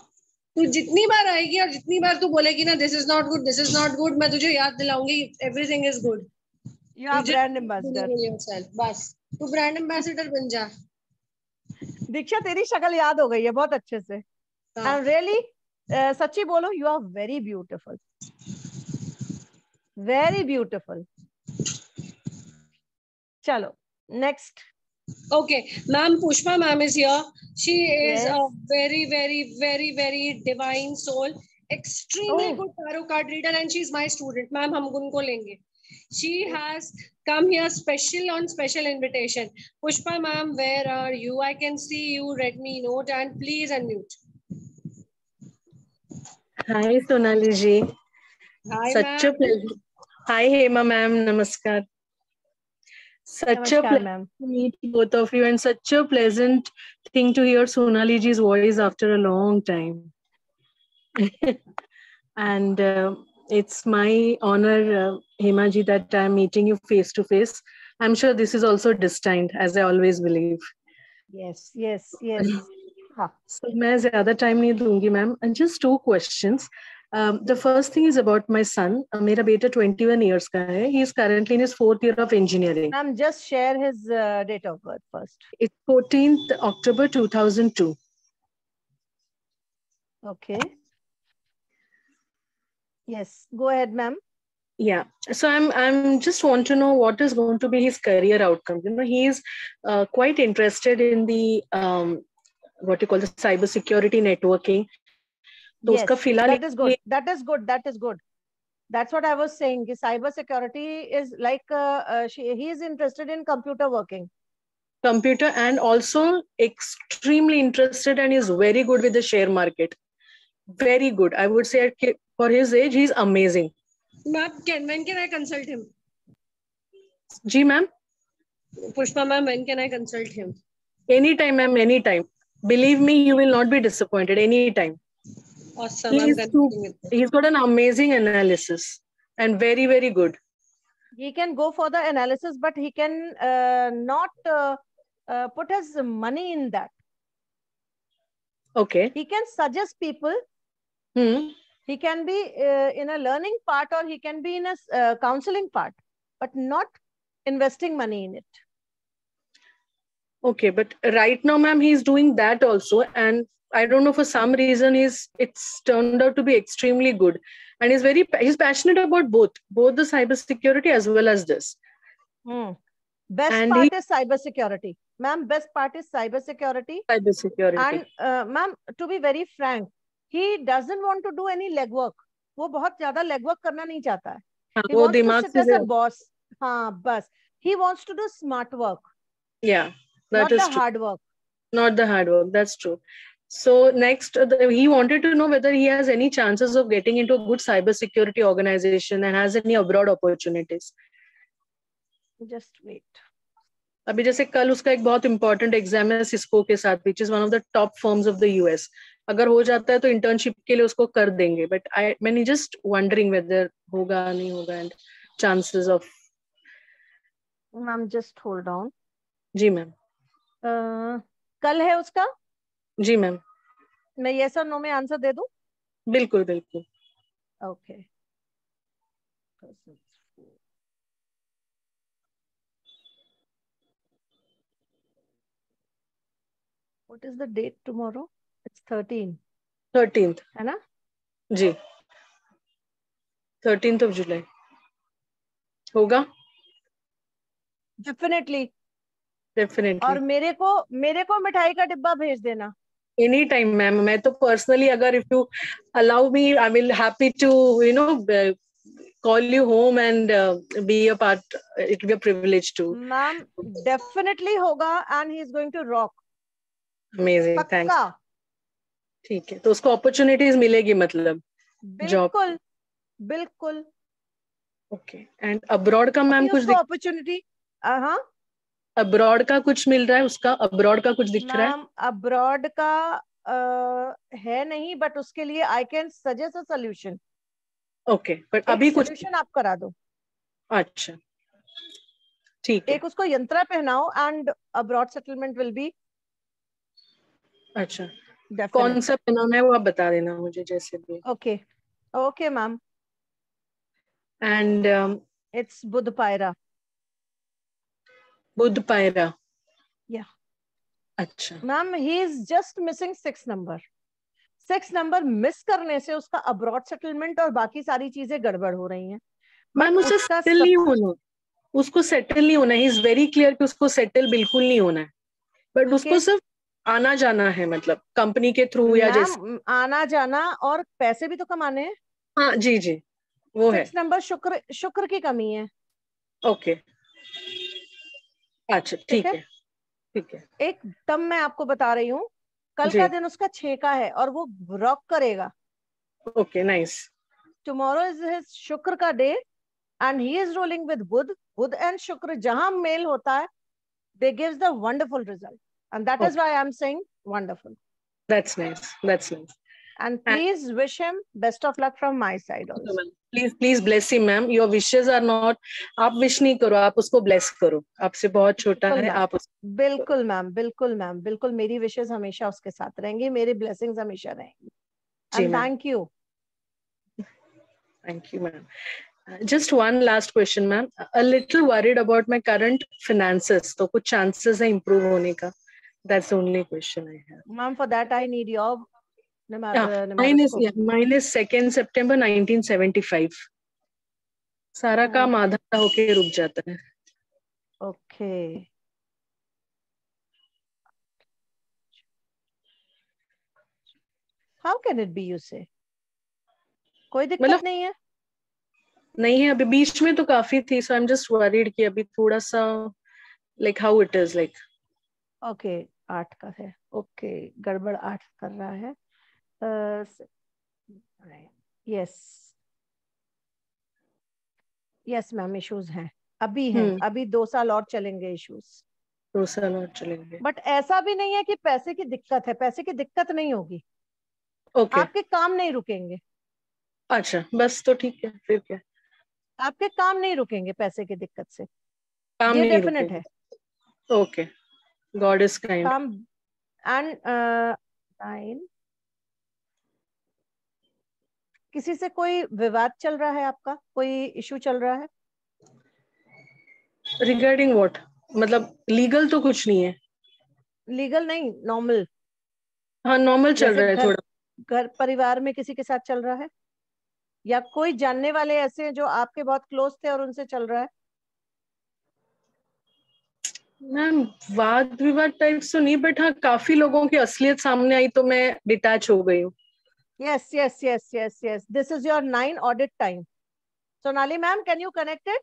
तू जितनी बार आएगी और जितनी बार तू बोलेगी ना this is not good, this is not good, मैं तुझे याद दिलाऊंगी everything is good. You are brand ambassador. बस तू brand ambassador बन जा. दीक्षा तेरी शक्ल याद हो गई है बहुत अच्छे से. And really, सच्ची बोलो, you are very beautiful. Very beautiful. चलो, next. Okay, ma'am, Pushpa ma'am is here. She is a very, very, very, very divine soul. Extremely good tarot card reader, and she's my student. Ma'am, hum unko lenge. She has come here on special invitation. Pushpa ma'am, where are you? I can see you. Read me note and please unmute. Hi, Sonali ji. Hi, Such a pleasure. Hi, Hema ma'am. Namaskar. Such a pleasure to meet both of you, and such a pleasant thing to hear Sonali ji's voice after a long time. And it's my honor, Hema ji, that I'm meeting you face to face. I'm sure this is also destined, as I always believe. Yes, yes, yes. So मैं ज़्यादा time नहीं दूँगी, ma'am. And just two questions. The first thing is about my son. मेरा बेटा 21 years का है. He is currently in his 4th year of engineering. Ma'am, just share his date of birth first. It's 14th October 2002. Okay. Yes, go ahead, ma'am. Yeah, so I'm just want to know what is going to be his career outcome. You know, he is quite interested in the what you call the cyber security networking. Yes, that is good. That is good. That is good. That's what I was saying. Cyber security is like he is interested in computer working. Computer, and also extremely interested, and is very good with the share market. Very good. I would say for his age, he's amazing. Ma'am, when can I consult him? Ji, ma'am. Pushpa ma'am, when can I consult him? Anytime, ma'am, anytime. Believe me, you will not be disappointed. Anytime. Awesome. He's got an amazing analysis and very, very good. He can go for the analysis, but he can not put his money in that. Okay. He can suggest people. He can be in a learning part, or he can be in a counseling part, but not investing money in it. Okay, but right now, ma'am, he's doing that also, and I don't know, for some reason it's turned out to be extremely good, and he's passionate about both the cyber security as well as this. Best part is cyber security, ma'am. Best part is cyber security. Cyber security. And ma'am, to be very frank, he doesn't want to do any legwork. वो बहुत ज़्यादा legwork करना नहीं चाहता है. He wants to sit as a boss. हाँ, बस. He wants to do smart work. Yeah, that is true. Not the hard work. Not the hard work. That's true. So next, he wanted to know whether he has any chances of getting into a good cyber security organization and has any abroad opportunities. Just wait. अभी जैसे कल उसका एक बहुत important exam है Cisco के साथ, which is one of the top firms of the US. अगर हो जाता है तो internship के लिए उसको कर देंगे. But I'm just wondering whether होगा नहीं होगा, and chances of. Ma'am, just hold on. जी मैम. कल है उसका? जी मैम. मैं yes or no में आंसर दे दूं? बिल्कुल बिल्कुल. Okay. What is the date tomorrow? It's 13th. 13th. है ना? जी. 13th of July. होगा? Definitely. Definitely. और मेरे को मिठाई का डिब्बा भेज देना. Anytime, ma'am. मैं तो personally, अगर if you allow me, I will happy to call you home and be a part. It will be a privilege to. Ma'am, definitely होगा, and he is going to rock. Amazing. Thanks. ठीक है, तो उसको opportunities मिलेगी मतलब. बिल्कुल, बिल्कुल. Okay. And abroad का ma'am कुछ opportunity. अब्रॉड का कुछ मिल रहा है उसका, अब्रॉड का कुछ दिख रहा है? मैम अब्रॉड का है नहीं, बट उसके लिए I can suggest a solution. Okay, but अभी कुछ सोल्यूशन आप करा दो। अच्छा ठीक है। एक उसको यंत्रा पहनाओ and abroad settlement will be. अच्छा, कौन सा पहनाना है वो आप बता देना मुझे जैसे भी। Okay okay ma'am. And it's Budh Pyra. Budh Pyra, yeah अच्छा ma'am he is just missing 6 number. 6 number miss करने से उसका अब्रॉड सेटलमेंट और बाकी सारी चीजें गड़बड़ हो रही हैं। मैम उसे सेटल नहीं होना, उसको सेटल नहीं होना, ही इज वेरी क्लियर कि उसको सेटल बिल्कुल नहीं होना है, बट उसको सिर्फ आना जाना है, मतलब कंपनी के थ्रू या जैसे आना जाना, और पैसे भी तो कमाने हैं। हाँ जी जी वो है। 6 नंबर शुक्र की कमी है। ओके अच्छा ठीक है ठीक है। एकदम मैं आपको बता रही हूँ, कल का दिन उसका 6 का है और वो रॉक करेगा। Okay nice. Tomorrow is his Shukra का day and he is rolling with Budh. Budh and Shukra जहां मेल होता है, they gives the wonderful result, and that is why I am saying wonderful. That's nice, that's nice. And please wish him best of luck from my side also. Please bless him, ma'am. Your wishes are not, आप wish नहीं करो, आप उसको bless करो, आपसे बहुत छोटा है आप उसको। बिल्कुल मैम, बिल्कुल मैम, बिल्कुल मेरी विशेस हमेशा उसके साथ रहेंगी, मेरी ब्लेसिंग्स हमेशा रहेंगी। And thank you. Thank you, ma'am. Just one last question, ma'am. A little worried about my current finances. तो कुछ chances है improve होने का? That's the only question I have. Ma'am, for that I need your mine is 2nd September 1975. सारा काम आधा होके रुक जाता है। Okay. How can it be, you say? कोई दिक्कत नहीं है? नहीं है, अभी बीच में तो काफी थी, so I'm just worried कि अभी थोड़ा सा like how it is like. Okay, 8 का है। Okay, गड़बड़ 8 कर रहा है। यस मैम, इश्यूज हैं, अभी हैं, अभी 2 साल और चलेंगे इश्यूज। 2 साल और चलेंगे। बट ऐसा भी नहीं है कि पैसे की दिक्कत है, पैसे की दिक्कत नहीं होगी। आपके काम नहीं रुकेंगे। अच्छा बस तो ठीक है, फिर क्या, आपके काम नहीं रुकेंगे पैसे की दिक्कत से, काम ये नहीं डेफिनेट है। Okay, God is kind. काम एंड 9, किसी से कोई विवाद चल रहा है आपका, कोई इशू चल रहा है? रिगार्डिंग व्हाट, मतलब लीगल तो कुछ नहीं है। लीगल नहीं, नॉर्मल। हाँ नॉर्मल चल रहा है थोड़ा। घर परिवार में किसी के साथ चल रहा है, या कोई जानने वाले ऐसे हैं जो आपके बहुत क्लोज थे और उनसे चल रहा है? मैम वाद विवाद टाइप तो नहीं, बट हाँ काफी लोगों की असलियत सामने आई तो मैं डिटैच हो गई हूँ। Yes, yes, yes, yes, yes. This is your 9 audit time. Sonali ma'am, can you connect it?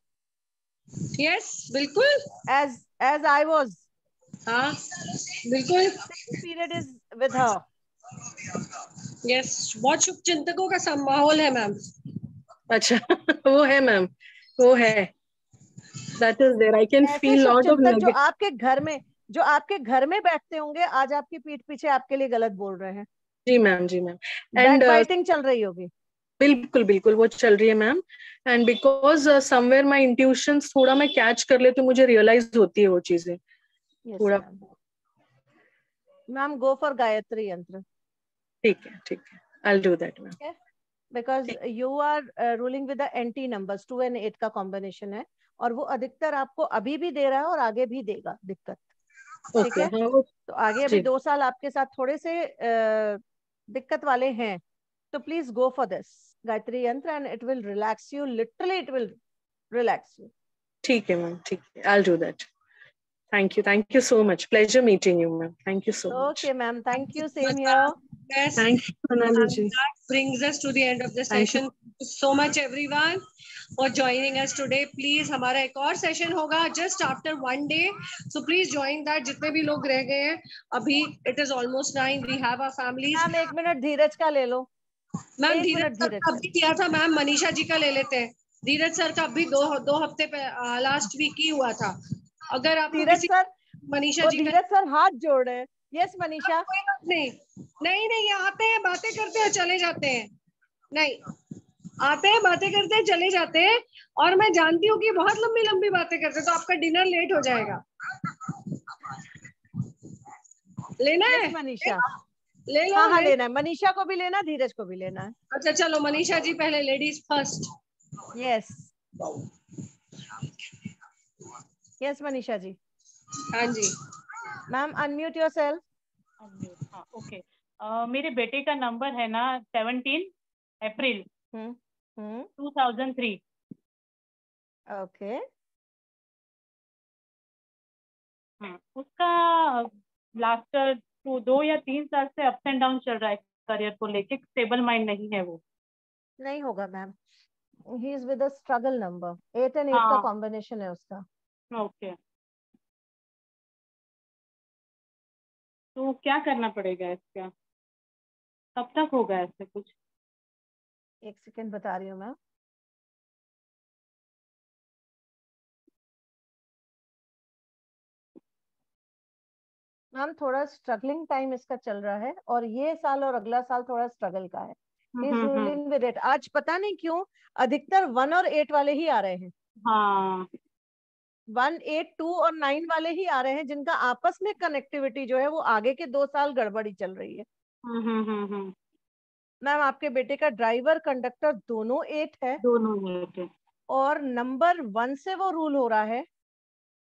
Yes, बिल्कुल। As I was. हाँ, बिल्कुल। Period is with her. Yes, बहुत शुभ चिंतकों का माहौल है मैम। अच्छा वो है मैम, वो है। That is there. I can feel lot of जो आपके घर में बैठते होंगे, आज आपकी पीठ पीछे आपके लिए गलत बोल रहे हैं। जी मैम, जी मैम। एंड फाइटिंग चल रही होगी। बिल्कुल बिल्कुल वो चल रही है ma'am. And because somewhere my intuitions थोड़ा मैं कैच कर लेती हूँ, मुझे रियलाइज होती है वो चीजें थोड़ा। मैम गो फॉर गायत्री यंत्र। ठीक है, I'll do that ma'am. Because you are ruling with the anti numbers, 2 and 8 का कॉम्बिनेशन है, और वो अधिकतर आपको अभी भी दे रहा है और आगे भी देगा दिक्कत। ठीक है, तो आगे अभी 2 साल आपके साथ थोड़े से दिक्कत वाले हैं, तो please go for this Gayatri yantra and it will relax you, literally it will relax you. ठीक है मैम, ठीक है, I'll do that. Thank you so much. Pleasure meeting you, ma'am. Thank you so much. Okay, ma'am. Thank you. Same here. Yes. Thank you, Sonali ji. That brings us to the end of the session. Thank you so much, everyone, for joining us today. Please, हमारा एक और session होगा just after 1 day. So please join that. जितने भी लोग रह गए हैं, अभी it is almost 9. We have our families. Ma'am 1 minute Dheeraj का ले लो। मैम धीरज सर का अभी किया था मैम, मनीषा जी का ले लेते हैं। धीरज सर का अभी 2 हफ्ते पे लास्ट वीक ही हुआ था। अगर आपको धीरज सर, मनीषा जी धीरज सर हाथ जोड़ रहे हैं। यस मनीषा। कोई बात नहीं, नहीं नहीं, आते हैं बातें करते हैं चले जाते हैं, नहीं आते हैं बातें करते हैं चले जाते हैं, और मैं जानती हूँ कि बहुत लंबी लंबी बातें करते हैं, तो आपका डिनर लेट हो जाएगा। लेना है मनीषा? ले लो। हाँ लेना है, मनीषा को भी लेना, धीरज को भी लेना है। अच्छा चलो मनीषा जी पहले, ladies first. Yes yes Manisha ji. हाँ जी मैम, अनम्यूट योरसेल्फ। हाँ ओके। मेरे बेटे का नंबर है ना 17 अप्रैल 2003। ओके। उसका लास्ट 2 या 3 साल से अप्स एंड डाउन चल रहा है करियर को लेके, स्टेबल माइंड नहीं है वो। नहीं होगा ma'am, he is with a struggle number, 8 और 8 का कॉम्बिनेशन है उसका। ओके, तो क्या करना पड़ेगा इसका, कब तक होगा ऐसे कुछ? एक सेकेंड बता रही हूँ मैं। मैम थोड़ा स्ट्रगलिंग टाइम इसका चल रहा है, और ये साल और अगला साल थोड़ा स्ट्रगल का है। Is ruling with it. आज पता नहीं क्यों अधिकतर 1 और 8 वाले ही आ रहे हैं। हाँ 1, 8, 2 और 9 वाले ही आ रहे हैं, जिनका आपस में कनेक्टिविटी जो है वो आगे के 2 साल गड़बड़ी चल रही है। मैम आपके बेटे का ड्राइवर कंडक्टर दोनों 8 है, दोनों 8 है, और नंबर 1 से वो रूल हो रहा है।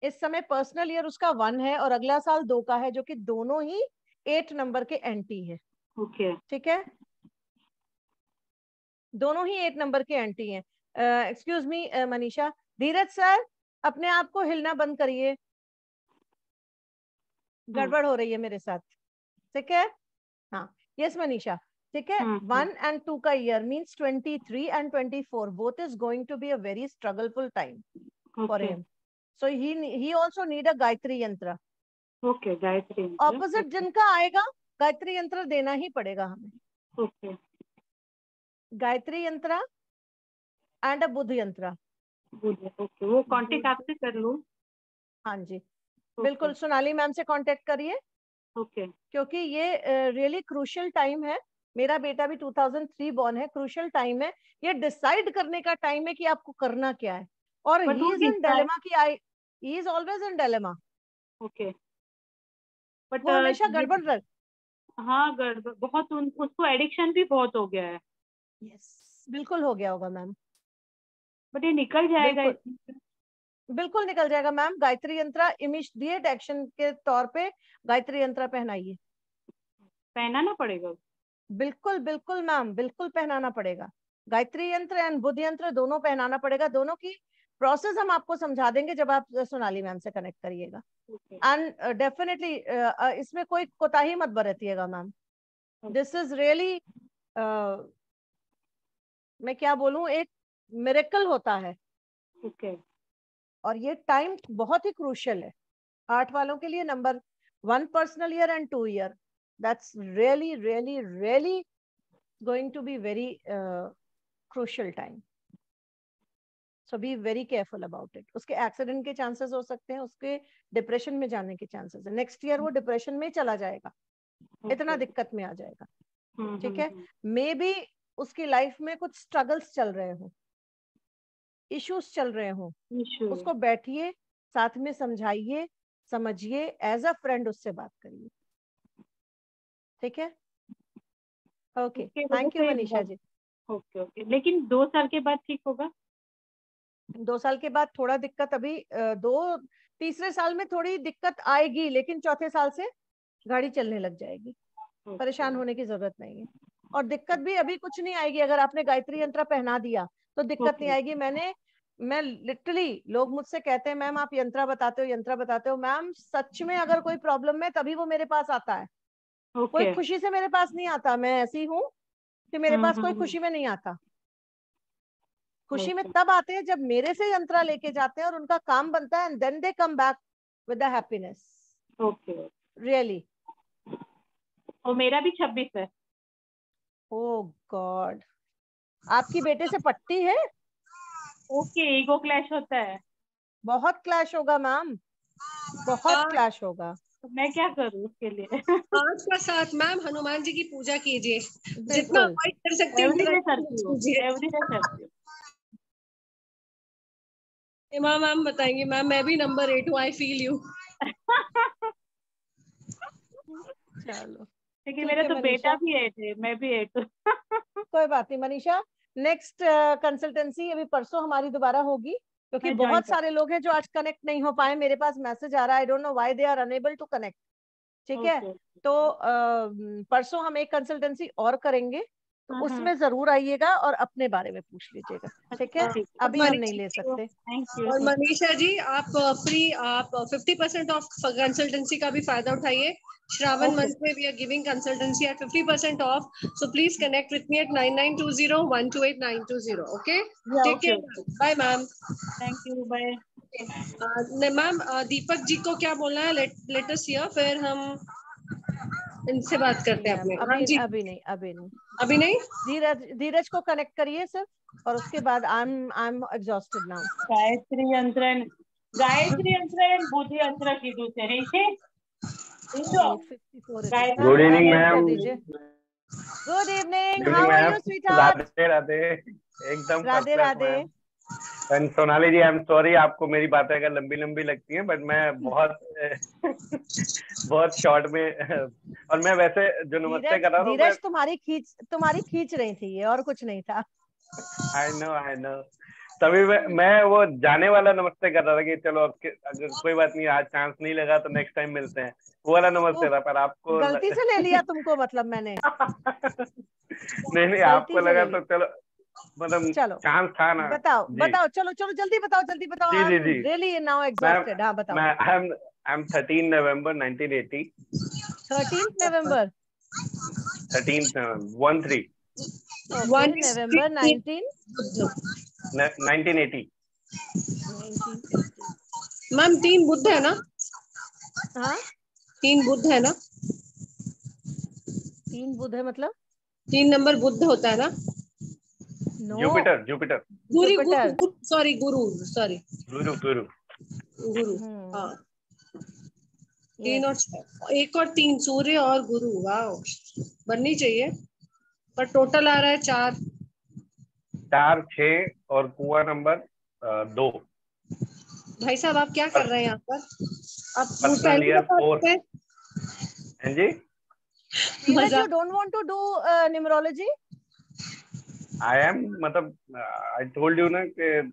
इस समय पर्सनल ईयर उसका 1 है और अगला साल 2 का है, जो कि दोनों ही 8 नंबर के एंटी है। ओके ठीक है, दोनों ही 8 नंबर के एंटी हैं। एक्सक्यूज मी मनीषा, धीरज सर अपने आप को हिलना बंद करिए, गड़बड़ हो रही है मेरे साथ। ठीक है, हाँ यस मनीषा। ठीक है, 1 and 2 का year means 23 and 24 both is going to be a very struggleful time for him. So he also need a Gayatri yantra. Okay, Gayatri यंत्र ऑपोजिट जिनका आएगा गायत्री यंत्र देना ही पड़ेगा हमें। ओके, गायत्री यंत्र एंड अ बुध यंत्र। ओके, वो कांटेक्ट आपसे कर लूं? हाँ जी बिल्कुल, सोनाली मैम से कांटेक्ट करिए। ओके, क्योंकि ये रियली क्रूशियल टाइम है। मेरा बेटा भी 2003 बॉर्न है, क्रूशियल टाइम है। ये डिसाइड करने का टाइम है कि आपको करना क्या है, और ही इज इन डिलेमा की he is always in dilemma. Okay, but वो हमेशा गड़बड़ रह। हाँ गड़बड़ बहुत, उसको एडिक्शन भी बहुत हो गया है। यस बिल्कुल हो गया होगा मैम, बट ये निकल जाएगा। बिल्कुल निकल जाएगा मैम। गायत्री यंत्र इमीडिएट एक्शन के तौर पे गायत्री यंत्र पहनाइए। पहनाना पड़ेगा? बिल्कुल बिल्कुल मैम, बिल्कुल पहनाना पड़ेगा। गायत्री यंत्र एंड बुध यंत्र दोनों पहनाना पड़ेगा। दोनों की प्रोसेस हम आपको समझा देंगे जब आप सोनाली मैम से कनेक्ट करिएगा। एंड डेफिनेटली इसमें कोई कोताही मत बरतिएगा मैम। दिस इज रियली मैं क्या बोलूं, एक मिरेकल होता है। ओके, और ये टाइम बहुत ही क्रूशियल है 8 वालों के लिए। Number 1 personal year and 2 year, that's really really really going to be very crucial time. So be very careful about it. उसके एक्सीडेंट के चांसेस हो सकते हैं, उसके डिप्रेशन में जाने के चांसेस है। नेक्स्ट ईयर वो डिप्रेशन में चला जाएगा, इतना दिक्कत में आ जाएगा। ठीक है, मे बी उसकी लाइफ में कुछ स्ट्रगल्स चल रहे हो, इश्यूज चल रहे हो, उसको बैठिए, साथ में समझाइए, समझिए, एज अ फ्रेंड उससे बात करिए। ठीक है, okay, thank you Manisha ji. Okay okay, लेकिन 2 साल के बाद ठीक होगा? 2 साल के बाद थोड़ा दिक्कत, अभी 2-3 साल में थोड़ी दिक्कत आएगी, लेकिन 4थे साल से गाड़ी चलने लग जाएगी। परेशान होने की जरूरत नहीं है। और दिक्कत भी अभी कुछ नहीं आएगी, अगर आपने गायत्री यंत्र पहना दिया तो दिक्कत नहीं आएगी। मैं लिटरली, लोग मुझसे कहते हैं मैम आप यंत्र बताते हो, यंत्र बताते हो। मैम सच में अगर कोई प्रॉब्लम है तभी वो मेरे पास आता है। कोई खुशी से मेरे पास नहीं आता। मैं ऐसी हूँ कि मेरे पास कोई खुशी में नहीं आता। खुशी में तब आते हैं जब मेरे से यंत्र लेके जाते हैं और उनका काम बनता है, and then they come back with the happiness. Okay, really. और मेरा भी 26 है। ओह गॉड, आपकी बेटे से पट्टी है? ओके, ईगो क्लैश होता है। बहुत क्लैश होगा मैम। बहुत क्लैश होगा। मैं क्या करूँ उसके लिए? 5 का 7 मैम, हनुमान जी की पूजा कीजिए, जितना अवॉइड कर सकते हैं एवरीडे करती हूँ, एवरीडे करती हूँ। मैम बताएंगे मैम, मैं भी नंबर 8 हूँ, आई फील यू। चलो लेकिन मेरा तो बेटा भी 8 है, मैं भी 8 हूँ। कोई बात नहीं मनीषा, नेक्स्ट कंसल्टेंसी अभी परसों हमारी दोबारा होगी, क्योंकि बहुत सारे लोग हैं जो आज कनेक्ट नहीं हो पाए। मेरे पास मैसेज आ रहा है, I don't know why they are unable to connect. ठीक है, तो परसों हम एक कंसल्टेंसी और करेंगे, तो उसमें जरूर आइएगा और अपने बारे में पूछ लीजिएगा। ठीक है, अभी हम नहीं ले सकते। और मनीषा जी, आप फ्री, आप 50% ऑफ कंसल्टेंसी का भी फायदा उठाइए। श्रावण मंथ में we are giving consultancy at 50% off, so please connect with me at 9920128920। Okay, take care, bye ma'am. Thank you, bye. Ma'am Deepak ji को क्या बोलना है, लेट अस हियर, फिर हम इनसे बात करते हैं अपने। अभी नहीं धीरज को कनेक्ट करिए सर, और उसके बाद I am exhausted now. Gayatri यंत्रण बुद्धि यंत्र की दूसरी good evening ma'am. Good evening, how are you sweetheart? Radhe Radhe, एकदम Radhe Radhe. And Sonali ji, I am sorry, आपको मेरी बातें अगर लंबी लंबी लगती हैं, बट मैं बहुत बहुत शॉर्ट में, और मैं वैसे जो नमस्ते कर रहा हूँ, धीरज तुम्हारी खींच रही थी ये, और कुछ नहीं था। आई नो तभी मैं वो जाने वाला नमस्ते कर रहा था कि चलो अगर कोई बात नहीं, आज चांस नहीं लगा तो नेक्स्ट टाइम मिलते हैं, वो वाला नमस्ते था। पर आपको गलती से ले लिया तुमको, मतलब मैंने नहीं आपको लगा तो चलो, मतलब चांस था ना। बताओ चलो जल्दी बताओ। जी जी रियली नाउ एग्जॉस्टेड। हाँ बताओ। I am 13 November 1980। 13 November 13 November 1980। Ma'am 3 बुध है ना? हाँ 3 बुध है ना? 3 बुध है मतलब 3 नंबर बुध होता है ना? जुपिटर गुरु। हाँ 3 और 1 और 3 सूर्य और गुरु। वाह, बननी चाहिए, पर टोटल आ रहा है 4, 6 और कुआ नंबर 2। भाई साहब आप क्या कर रहे हैं यहाँ पर? आप पर्सनल ईयर 4 हैं जी। धीरज, you don't want to do numerology? I am, मतलब I told you ना कि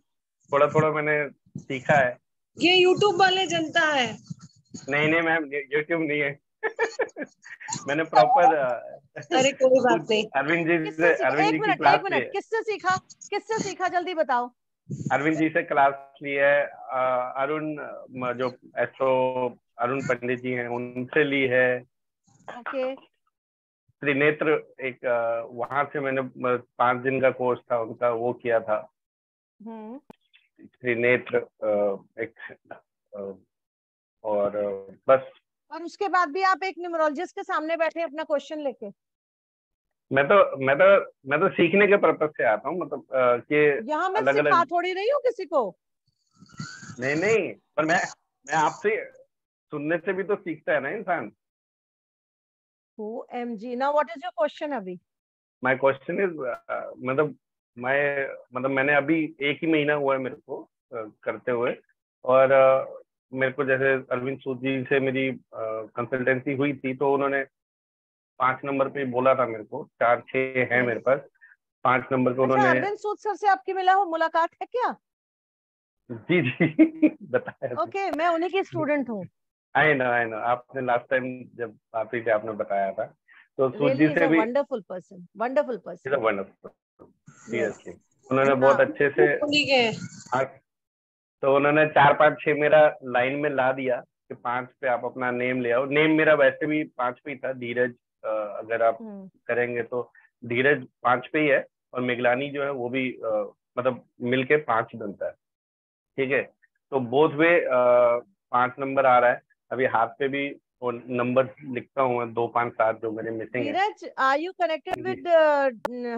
थोड़ा थोड़ा मैंने सीखा है। ये YouTube वाले जनता है। नहीं मैम, YouTube नहीं है। मैंने प्रॉपर अरे कोई बात नहीं। अरविंद जी की क्लास ली है। किससे सीखा जल्दी बताओ। अरविंद जी से क्लास ली है। अरुण जो एस्ट्रो अरुण पंडित जी हैं, उनसे ली है। ओके। त्रिनेत्र एक वहां से मैंने 5 दिन का कोर्स था उनका, वो किया था। त्रिनेत्र एक और बस। और उसके बाद भी आप एक न्यूमरोलॉजिस्ट के सामने बैठे अपना क्वेश्चन लेके? मैं तो सीखने के पर्पज से आता हूँ, मतलब कि यहाँ मैं सिखा थोड़ी रही हूँ किसी को। नहीं, पर मैं आपसे सुनने से भी तो सीखता है ना इंसान। OMG, now what is your question अभी? My question is, मतलब मैंने अभी 1 ही महीना हुआ है मेरे को करते हुए, और मेरे को जैसे अरविंद सूद जी से मेरी कंसल्टेंसी हुई थी, तो उन्होंने 5 नंबर पे बोला था मेरे को। 4, 6 है मेरे पास। 5 नंबर पे उन्होंने। अरविंद सूद सर से आपकी मुलाकात है क्या? जी बताया। ओके, मैं उन्हीं की स्टूडेंट हूँ। आई नो आपने लास्ट टाइम जब आप ही थे आपने बताया था। तो सूद जी से भी वंडरफुल पर्सन। सीरियसली उन्होंने बहुत अच्छे से। तो उन्होंने 4, 5, 6 मेरा लाइन में ला दिया कि 5 पे आप अपना नेम ले आओ। नेम मेरा वैसे भी 5 पे ही था, धीरज। अगर आप करेंगे तो धीरज 5 पे ही है, और मेघलानी जो है वो भी मतलब मिलके 5 बनता है। ठीक है, तो बोथ वे 5 नंबर आ रहा है। अभी हाथ पे भी वो नंबर लिखता हूँ 2, 5, 7 जो मेरे मिसिंग है। Dheeraj, are you connected with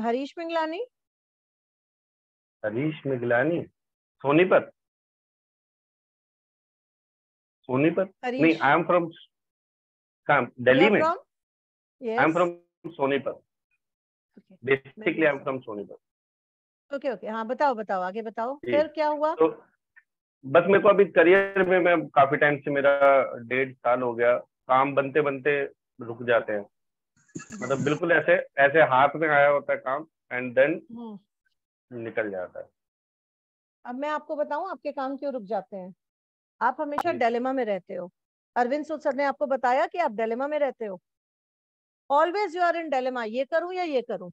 Harish Meghlani? Harish Meghlani Sonipat Sonipat नहीं, आई एम फ्रॉम दिल्ली में। I am from Sonipat, basically I am from Sonipat. Okay okay, हाँ बताओ बताओ, आगे बताओ, फिर क्या हुआ? तो बस मेरे को अभी करियर में, मैं काफी टाइम से, मेरा 1.5 साल हो गया, काम बनते बनते रुक जाते हैं, मतलब बिल्कुल ऐसे ऐसे हाथ में आया होता है काम एंड देन निकल जाता है। अब मैं आपको बताऊं आपके काम क्यों रुक जाते हैं। आप हमेशा डिलेमा में रहते हो। अरविंद सूद सर ने आपको बताया कि आप डिलेमा में रहते हो। Always you are in dilemma, ये करूं या ये करूं।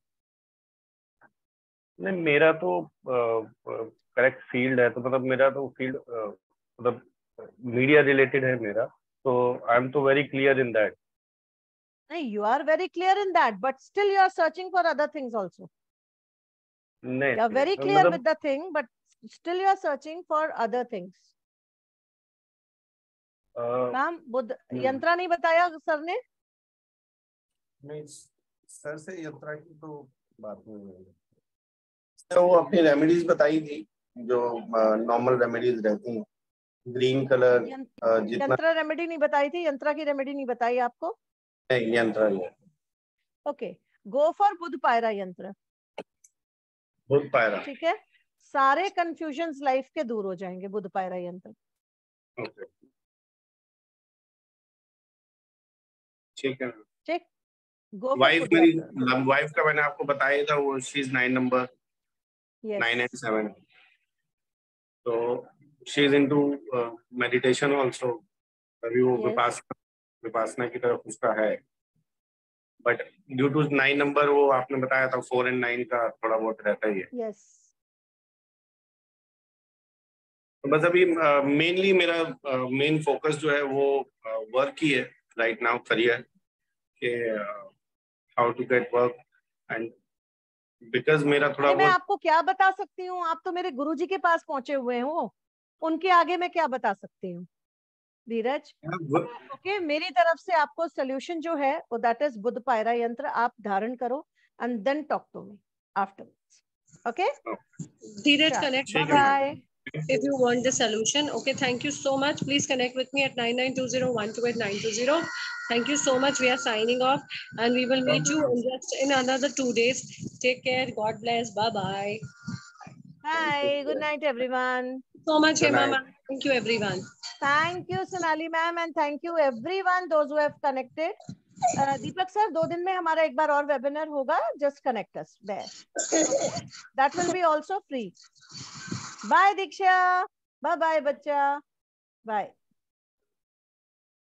नहीं, मेरा तो करेक्ट फील्ड है, तो मतलब मेरा तो फील्ड मतलब मीडिया रिलेटेड है मेरा, तो आई एम तो वेरी क्लियर इन दैट। नहीं, you are very clear in that, but still you are searching for other things also. नहीं, you are very clear with the thing, but still you are searching for other things. Ma'am Buddha यंत्रा नहीं बताया sir ने? नहीं, sir से यंत्रा की तो बात नहीं हुई। तो वो अपनी रेमेडीज बताई थी जो नॉर्मल रेमेडीज रहती हैं, ग्रीन कलर। यंत्रा रेमेडी नहीं बताई थी? यंत्रा की रेमेडी नहीं बताई आपको? नहीं, यंत्र नहीं। ओके, गो फॉर बुध पायरा यंत्र। बुध पायरा, ठीक है, सारे कंफ्यूजन्स लाइफ के दूर हो जाएंगे बुध पायरा यंत्र। ओके, ठीक है, ठीक। वाइफ मेरी, वाइफ का मैंने आपको बताया था, वो शी इज 9 नंबर 9 and 7, तो she is into meditation also. अभी वो विपासना की तरफ उसका है, बट ड्यू टू 9 नंबर, वो आपने बताया था 4 and 9 का थोड़ा बहुत रहता ही है। yes. तो बस अभी मेनली मेरा मेन फोकस जो है वो वर्क ही है राइट नाउ, करियर के, how to get work and because मेरा थोड़ा मैं आपको क्या बता सकती हूँ, आप तो मेरे गुरुजी के पास पहुंचे हुए हो, उनके आगे मैं क्या बता सकती हूँ धीरज। ओके, मेरी तरफ से आपको सोल्यूशन जो है वो दैट इज बुध पायरा यंत्र, आप धारण करो and then talk to me afterwards. Okay Dheeraj, connect. Bye. If you want the solution, okay, thank you so much. Please connect with me at 9920128920. Thank you so much. We are signing off and we will meet you in another 2 days. Take care. God bless. Bye bye. Bye. Good night, everyone. So much, Mama. Thank you, everyone. Thank you, Sonali ma'am, and thank you everyone those who have connected. Deepak sir, 2 दिन में हमारा एक बार और webinar होगा, just connect us there. Okay. That will be also free. Bye Diksha, bye bye बच्चा, bye.